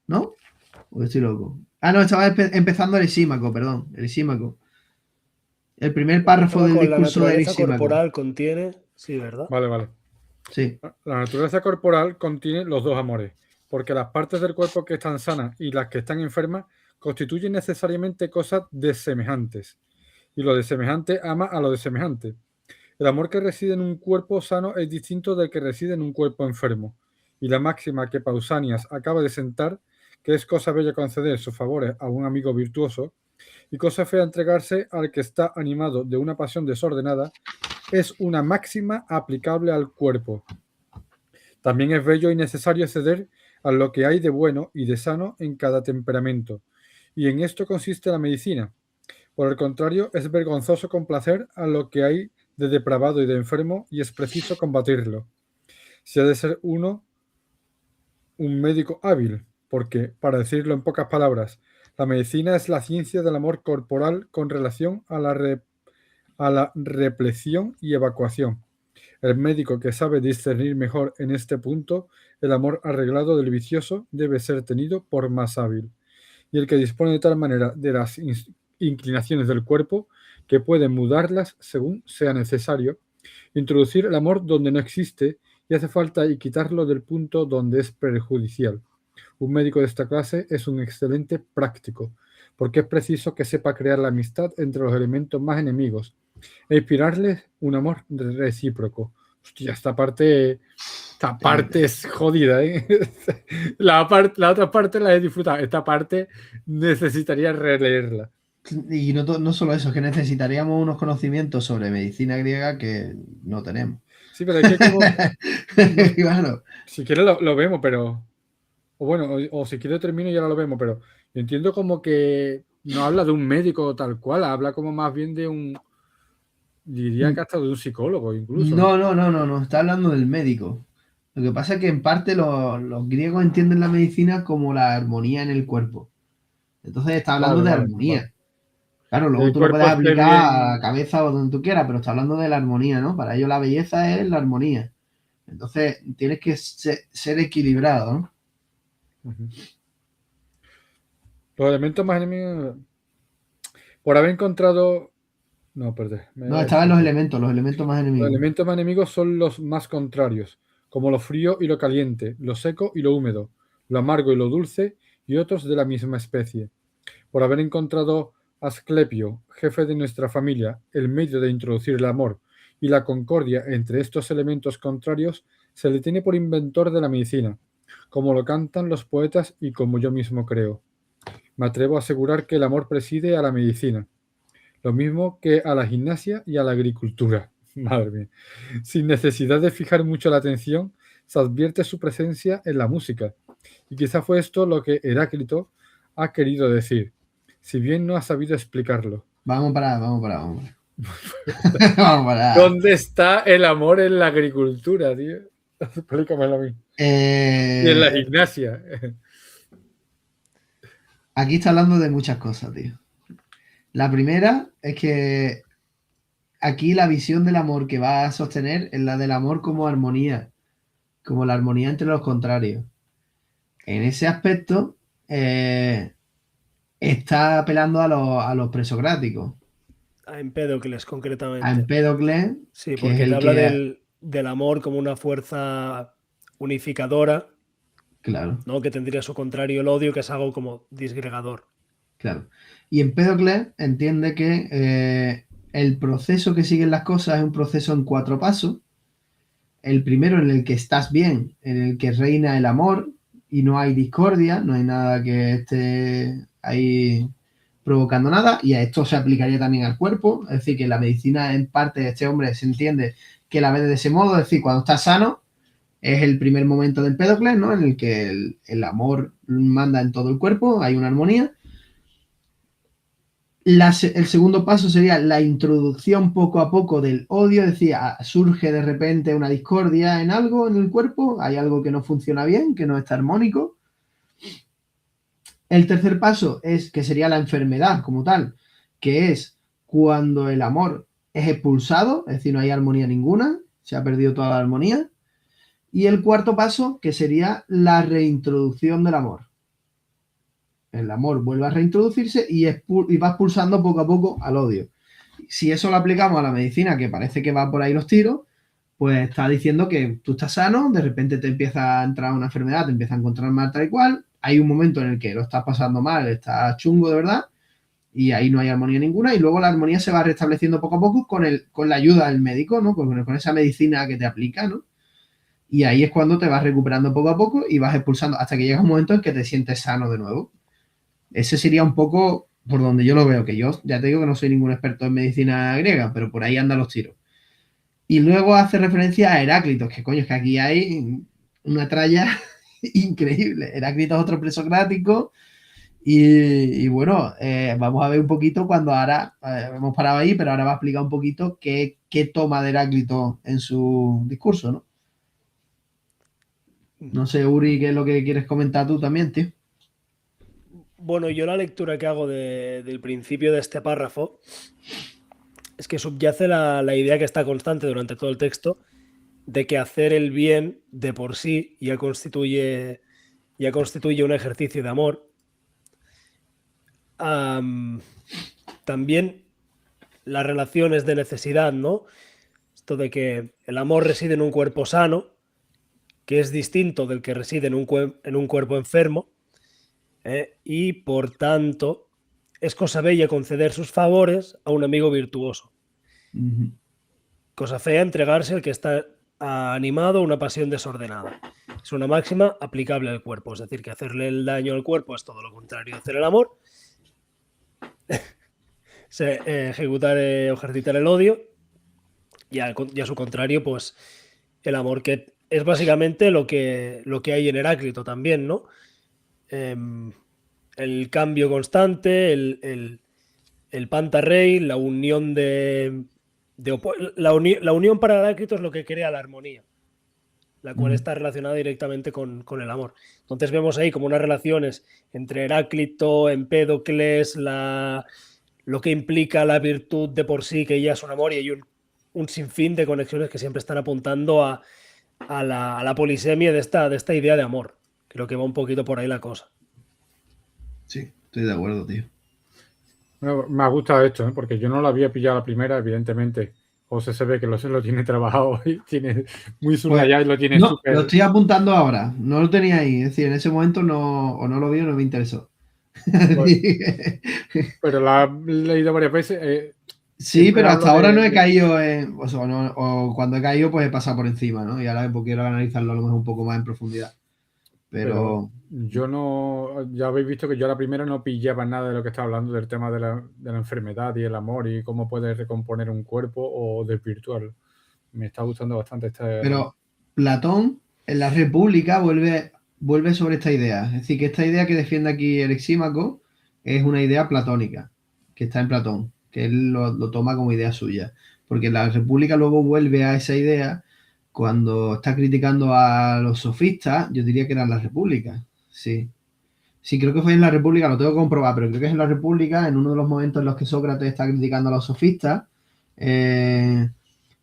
¿no? ¿O estoy loco? Ah, no, estaba empezando el Lisímaco, perdón. El Lisímaco. El primer párrafo del discurso de Lisímaco. La naturaleza corporal contiene... Sí, ¿verdad? Vale. Sí. La naturaleza corporal contiene los 2 amores, porque las partes del cuerpo que están sanas y las que están enfermas constituyen necesariamente cosas desemejantes, y lo desemejante ama a lo desemejante. El amor que reside en un cuerpo sano es distinto del que reside en un cuerpo enfermo, y la máxima que Pausanias acaba de sentar, que es cosa bella conceder sus favores a un amigo virtuoso, y cosa fea entregarse al que está animado de una pasión desordenada, es una máxima aplicable al cuerpo. También es bello y necesario ceder a lo que hay de bueno y de sano en cada temperamento, y en esto consiste la medicina. Por el contrario, es vergonzoso complacer a lo que hay de depravado y de enfermo, y es preciso combatirlo. Si ha de ser uno un médico hábil, porque, para decirlo en pocas palabras, la medicina es la ciencia del amor corporal con relación a la repleción y evacuación. El médico que sabe discernir mejor en este punto el amor arreglado del vicioso debe ser tenido por más hábil, y el que dispone de tal manera de las inclinaciones del cuerpo que puede mudarlas según sea necesario, introducir el amor donde no existe y hace falta y quitarlo del punto donde es perjudicial. Un médico de esta clase es un excelente práctico, porque es preciso que sepa crear la amistad entre los elementos más enemigos e inspirarles un amor recíproco. Hostia, esta parte es jodida, ¿eh? La otra parte la he disfrutado. Esta parte necesitaría releerla. Y no solo eso, es que necesitaríamos unos conocimientos sobre medicina griega que no tenemos. Sí, pero es que como... Claro. Si quieres lo vemos, pero... O bueno, o si quieres termino y ahora lo vemos, pero yo entiendo como que no habla de un médico tal cual, habla como más bien de un... Diría que hasta de un psicólogo incluso. No, está hablando del médico. Lo que pasa es que en parte los griegos entienden la medicina como la armonía en el cuerpo. Entonces está hablando de armonía. Vale. Claro, luego El tú lo puedes cuerpo esté aplicar bien. a la cabeza o donde tú quieras, pero está hablando de la armonía, ¿no? Para ellos la belleza es la armonía. Entonces tienes que ser equilibrado, ¿no? Ujú. Los elementos más enemigos... Por haber encontrado... No, perdón. No, estaban los elementos más Los enemigos. elementos más enemigos son los más contrarios, como lo frío y lo caliente, lo seco y lo húmedo, lo amargo y lo dulce, y otros de la misma especie. Por haber encontrado Asclepio, jefe de nuestra familia, el medio de introducir el amor y la concordia entre estos elementos contrarios, se le tiene por inventor de la medicina, como lo cantan los poetas y como yo mismo creo. Me atrevo a asegurar que el amor preside a la medicina, lo mismo que a la gimnasia y a la agricultura. Madre mía. Sin necesidad de fijar mucho la atención, se advierte su presencia en la música. Y quizá fue esto lo que Heráclito ha querido decir, si bien no ha sabido explicarlo. Vamos para. Vamos para. ¿Dónde está el amor en la agricultura, tío? Explícamelo a mí. Y en la gimnasia. Aquí está hablando de muchas cosas, tío. La primera es que aquí la visión del amor que va a sostener es la del amor como armonía, como la armonía entre los contrarios. En ese aspecto está apelando a los presocráticos. A Empédocles, concretamente. A Empédocles, sí, que es porque el te habla que... del amor como una fuerza unificadora, Claro, ¿no? Que tendría su contrario el odio, que es algo como disgregador. claro. Y Empédocles entiende que el proceso que siguen las cosas es un proceso en 4 pasos. El primero en el que estás bien, en el que reina el amor y no hay discordia, no hay nada que esté ahí provocando nada, y a esto se aplicaría también al cuerpo, es decir, que la medicina en parte de este hombre se entiende que la ve de ese modo, es decir, cuando estás sano es el primer momento de Empédocles, ¿no? En el que el amor manda en todo el cuerpo, hay una armonía. El segundo paso sería la introducción poco a poco del odio, es decir, surge de repente una discordia en algo en el cuerpo, hay algo que no funciona bien, que no está armónico. El tercer paso es que sería la enfermedad como tal, que es cuando el amor es expulsado, es decir, no hay armonía ninguna, se ha perdido toda la armonía. Y el cuarto paso, que sería la reintroducción del amor. El amor vuelve a reintroducirse y va expulsando poco a poco al odio. Si eso lo aplicamos a la medicina, que parece que va por ahí los tiros, pues está diciendo que tú estás sano, de repente te empieza a entrar una enfermedad, te empieza a encontrar mal tal y cual, hay un momento en el que lo estás pasando mal, estás chungo de verdad, y ahí no hay armonía ninguna, y luego la armonía se va restableciendo poco a poco con la ayuda del médico, ¿no? Con esa medicina que te aplica, ¿no? Y ahí es cuando te vas recuperando poco a poco y vas expulsando hasta que llega un momento en que te sientes sano de nuevo. Ese sería un poco por donde yo lo veo, que yo ya te digo que no soy ningún experto en medicina griega, pero por ahí andan los tiros. Y luego hace referencia a Heráclito, que coño, es que aquí hay una tralla increíble. Heráclito es otro presocrático. Y bueno, vamos a ver un poquito cuando ahora, hemos parado ahí, pero ahora va a explicar un poquito qué toma de Heráclito en su discurso, ¿no? No sé, Uri, ¿qué es lo que quieres comentar tú también, tío? Bueno, yo la lectura que hago del principio de este párrafo es que subyace la idea que está constante durante todo el texto de que hacer el bien de por sí ya constituye un ejercicio de amor. También las relaciones de necesidad, ¿no? Esto de que el amor reside en un cuerpo sano, que es distinto del que reside en un cuerpo enfermo, y por tanto es cosa bella conceder sus favores a un amigo virtuoso. Cosa fea entregarse al que está animado a una pasión desordenada. Es una máxima aplicable al cuerpo, es decir, que hacerle el daño al cuerpo es todo lo contrario de hacer el amor. Ejecutar o ejercitar el odio, y a su contrario, pues el amor, que es básicamente lo que hay en Heráclito también, ¿no? El cambio constante, el pantarrey, la unión la unión para Heráclito es lo que crea la armonía, la cual está relacionada directamente con el amor. Entonces vemos ahí como unas relaciones entre Heráclito, Empédocles, lo que implica la virtud de por sí, que ya es un amor, y hay un sinfín de conexiones que siempre están apuntando a la polisemia de esta idea de amor. Creo que va un poquito por ahí la cosa. Sí, estoy de acuerdo, tío. Bueno, me ha gustado esto, porque yo no lo había pillado la primera, evidentemente. José se ve que lo tiene trabajado y tiene muy subrayado, y lo tiene súper... Lo estoy apuntando ahora, no lo tenía ahí, es decir, en ese momento no lo vi o no me interesó. Pero lo has leído varias veces. Sí, pero hasta ahora no he caído en... O cuando he caído, pues he pasado por encima, ¿no? Y ahora pues, quiero analizarlo a lo mejor un poco más en profundidad. Pero yo no... Ya habéis visto que yo a la primera no pillaba nada de lo que está hablando, del tema de la enfermedad y el amor y cómo puede recomponer un cuerpo o desvirtuarlo. Me está gustando bastante Pero Platón en la República vuelve sobre esta idea. Es decir, que esta idea que defiende aquí el Exímaco es una idea platónica, que está en Platón, que él lo toma como idea suya. Porque la República luego vuelve a esa idea cuando está criticando a los sofistas. Yo diría que era en la República, sí. Sí, creo que fue en la República, lo tengo que comprobar, pero creo que es en la República, en uno de los momentos en los que Sócrates está criticando a los sofistas,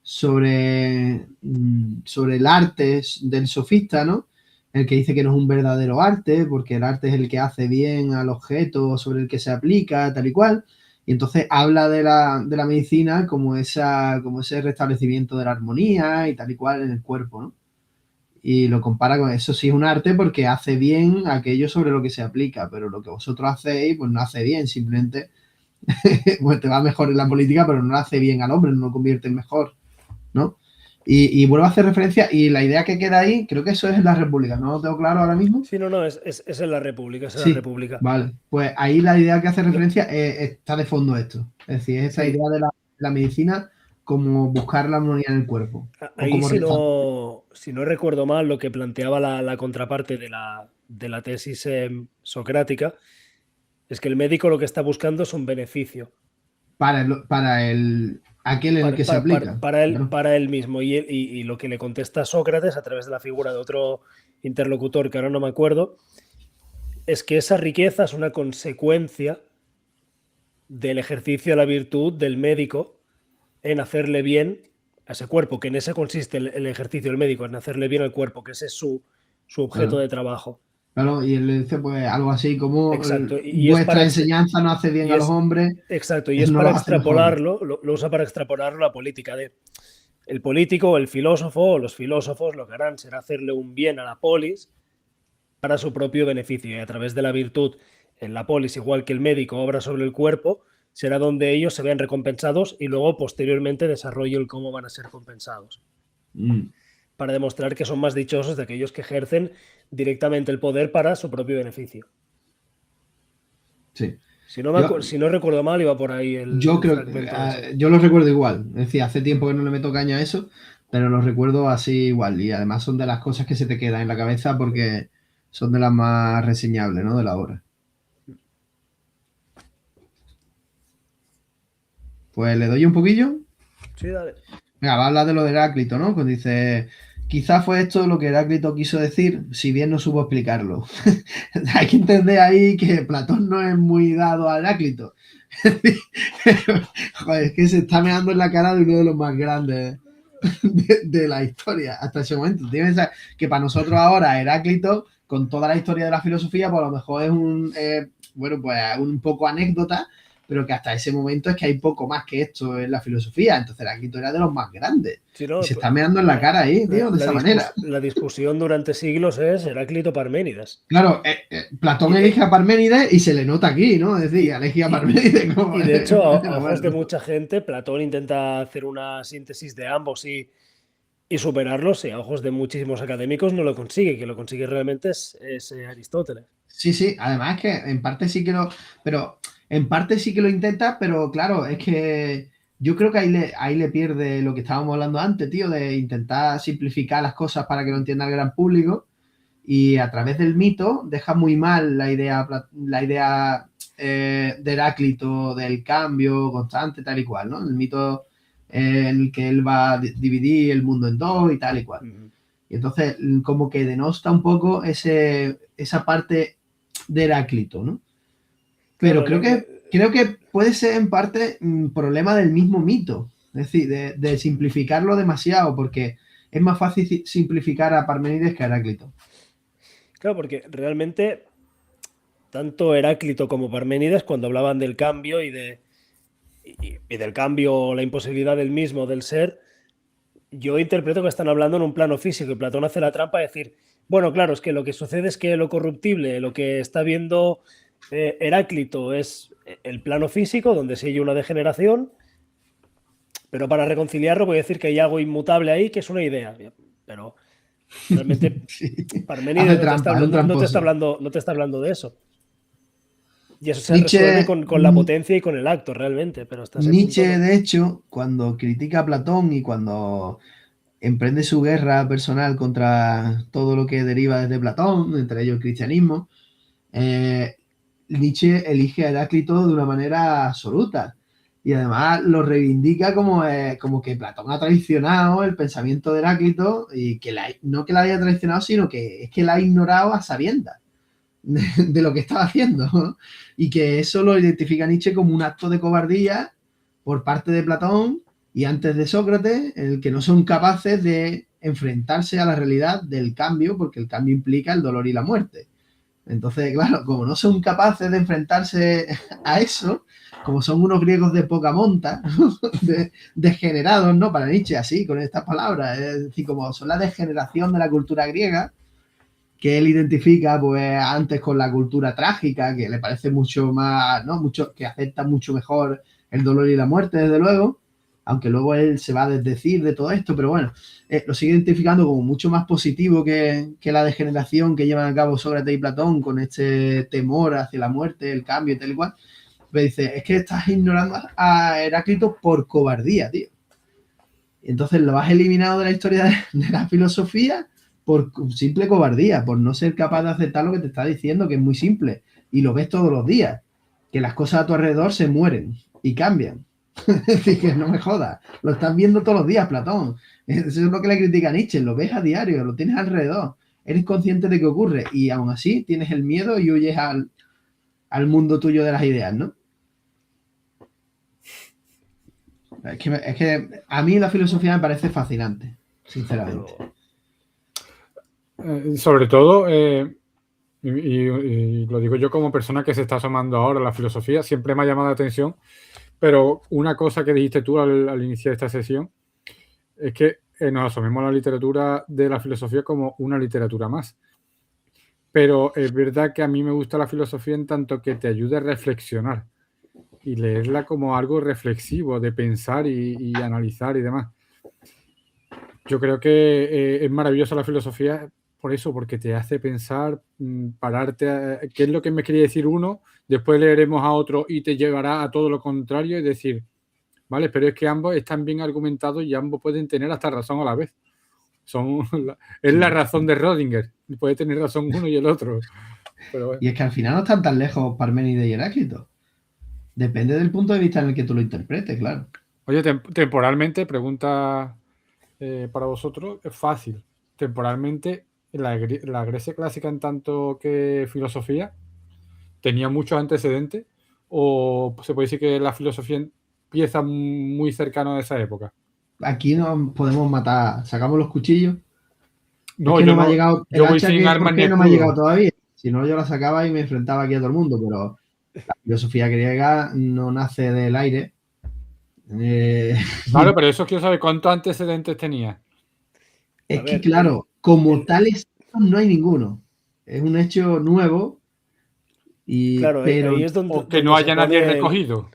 sobre el arte del sofista, ¿no? El que dice que no es un verdadero arte, porque el arte es el que hace bien al objeto sobre el que se aplica, tal y cual. Y entonces habla de la medicina como ese restablecimiento de la armonía y tal y cual en el cuerpo, ¿no? Y lo compara con eso. Sí es un arte porque hace bien aquello sobre lo que se aplica, pero lo que vosotros hacéis, pues no hace bien, simplemente pues te va mejor en la política, pero no lo hace bien al hombre, no lo convierte en mejor, ¿no? Y vuelvo a hacer referencia, y la idea que queda ahí, creo que eso es en la República, ¿no lo tengo claro ahora mismo? Sí, no, es en la República, Sí, la República. Vale, pues ahí la idea que hace referencia está de fondo esto, es decir, es esta idea de la medicina como buscar la armonía en el cuerpo. Ahí, si no recuerdo mal, lo que planteaba la contraparte de la tesis socrática es que el médico lo que está buscando es un beneficio. Para aquel en el que se aplica. Para él mismo. Y lo que le contesta Sócrates a través de la figura de otro interlocutor que ahora no me acuerdo, es que esa riqueza es una consecuencia del ejercicio de la virtud del médico en hacerle bien a ese cuerpo, que en ese consiste el ejercicio del médico, en hacerle bien al cuerpo, que ese es su objeto de trabajo. Claro, y él le dice pues algo así como vuestra enseñanza no hace bien a los hombres. Exacto, y es para extrapolarlo, lo usa para extrapolarlo a la política de el político, el filósofo o los filósofos lo que harán será hacerle un bien a la polis para su propio beneficio, y a través de la virtud en la polis, igual que el médico obra sobre el cuerpo, será donde ellos se vean recompensados y luego posteriormente desarrollo el cómo van a ser compensados. Para demostrar que son más dichosos de aquellos que ejercen directamente el poder para su propio beneficio. Sí. Si no recuerdo mal, iba por ahí el... Yo creo yo lo recuerdo igual. Es decir, hace tiempo que no le meto caña a eso, pero lo recuerdo así igual. Y además son de las cosas que se te quedan en la cabeza porque son de las más reseñables, ¿no? De la obra. Pues le doy un poquillo. Sí, dale. Venga, va a hablar de lo de Heráclito, ¿no? Pues dice, quizás fue esto lo que Heráclito quiso decir, si bien no supo explicarlo. Hay que entender ahí que Platón no es muy dado a Heráclito. Joder, es que se está meando en la cara de uno de los más grandes de la historia hasta ese momento. Tienes que para nosotros ahora Heráclito, con toda la historia de la filosofía, pues a lo mejor es un poco anécdota, pero que hasta ese momento es que hay poco más que esto en la filosofía. Entonces Heráclito era de los más grandes. Sí, ¿no? Y se está meando en la cara ahí, tío, de esa manera. La discusión durante siglos es Heráclito Parménides. Claro, Platón elige a Parménides y se le nota aquí, ¿no? Es decir, elegí a Parménides como... Y de hecho, a ojos de mucha gente, Platón intenta hacer una síntesis de ambos y superarlos, y a ojos de muchísimos académicos no lo consigue. Que lo consigue realmente es Aristóteles. Sí, además es que en parte sí que lo... Pero en parte sí que lo intenta, pero claro, es que yo creo que ahí le pierde lo que estábamos hablando antes, tío, de intentar simplificar las cosas para que lo entienda el gran público. Y a través del mito deja muy mal la idea de Heráclito del cambio constante, tal y cual, ¿no? El mito en el que él va a dividir el mundo en dos y tal y cual. Y entonces como que denosta un poco esa parte de Heráclito, ¿no? Pero Claro, creo que puede ser en parte un problema del mismo mito, es decir, de simplificarlo demasiado, porque es más fácil simplificar a Parménides que a Heráclito. Claro, porque realmente tanto Heráclito como Parménides, cuando hablaban del cambio y del cambio, la imposibilidad del mismo, del ser, yo interpreto que están hablando en un plano físico, y Platón hace la trampa de decir, bueno, claro, es que lo que sucede es que lo corruptible, lo que está viendo Heráclito es el plano físico, donde sí hay una degeneración, pero para reconciliarlo voy a decir que hay algo inmutable ahí, que es una idea. Pero realmente Sí. Parménides Hace trampa, no te está hablando de eso. Y eso se Nietzsche, resuelve con la potencia y con el acto, realmente. Pero hasta ese Nietzsche, punto no. de hecho, cuando critica a Platón y cuando emprende su guerra personal contra todo lo que deriva desde Platón, entre ellos el cristianismo, Nietzsche elige a Heráclito de una manera absoluta. Y además lo reivindica como que Platón ha traicionado el pensamiento de Heráclito y que no que la haya traicionado, sino que es que la ha ignorado a sabiendas de lo que estaba haciendo, ¿no? Y que eso lo identifica Nietzsche como un acto de cobardía por parte de Platón y antes de Sócrates, en el que no son capaces de enfrentarse a la realidad del cambio, porque el cambio implica el dolor y la muerte. Entonces, claro, como no son capaces de enfrentarse a eso, como son unos griegos de poca monta, degenerados, ¿no? Para Nietzsche, así, con estas palabras, es decir, como son la degeneración de la cultura griega, que él identifica pues antes con la cultura trágica, que le parece mucho más, ¿no? Mucho, que acepta mucho mejor el dolor y la muerte, desde luego, aunque luego él se va a desdecir de todo esto, pero bueno, lo sigue identificando como mucho más positivo que la degeneración que llevan a cabo Sócrates y Platón con este temor hacia la muerte, el cambio y tal y cual. Pero dice, es que estás ignorando a Heráclito por cobardía, tío. Entonces lo has eliminado de la historia de la filosofía por simple cobardía, por no ser capaz de aceptar lo que te está diciendo, que es muy simple, y lo ves todos los días, que las cosas a tu alrededor se mueren y cambian. Es decir, que no me jodas, lo estás viendo todos los días, Platón. Eso es lo que le critica a Nietzsche, lo ves a diario, lo tienes alrededor, eres consciente de que ocurre, y aún así tienes el miedo y huyes al mundo tuyo de las ideas, ¿no? Es que a mí la filosofía me parece fascinante, sinceramente. Sobre todo, y lo digo yo como persona que se está asomando ahora a la filosofía, siempre me ha llamado la atención, pero una cosa que dijiste tú al iniciar esta sesión es que nos asomemos a la literatura de la filosofía como una literatura más. Pero es verdad que a mí me gusta la filosofía en tanto que te ayuda a reflexionar y leerla como algo reflexivo, de pensar y analizar y demás. Yo creo que es maravillosa la filosofía por eso, porque te hace pensar, pararte, qué es lo que me quería decir uno, después leeremos a otro y te llevará a todo lo contrario y decir, vale, pero es que ambos están bien argumentados y ambos pueden tener hasta razón a la vez. Es la razón de Rödinger, puede tener razón uno y el otro. Pero bueno. Y es que al final no están tan lejos Parménides y Heráclito. Depende del punto de vista en el que tú lo interpretes, claro. Oye, temporalmente, pregunta para vosotros, es fácil. Temporalmente, la Grecia clásica en tanto que filosofía tenía muchos antecedentes, o se puede decir que la filosofía empieza muy cercano a esa época. Aquí nos podemos matar, sacamos los cuchillos. No, es que yo me ha llegado yo voy sin armas ni no me ha llegado escudo. todavía. Si no, yo la sacaba y me enfrentaba aquí a todo el mundo, pero La filosofía griega no nace del aire. Claro, pero eso quiero saber cuántos antecedentes tenía. Es A que, ver, claro, como el- tales no hay ninguno. Es un hecho nuevo, claro, pero ahí es O que no donde se haya nadie pone recogido.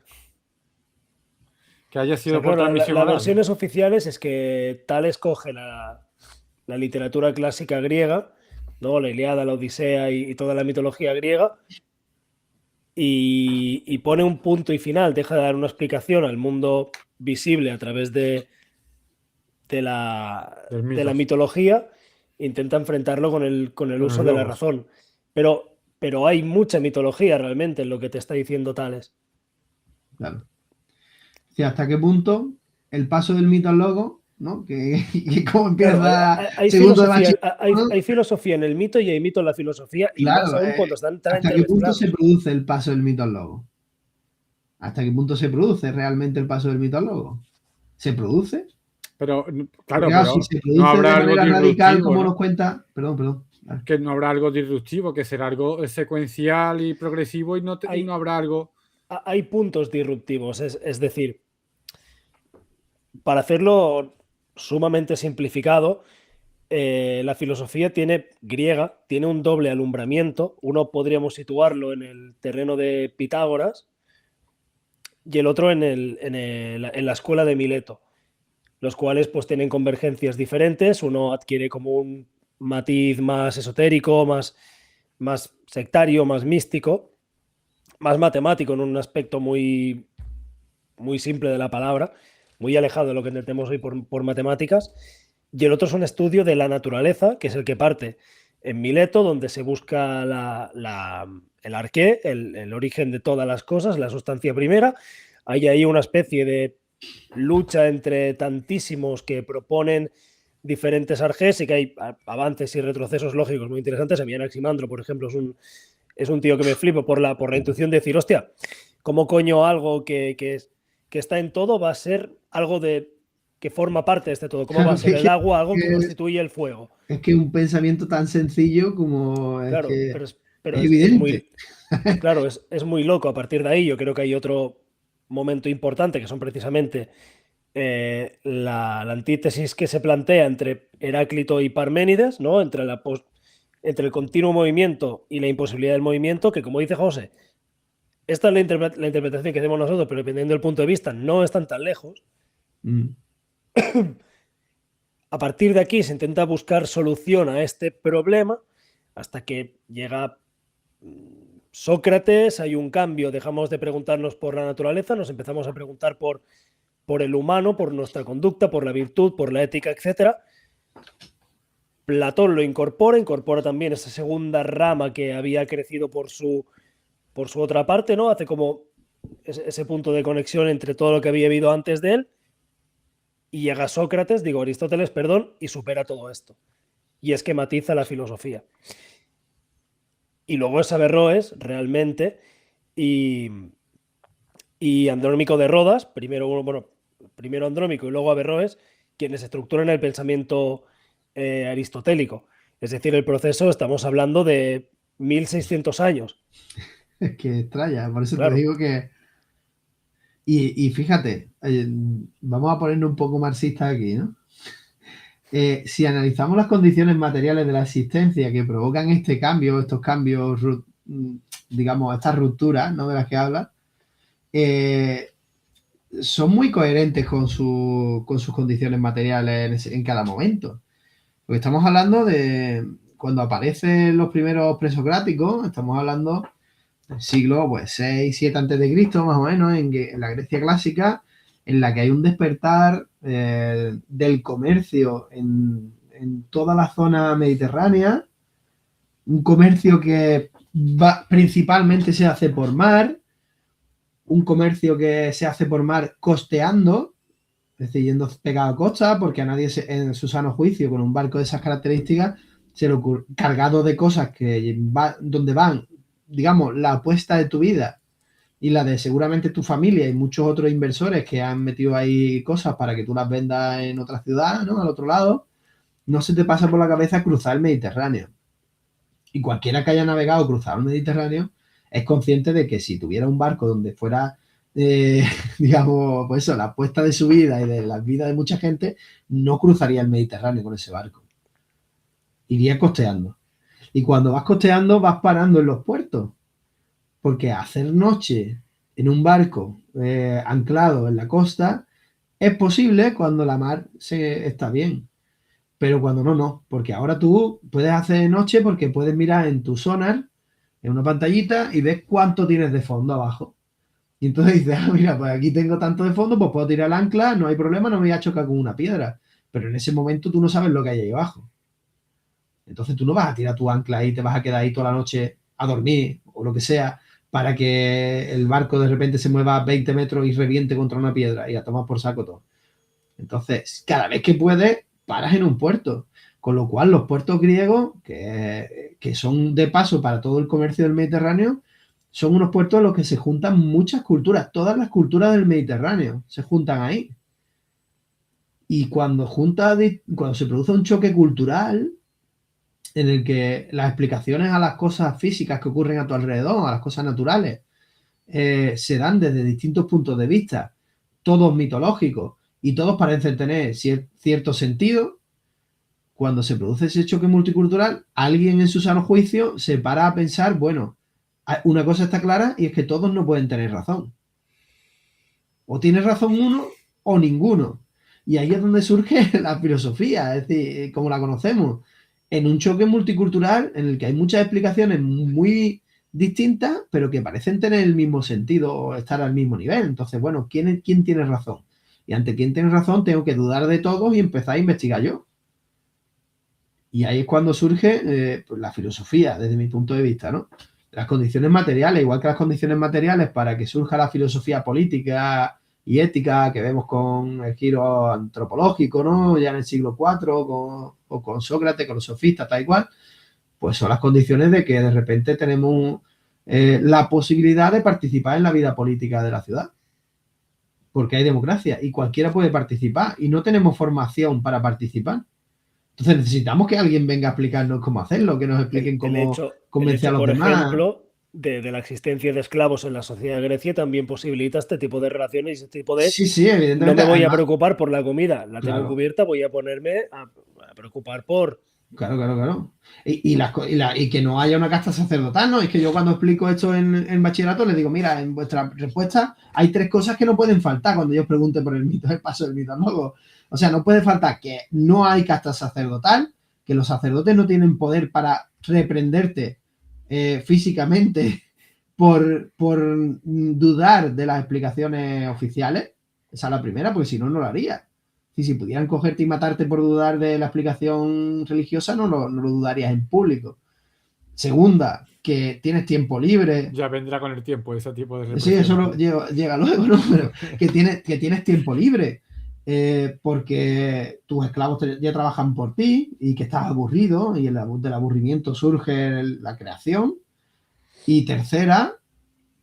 Que haya O sea, sido por claro, transmisión las oral. versiones oficiales es que Tales coge la literatura clásica griega, ¿no? La Ilíada, la Odisea y toda la mitología griega, y pone un punto y final, deja de dar una explicación al mundo visible a través de Del de la mitos. mitología, intenta enfrentarlo con el Con el uso de la logos. razón. Pero hay mucha mitología realmente en lo que te está diciendo Tales. claro. O sea, ¿hasta qué punto el paso del mito al logo, ¿no? Que cómo Claro, empieza hay segundo de filosofía, bachillerato, ¿no? hay filosofía en el mito y hay mito en la filosofía, y más Claro, aún cuando están ¿hasta qué punto se entremezclados. produce el paso del mito al logo? ¿Hasta qué punto se produce realmente el paso del mito al logo? ¿Se produce? Pero, Porque claro, claro, si pero se no produce de habrá algo manera radical, disruptivo, como nos ¿no? cuenta, perdón, vale. Que no habrá algo disruptivo, que será algo secuencial y progresivo y no Hay, habrá algo. hay puntos disruptivos, es decir, para hacerlo sumamente simplificado, la filosofía griega tiene un doble alumbramiento. Uno podríamos situarlo en el terreno de Pitágoras y el otro en la escuela de Mileto, los cuales pues tienen convergencias diferentes. Uno adquiere como un matiz más esotérico, más sectario, más místico, más matemático en un aspecto muy simple de la palabra, muy alejado de lo que entendemos hoy por matemáticas. Y el otro es un estudio de la naturaleza, que es el que parte en Mileto, donde se busca el arqué, el origen de todas las cosas, la sustancia primera. Hay ahí una especie de lucha entre tantísimos que proponen diferentes arqués y que hay avances y retrocesos lógicos muy interesantes. A mí Anaximandro, por ejemplo, es un tío que me flipo por la intuición de decir, hostia, ¿cómo coño algo que está en todo va a ser algo que forma parte de este todo? ¿Cómo va a Claro, ser el agua algo que que- constituye el fuego? es que un pensamiento tan sencillo como es Claro, que pero es es evidente. muy, claro, es muy loco. A partir de ahí yo creo que hay otro momento importante que son precisamente la antítesis que se plantea entre Heráclito y Parménides, ¿no? Entre el continuo movimiento y la imposibilidad del movimiento, que como dice José, esta es la interpretación que hacemos nosotros, pero dependiendo del punto de vista, no están tan lejos. Mm, A partir de aquí se intenta buscar solución a este problema hasta que llega Sócrates, hay un cambio, dejamos de preguntarnos por la naturaleza, nos empezamos a preguntar por el humano, por nuestra conducta, por la virtud, por la ética, etc. Platón lo incorpora también esa segunda rama que había crecido por su otra parte, ¿no? Hace como ese punto de conexión entre todo lo que había habido antes de él, y llega Sócrates, digo Aristóteles, perdón, y supera todo esto. Y esquematiza la filosofía. Y luego es Averroes, realmente, y, y Andrónico de Rodas, primero Andrónico y luego Averroes, quienes estructuran el pensamiento aristotélico. Es decir, el proceso, estamos hablando de 1600 años. es que extraña, por eso te Claro, digo que... Y fíjate, vamos a ponernos un poco marxistas aquí, ¿no? Si analizamos las condiciones materiales de la existencia que provocan este cambio, estos cambios, digamos, estas rupturas, ¿no? De las que habla, son muy coherentes con sus condiciones materiales en cada momento. Porque estamos hablando de cuando aparecen los primeros presocráticos, estamos hablando del siglo pues, 6, 7 antes de Cristo, más o menos, en la Grecia clásica, en la que hay un despertar del comercio en toda la zona mediterránea, un comercio que principalmente se hace por mar, un comercio que se hace por mar costeando, es decir, yendo pegado a costa, porque a nadie en su sano juicio, con un barco de esas características, se le ocurre, cargado de cosas donde van, digamos, la apuesta de tu vida y la de seguramente tu familia y muchos otros inversores que han metido ahí cosas para que tú las vendas en otra ciudad, ¿no? Al otro lado, no se te pasa por la cabeza cruzar el Mediterráneo. Y cualquiera que haya navegado o cruzado el Mediterráneo es consciente de que si tuviera un barco donde fuera, digamos, pues eso, la apuesta de su vida y de la vida de mucha gente, no cruzaría el Mediterráneo con ese barco. Iría costeando. Y cuando vas costeando, vas parando en los puertos. Porque hacer noche en un barco anclado en la costa es posible cuando la mar está bien. Pero cuando no. Porque ahora tú puedes hacer noche porque puedes mirar en tu sonar, en una pantallita, y ves cuánto tienes de fondo abajo. Y entonces dices, mira, pues aquí tengo tanto de fondo, pues puedo tirar el ancla, no hay problema, no me voy a chocar con una piedra. Pero en ese momento tú no sabes lo que hay ahí abajo. Entonces tú no vas a tirar tu ancla y te vas a quedar ahí toda la noche a dormir o lo que sea para que el barco de repente se mueva 20 metros y reviente contra una piedra y a tomar por saco todo. Entonces, cada vez que puedes, paras en un puerto. Con lo cual, los puertos griegos, que son de paso para todo el comercio del Mediterráneo, son unos puertos en los que se juntan muchas culturas. Todas las culturas del Mediterráneo se juntan ahí. Y cuando se produce un choque cultural, en el que las explicaciones a las cosas físicas que ocurren a tu alrededor, a las cosas naturales, se dan desde distintos puntos de vista, todos mitológicos, y todos parecen tener cierto sentido. Cuando se produce ese choque multicultural, alguien en su sano juicio se para a pensar, bueno, una cosa está clara y es que todos no pueden tener razón. O tiene razón uno o ninguno. Y ahí es donde surge la filosofía, es decir, como la conocemos, en un choque multicultural en el que hay muchas explicaciones muy distintas, pero que parecen tener el mismo sentido o estar al mismo nivel. Entonces, bueno, ¿quién tiene razón? Y ante quién tiene razón tengo que dudar de todos y empezar a investigar yo. Y ahí es cuando surge pues la filosofía, desde mi punto de vista, ¿no? Las condiciones materiales, igual que las condiciones materiales para que surja la filosofía política y ética que vemos con el giro antropológico, ¿no? Ya en el siglo IV, o con Sócrates, con los sofistas, tal y cual, pues son las condiciones de que de repente tenemos la posibilidad de participar en la vida política de la ciudad. Porque hay democracia y cualquiera puede participar y no tenemos formación para participar. Entonces necesitamos que alguien venga a explicarnos cómo hacerlo, que nos expliquen cómo convencer a los demás. Por ejemplo, de la existencia de esclavos en la sociedad de Grecia también posibilita este tipo de relaciones y este tipo de... Sí, evidentemente. No me voy a preocupar por la comida, la tengo Claro. cubierta, voy a ponerme a preocupar por... Claro. Y que no haya una casta sacerdotal, ¿no? Es que yo cuando explico esto en bachillerato les digo, mira, en vuestra respuesta hay 3 cosas que no pueden faltar cuando yo os pregunte por el paso del mito al nuevo. O sea, no puede faltar que no hay casta sacerdotal, que los sacerdotes no tienen poder para reprenderte físicamente por dudar de las explicaciones oficiales. Esa es la primera, porque si no, no lo haría. Si pudieran cogerte y matarte por dudar de la explicación religiosa, no lo dudarías en público. Segunda, que tienes tiempo libre. Ya vendrá con el tiempo ese tipo de represión. Sí, eso llega luego, ¿no? Pero que tienes tiempo libre porque tus esclavos ya trabajan por ti y que estás aburrido y del aburrimiento surge la creación. Y tercera,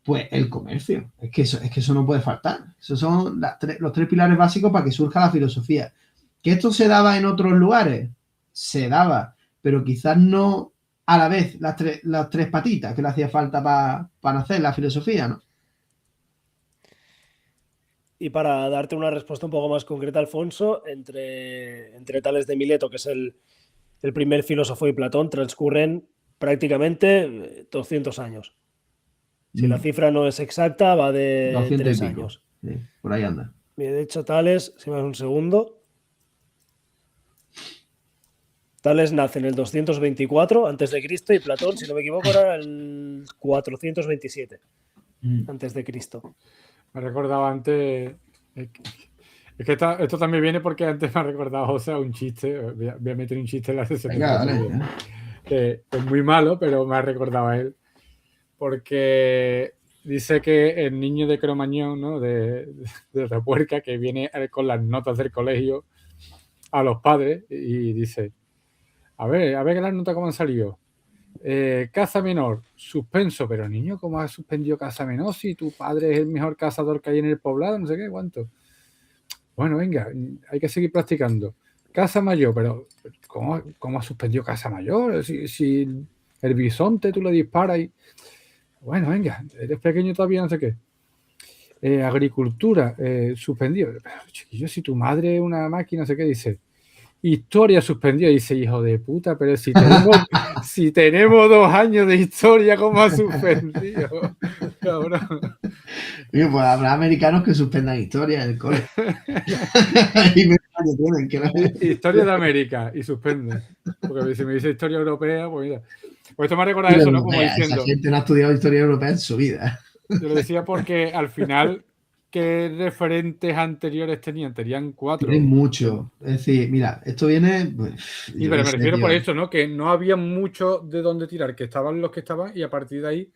pues el comercio. Es que eso no puede faltar. Esos son los 3 pilares básicos para que surja la filosofía. ¿Que esto se daba en otros lugares? Se daba, pero quizás no a la vez las 3 patitas que le hacía falta para hacer la filosofía, ¿no? Y para darte una respuesta un poco más concreta, Alfonso, entre Tales de Mileto, que es el primer filósofo, y Platón, transcurren prácticamente 200 años. Si la cifra no es exacta, va de 3 años. Sí, por ahí anda. De hecho, Tales, si me das un segundo. Tales nace en el 224 a.C. y Platón, si no me equivoco, era el 427 a.C. Me recordaba antes. Es que esto también viene porque antes me ha recordado José un chiste. Voy a meter un chiste en la sesión. Que es muy malo, pero me ha recordado a él. Porque dice que el niño de Cromañón, ¿no? de Repuerca, que viene con las notas del colegio a los padres y dice: a ver que las notas cómo han salido. Caza menor, suspenso. Pero niño, ¿cómo has suspendido caza menor si tu padre es el mejor cazador que hay en el poblado? No sé qué, cuánto. Bueno, venga, hay que seguir practicando. Caza mayor, pero ¿cómo has suspendido caza mayor? Si el bisonte tú le disparas y... Bueno, venga, eres pequeño todavía, no sé qué. Agricultura, suspendido. Pero, chiquillo, si tu madre es una máquina, no sé qué, dice. Historia suspendido. Dice, hijo de puta, pero si tenemos 2 años de historia, ¿cómo ha suspendido? Cabrón. Oye, pues habrá americanos que suspendan historia en el cole. Y me tienen que Historia de América y suspende. Porque si me dice historia europea, pues mira. Pues esto me recuerda eso, ¿no? Como diciendo. Esa gente no ha estudiado historia europea en su vida. Yo lo decía porque al final, ¿qué referentes anteriores tenían? Tenían 4. Tienen mucho. Es decir, mira, esto viene. Pues, sí, pero me refiero por eso, ¿no? Que no había mucho de dónde tirar, que estaban los que estaban y a partir de ahí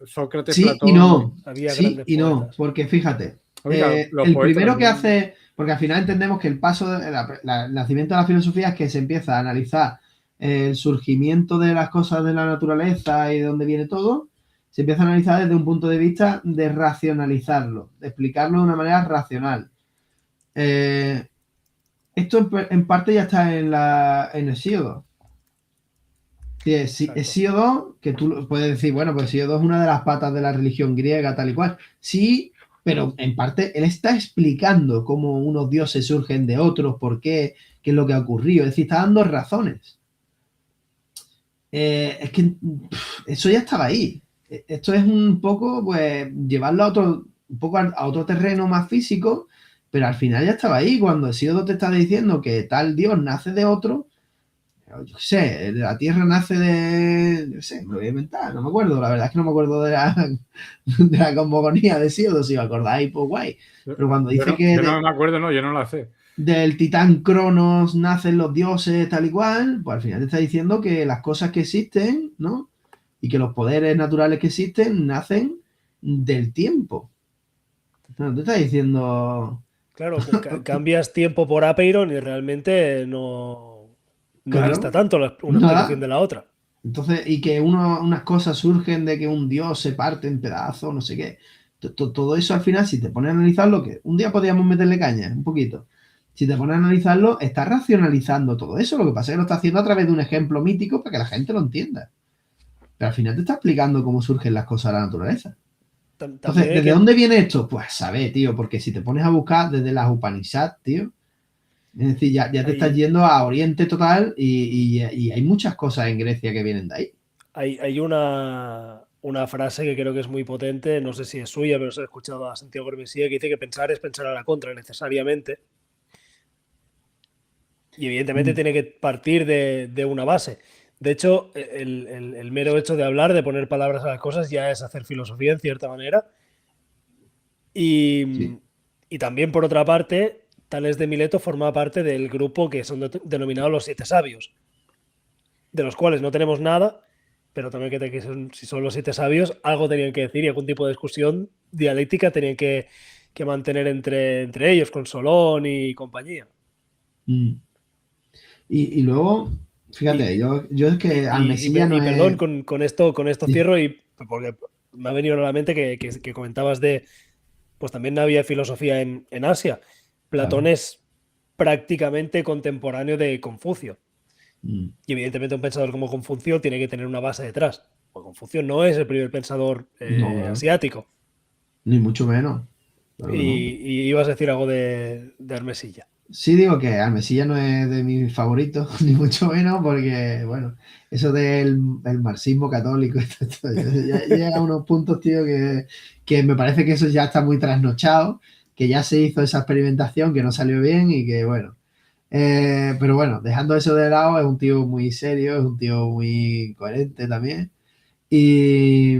Sócrates, sí Platón. Y no. Había sí grandes y no, poetas. porque fíjate, Oiga, el primero que hace, porque al final entendemos que el paso, el nacimiento de la filosofía es que se empieza a analizar el surgimiento de las cosas de la naturaleza y de dónde viene todo, se empieza a analizar desde un punto de vista de racionalizarlo, de explicarlo de una manera racional. Esto en parte ya está en Hesíodo. Hesíodo, que tú puedes decir, bueno, pues Hesíodo es una de las patas de la religión griega, tal y cual. Sí, pero en parte él está explicando cómo unos dioses surgen de otros, por qué es lo que ha ocurrido. Es decir, está dando razones. Es que eso ya estaba ahí. Esto es un poco, pues, llevarlo a otro terreno más físico, pero al final ya estaba ahí. Cuando Hesíodo te está diciendo que tal dios nace de otro, yo qué sé, la Tierra nace de, yo sé, me lo voy a inventar, no me acuerdo, la verdad es que no me acuerdo de la cosmogonía de Hesíodo, si os acordáis, pues guay. Pero cuando dice yo no me acuerdo, no, yo no la sé. Del titán Cronos nacen los dioses, tal y cual, pues al final te está diciendo que las cosas que existen, ¿no? Y que los poderes naturales que existen nacen del tiempo. No, te está diciendo... Claro, cambias tiempo por Apeiron y realmente no Claro, dista tanto una explicación de la otra. Entonces, y que unas cosas surgen de que un dios se parte en pedazos, no sé qué. Todo eso al final, si te pones a analizarlo, que un día podríamos meterle caña, un poquito. Si te pones a analizarlo, está racionalizando todo eso. Lo que pasa es que lo está haciendo a través de un ejemplo mítico para que la gente lo entienda. Pero al final te está explicando cómo surgen las cosas de la naturaleza. Entonces, ¿desde dónde viene esto? Pues saber, tío, porque si te pones a buscar desde las Upanishads, tío, es decir, ya te estás yendo a Oriente total y hay muchas cosas en Grecia que vienen de ahí. Hay una frase que creo que es muy potente, no sé si es suya, pero se ha escuchado a Santiago Hermesía, que dice que pensar es pensar a la contra necesariamente. Y evidentemente tiene que partir de una base. De hecho, el mero hecho de hablar, de poner palabras a las cosas, ya es hacer filosofía en cierta manera. Y también, por otra parte, Tales de Mileto forma parte del grupo que son denominados los 7 sabios, de los cuales no tenemos nada, pero también si son los 7 sabios, algo tenían que decir y algún tipo de discusión dialéctica tenían que mantener entre ellos, con Solón y compañía. Y luego, fíjate, yo es que Almesilla no es... Perdón, con esto cierro, y porque me ha venido a la mente que comentabas pues también no había filosofía en Asia. Platón es prácticamente contemporáneo de Confucio. Y evidentemente un pensador como Confucio tiene que tener una base detrás. Pues Confucio no es el primer pensador asiático. Ni mucho menos. Y ibas a decir algo de Hermesilla. Sí, digo que Almesilla no es de mis favoritos, ni mucho menos, porque, bueno, eso del marxismo católico, ya llega a unos puntos, tío, que me parece que eso ya está muy trasnochado, que ya se hizo esa experimentación, que no salió bien y que, bueno. Pero bueno, dejando eso de lado, es un tío muy serio, es un tío muy coherente también. Y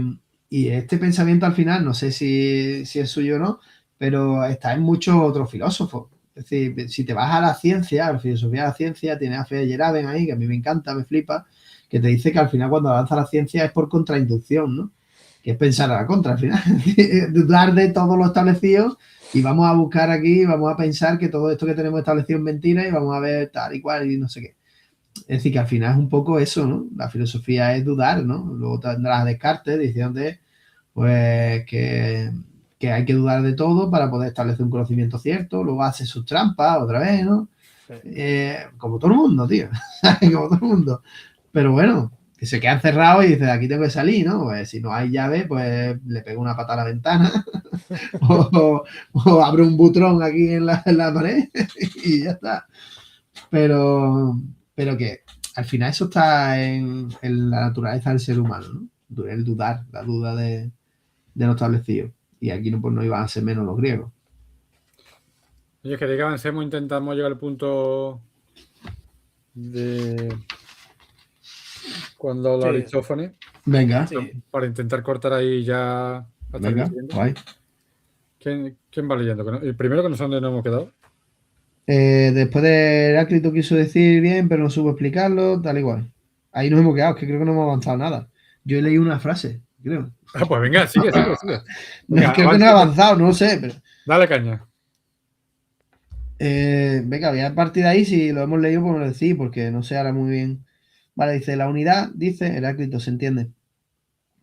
este pensamiento al final, no sé si es suyo o no, pero está en muchos otros filósofos. Es decir, si te vas a la ciencia, a la filosofía de la ciencia, tienes a Feyerabend ahí, que a mí me encanta, me flipa, que te dice que al final cuando avanza la ciencia es por contrainducción, ¿no? Que es pensar a la contra al final, dudar de todo lo establecido y vamos a buscar aquí, vamos a pensar que todo esto que tenemos establecido es mentira y vamos a ver tal y cual y no sé qué. Es decir, que al final es un poco eso, ¿no? La filosofía es dudar, ¿no? Luego tendrás a Descartes diciendo pues que hay que dudar de todo para poder establecer un conocimiento cierto. Luego hace sus trampas otra vez, ¿no? Sí. Como todo el mundo, tío. Como todo el mundo. Pero bueno, que se queda encerrado y dice, de aquí tengo que salir, ¿no? Pues si no hay llave, pues le pego una patada a la ventana o abro un butrón aquí en la pared y ya está. Pero que al final eso está en la naturaleza del ser humano, ¿no? El dudar, la duda de lo establecido. Y aquí pues, no iban a ser menos los griegos. Oye, quería que avancemos, intentamos llegar al punto de cuando habla Sí. Aristófanes. Venga. Sí. Para intentar cortar ahí ya hasta Venga, el siguiente. guay. ¿Quién va leyendo? El primero que no sé dónde nos hemos quedado. Después de Heráclito quiso decir bien, pero no supo explicarlo, tal igual. Ahí nos hemos quedado, es que creo que no hemos avanzado nada. Yo he leído una frase, creo. Ah, pues venga, sigue. Venga, creo que no he avanzado, no sé, pero... Dale caña. Venga, voy a partir de ahí, si lo hemos leído, pues me lo decís, porque no sé ahora muy bien. Vale, dice, la unidad, dice Heráclito, se entiende.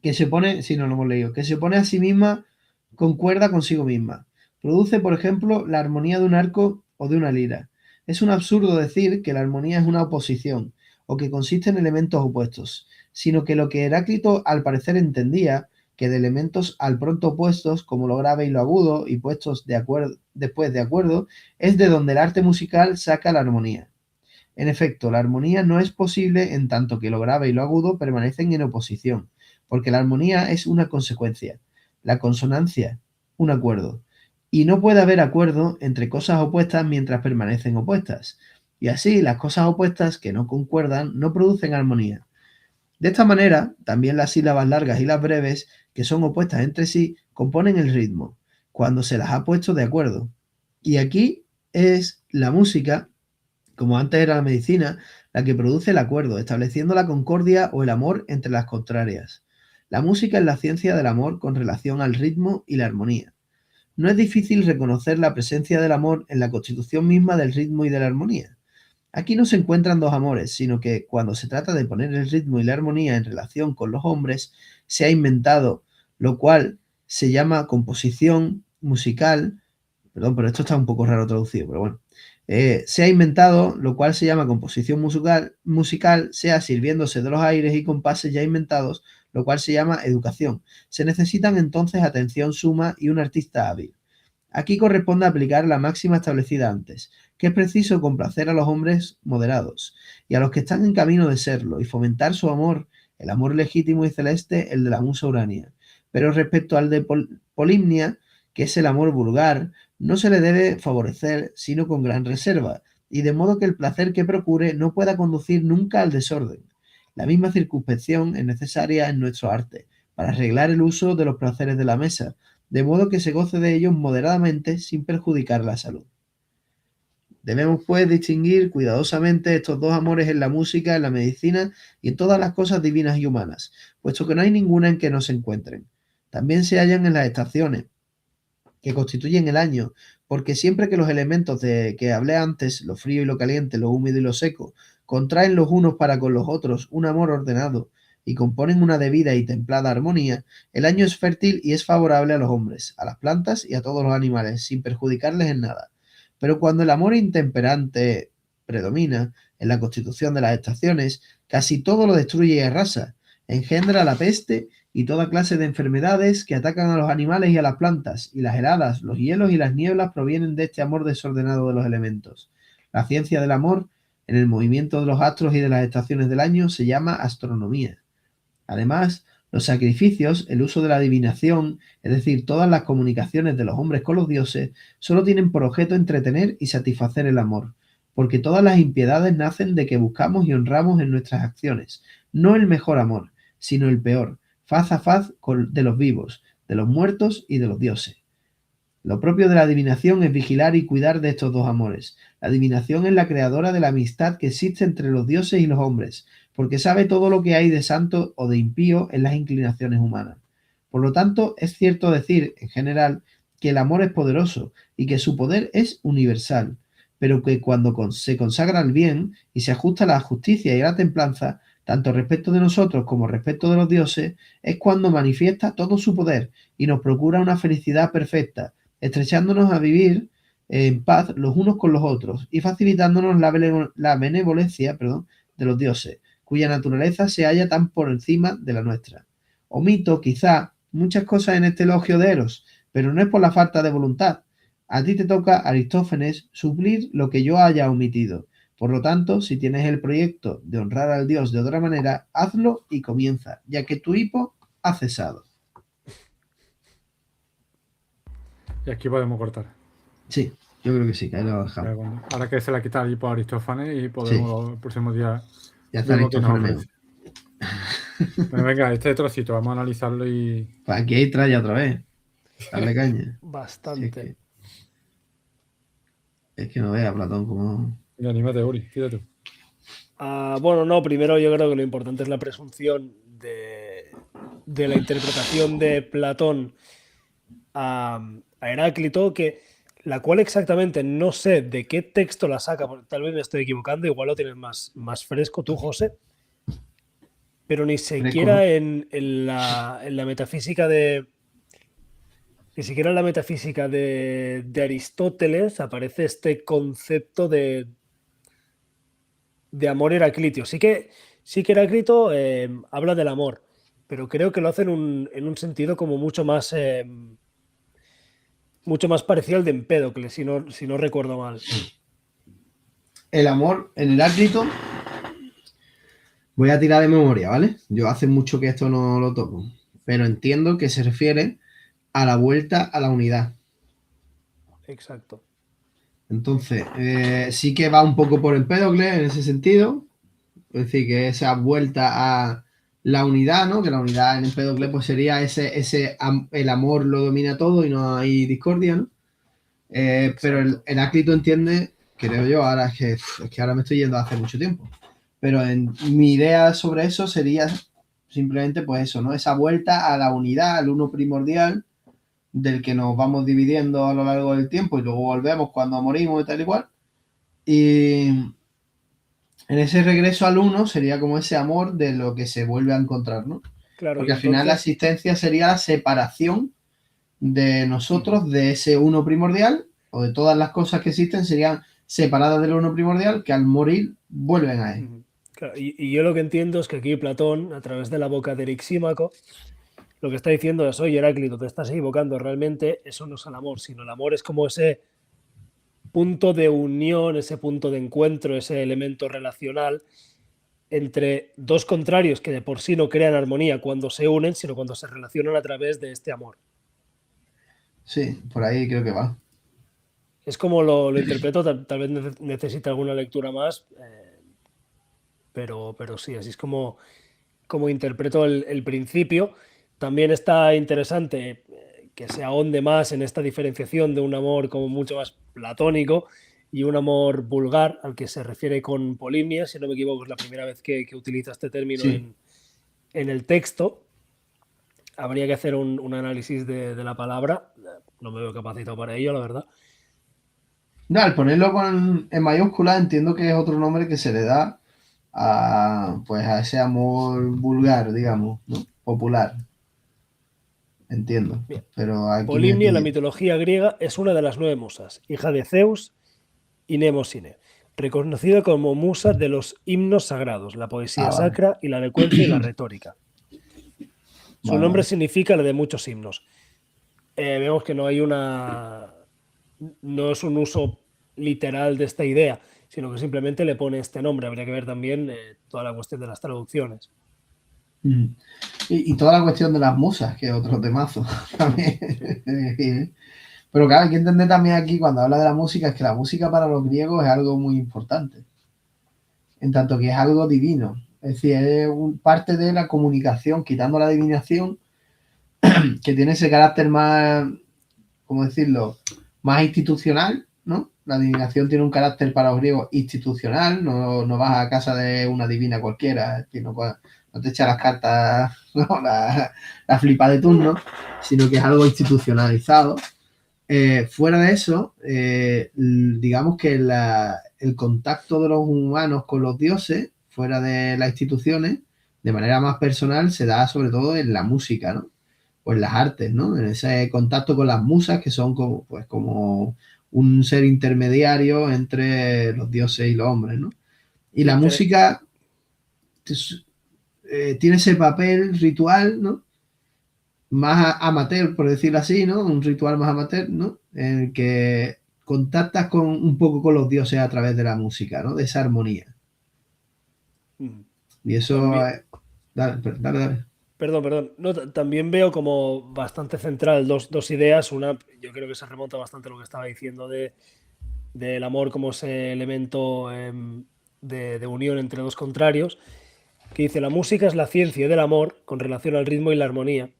Que se opone, si no lo hemos leído, que se opone a sí misma, concuerda consigo misma. Produce, por ejemplo, la armonía de un arco o de una lira. Es un absurdo decir que la armonía es una oposición o que consiste en elementos opuestos, sino que lo que Heráclito al parecer entendía, que de elementos al pronto opuestos, como lo grave y lo agudo, y puestos después de acuerdo, es de donde el arte musical saca la armonía. En efecto, la armonía no es posible en tanto que lo grave y lo agudo permanecen en oposición, porque la armonía es una consecuencia, la consonancia, un acuerdo. Y no puede haber acuerdo entre cosas opuestas mientras permanecen opuestas. Y así las cosas opuestas que no concuerdan no producen armonía. De esta manera, también las sílabas largas y las breves, que son opuestas entre sí, componen el ritmo, cuando se las ha puesto de acuerdo. Y aquí es la música, como antes era la medicina, la que produce el acuerdo, estableciendo la concordia o el amor entre las contrarias. La música es la ciencia del amor con relación al ritmo y la armonía. No es difícil reconocer la presencia del amor en la constitución misma del ritmo y de la armonía. Aquí no se encuentran dos amores, sino que cuando se trata de poner el ritmo y la armonía en relación con los hombres, se ha inventado, lo cual se llama composición musical. Perdón, pero esto está un poco raro traducido, pero bueno. Se ha inventado, lo cual se llama composición musical, sea sirviéndose de los aires y compases ya inventados, lo cual se llama educación. Se necesitan entonces atención suma y un artista hábil. Aquí corresponde aplicar la máxima establecida antes, que es preciso complacer a los hombres moderados y a los que están en camino de serlo y fomentar su amor, el amor legítimo y celeste, el de la musa Urania. Pero respecto al de Polimnia, que es el amor vulgar, no se le debe favorecer sino con gran reserva, y de modo que el placer que procure no pueda conducir nunca al desorden. La misma circunspección es necesaria en nuestro arte, para arreglar el uso de los placeres de la mesa, de modo que se goce de ellos moderadamente sin perjudicar la salud. Debemos, pues, distinguir cuidadosamente estos dos amores en la música, en la medicina y en todas las cosas divinas y humanas, puesto que no hay ninguna en que no se encuentren. También se hallan en las estaciones, que constituyen el año, porque siempre que los elementos de que hablé antes, lo frío y lo caliente, lo húmedo y lo seco, contraen los unos para con los otros un amor ordenado y componen una debida y templada armonía, el año es fértil y es favorable a los hombres, a las plantas y a todos los animales, sin perjudicarles en nada. Pero cuando el amor intemperante predomina en la constitución de las estaciones, casi todo lo destruye y arrasa, engendra la peste y toda clase de enfermedades que atacan a los animales y a las plantas, y las heladas, los hielos y las nieblas provienen de este amor desordenado de los elementos. La ciencia del amor, en el movimiento de los astros y de las estaciones del año, se llama astronomía. Además, los sacrificios, el uso de la adivinación, es decir, todas las comunicaciones de los hombres con los dioses, solo tienen por objeto entretener y satisfacer el amor, porque todas las impiedades nacen de que buscamos y honramos en nuestras acciones, no el mejor amor, sino el peor, faz a faz de los vivos, de los muertos y de los dioses. Lo propio de la adivinación es vigilar y cuidar de estos dos amores. La adivinación es la creadora de la amistad que existe entre los dioses y los hombres, porque sabe todo lo que hay de santo o de impío en las inclinaciones humanas. Por lo tanto, es cierto decir, en general, que el amor es poderoso y que su poder es universal, pero que cuando se consagra al bien y se ajusta a la justicia y a la templanza, tanto respecto de nosotros como respecto de los dioses, es cuando manifiesta todo su poder y nos procura una felicidad perfecta, estrechándonos a vivir en paz los unos con los otros y facilitándonos la benevolencia de los dioses, cuya naturaleza se halla tan por encima de la nuestra. Omito, quizá, muchas cosas en este elogio de Eros, pero no es por la falta de voluntad. A ti te toca, Aristófanes, suplir lo que yo haya omitido. Por lo tanto, si tienes el proyecto de honrar al dios de otra manera, hazlo y comienza, ya que tu hipo ha cesado. Y aquí podemos cortar. Sí, yo creo que sí, que ahí lo dejamos. Ahora que se la quita el hipo a Aristófanes y podemos el próximo día. Ya está Aristófanes. Bueno, venga, este trocito, vamos a analizarlo y. Pues aquí hay tralla otra vez. Dale caña. Bastante. Es que no vea Platón como. Mira, anímate, Uri, fíjate. Bueno, no, primero yo creo que lo importante es la presunción de la interpretación de Platón a Heráclito, la cual exactamente no sé de qué texto la saca, porque tal vez me estoy equivocando, igual lo tienes más fresco tú, José, pero ni siquiera en la metafísica de... Ni siquiera en la metafísica de Aristóteles aparece este concepto de amor heraclitio. Sí que Heráclito habla del amor, pero creo que lo hace en un sentido como mucho más parecido al de Empédocles, si no recuerdo mal. El amor en Heráclito, voy a tirar de memoria, ¿vale? Yo hace mucho que esto no lo toco, pero entiendo que se refiere a la vuelta a la unidad. Exacto. Entonces, sí que va un poco por Empédocles en ese sentido, es decir, que esa vuelta a la unidad, ¿no? Que la unidad en Empédocles pues sería el amor lo domina todo y no hay discordia, ¿no? Pero el Heráclito entiende, creo yo, ahora es que ahora me estoy yendo hace mucho tiempo, pero mi idea sobre eso sería simplemente pues eso, ¿no? Esa vuelta a la unidad, al uno primordial, del que nos vamos dividiendo a lo largo del tiempo y luego volvemos cuando morimos y tal y cual. Y en ese regreso al uno sería como ese amor de lo que se vuelve a encontrar, ¿no? Claro, porque al final la existencia sería la separación de nosotros de ese uno primordial, o de todas las cosas que existen serían separadas del uno primordial, que al morir vuelven a él. Claro, y yo lo que entiendo es que aquí Platón, a través de la boca de Erixímaco, lo que está diciendo es: oye, Heráclito, te estás equivocando, realmente eso no es el amor, sino el amor es como ese punto de unión, ese punto de encuentro, ese elemento relacional entre dos contrarios que de por sí no crean armonía cuando se unen, sino cuando se relacionan a través de este amor. Sí, por ahí creo que va. Es como lo interpreto, tal vez necesita alguna lectura más, pero sí, así es como interpreto el principio. También está interesante que se ahonde más en esta diferenciación de un amor como mucho más platónico y un amor vulgar, al que se refiere con Polimnia, si no me equivoco, es la primera vez que utiliza este término en el texto. Habría que hacer un análisis de la palabra. No me veo capacitado para ello, la verdad. No, al ponerlo en mayúscula entiendo que es otro nombre que se le da a ese amor vulgar, digamos, ¿no? Popular. Entiendo. Bien. Pero aquí Polimnia en la mitología griega es una de las 9 musas, hija de Zeus y Mnemosine, reconocida como musa de los himnos sagrados, la poesía sacra y la elocuencia y la retórica. Su nombre significa la de muchos himnos. Vemos que no es un uso literal de esta idea, sino que simplemente le pone este nombre. Habría que ver también toda la cuestión de las traducciones. Y toda la cuestión de las musas, que es otro temazo también. Sí. Pero claro, hay que entender también aquí cuando habla de la música, es que la música para los griegos es algo muy importante, en tanto que es algo divino. Es decir, es parte de la comunicación, quitando la adivinación, que tiene ese carácter más, ¿cómo decirlo?, más institucional, ¿no? La adivinación tiene un carácter para los griegos institucional, no vas a casa de una divina cualquiera, es decir, no te echa las cartas, ¿no? la flipa de turno, sino que es algo institucionalizado. Fuera de eso, digamos que el contacto de los humanos con los dioses, fuera de las instituciones, de manera más personal, se da sobre todo en la música, ¿no? O en las artes, ¿no? En ese contacto con las musas, que son como un ser intermediario entre los dioses y los hombres, ¿no? Y la música tiene ese papel ritual, ¿no? Más amateur, por decirlo así, ¿no? Un ritual más amateur, ¿no? En el que contactas un poco con los dioses a través de la música, ¿no? De esa armonía. Y eso... Dale. Perdón. No, también veo como bastante central dos ideas. Una, yo creo que se remonta bastante a lo que estaba diciendo del amor como ese elemento de unión entre dos contrarios, que dice: la música es la ciencia del amor con relación al ritmo y la armonía.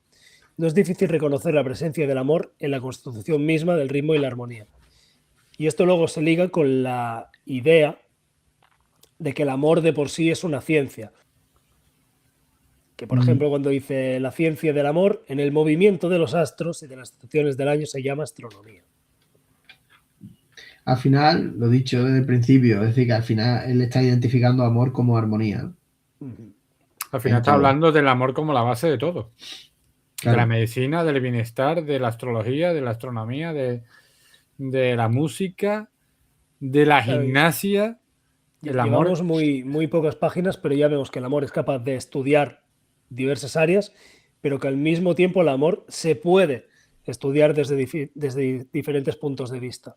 No es difícil reconocer la presencia del amor en la constitución misma del ritmo y la armonía. Y esto luego se liga con la idea de que el amor de por sí es una ciencia. Que, por ejemplo, cuando dice la ciencia del amor, en el movimiento de los astros y de las estaciones del año se llama astronomía. Al final, lo dicho desde el principio, es decir, que al final él está identificando amor como armonía. Al final está hablando del amor como la base de todo. Claro. De la medicina, del bienestar, de la astrología, de la astronomía, de la música, de la gimnasia. El amor. Llevamos muy pocas páginas, pero ya vemos que el amor es capaz de estudiar diversas áreas, pero que al mismo tiempo el amor se puede estudiar desde diferentes puntos de vista.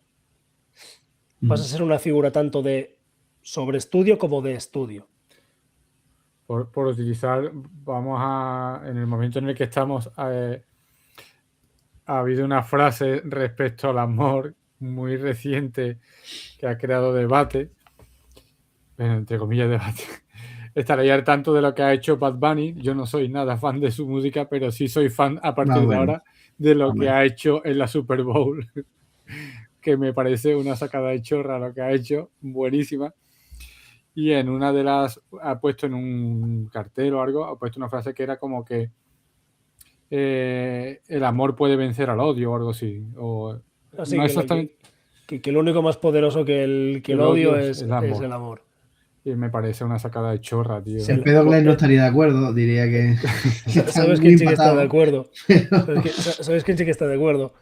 Pasa a ser una figura tanto de sobreestudio como de estudio. Por utilizar, en el momento en el que estamos, ha habido una frase respecto al amor muy reciente que ha creado debate, entre comillas debate. Estaré al tanto de lo que ha hecho Bad Bunny. Yo no soy nada fan de su música, pero sí soy fan a partir de ahora de lo que ha hecho en la Super Bowl, que me parece una sacada de chorra lo que ha hecho, buenísima. Y en una de las, ha puesto en un cartel o algo, ha puesto una frase que era como que el amor puede vencer al odio o algo así. Así no que, exactamente... que lo único más poderoso que el odio es el amor. Y me parece una sacada de chorra, tío. Si el Pedro Glenn no estaría de acuerdo, diría que ¿Sabes quién sí que está de acuerdo? ¿Sabes quién sí que está de acuerdo?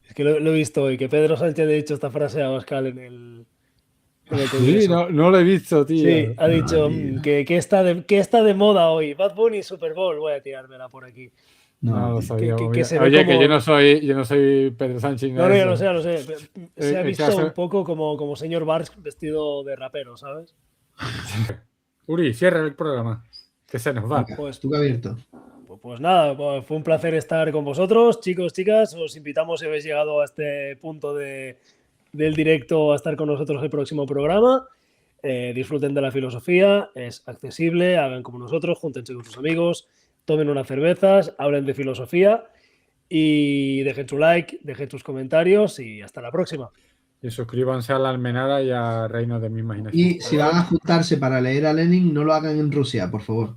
Es que lo he visto hoy, que Pedro Sánchez ha dicho esta frase a Abascal en el sí, no lo he visto, tío. Sí, ha dicho que está de moda hoy. Bad Bunny Super Bowl, voy a tirármela por aquí. No lo sabía. Que se Oye, como... que yo no soy Pedro Sánchez. No, ya lo sé. Se ha visto un poco como señor Barks vestido de rapero, ¿sabes? Uri, cierra el programa, que se nos va. Pues tú que abierto. Pues nada, pues fue un placer estar con vosotros, chicos, chicas. Os invitamos, si habéis llegado a este punto del directo, a estar con nosotros el próximo programa. Disfruten de la filosofía, es accesible, hagan como nosotros, júntense con sus amigos, tomen unas cervezas, hablen de filosofía y dejen su like, dejen sus comentarios y hasta la próxima. Y suscríbanse a La Almenara y a Reino de mi Imaginación. Y si van a juntarse para leer a Lenin, no lo hagan en Rusia, por favor.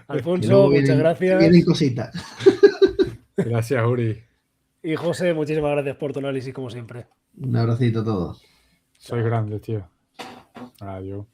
Alfonso, muchas gracias. Vienen cositas. Gracias, Uri. Y José, muchísimas gracias por tu análisis, como siempre. Un abracito a todos. Soy grande, tío. Adiós.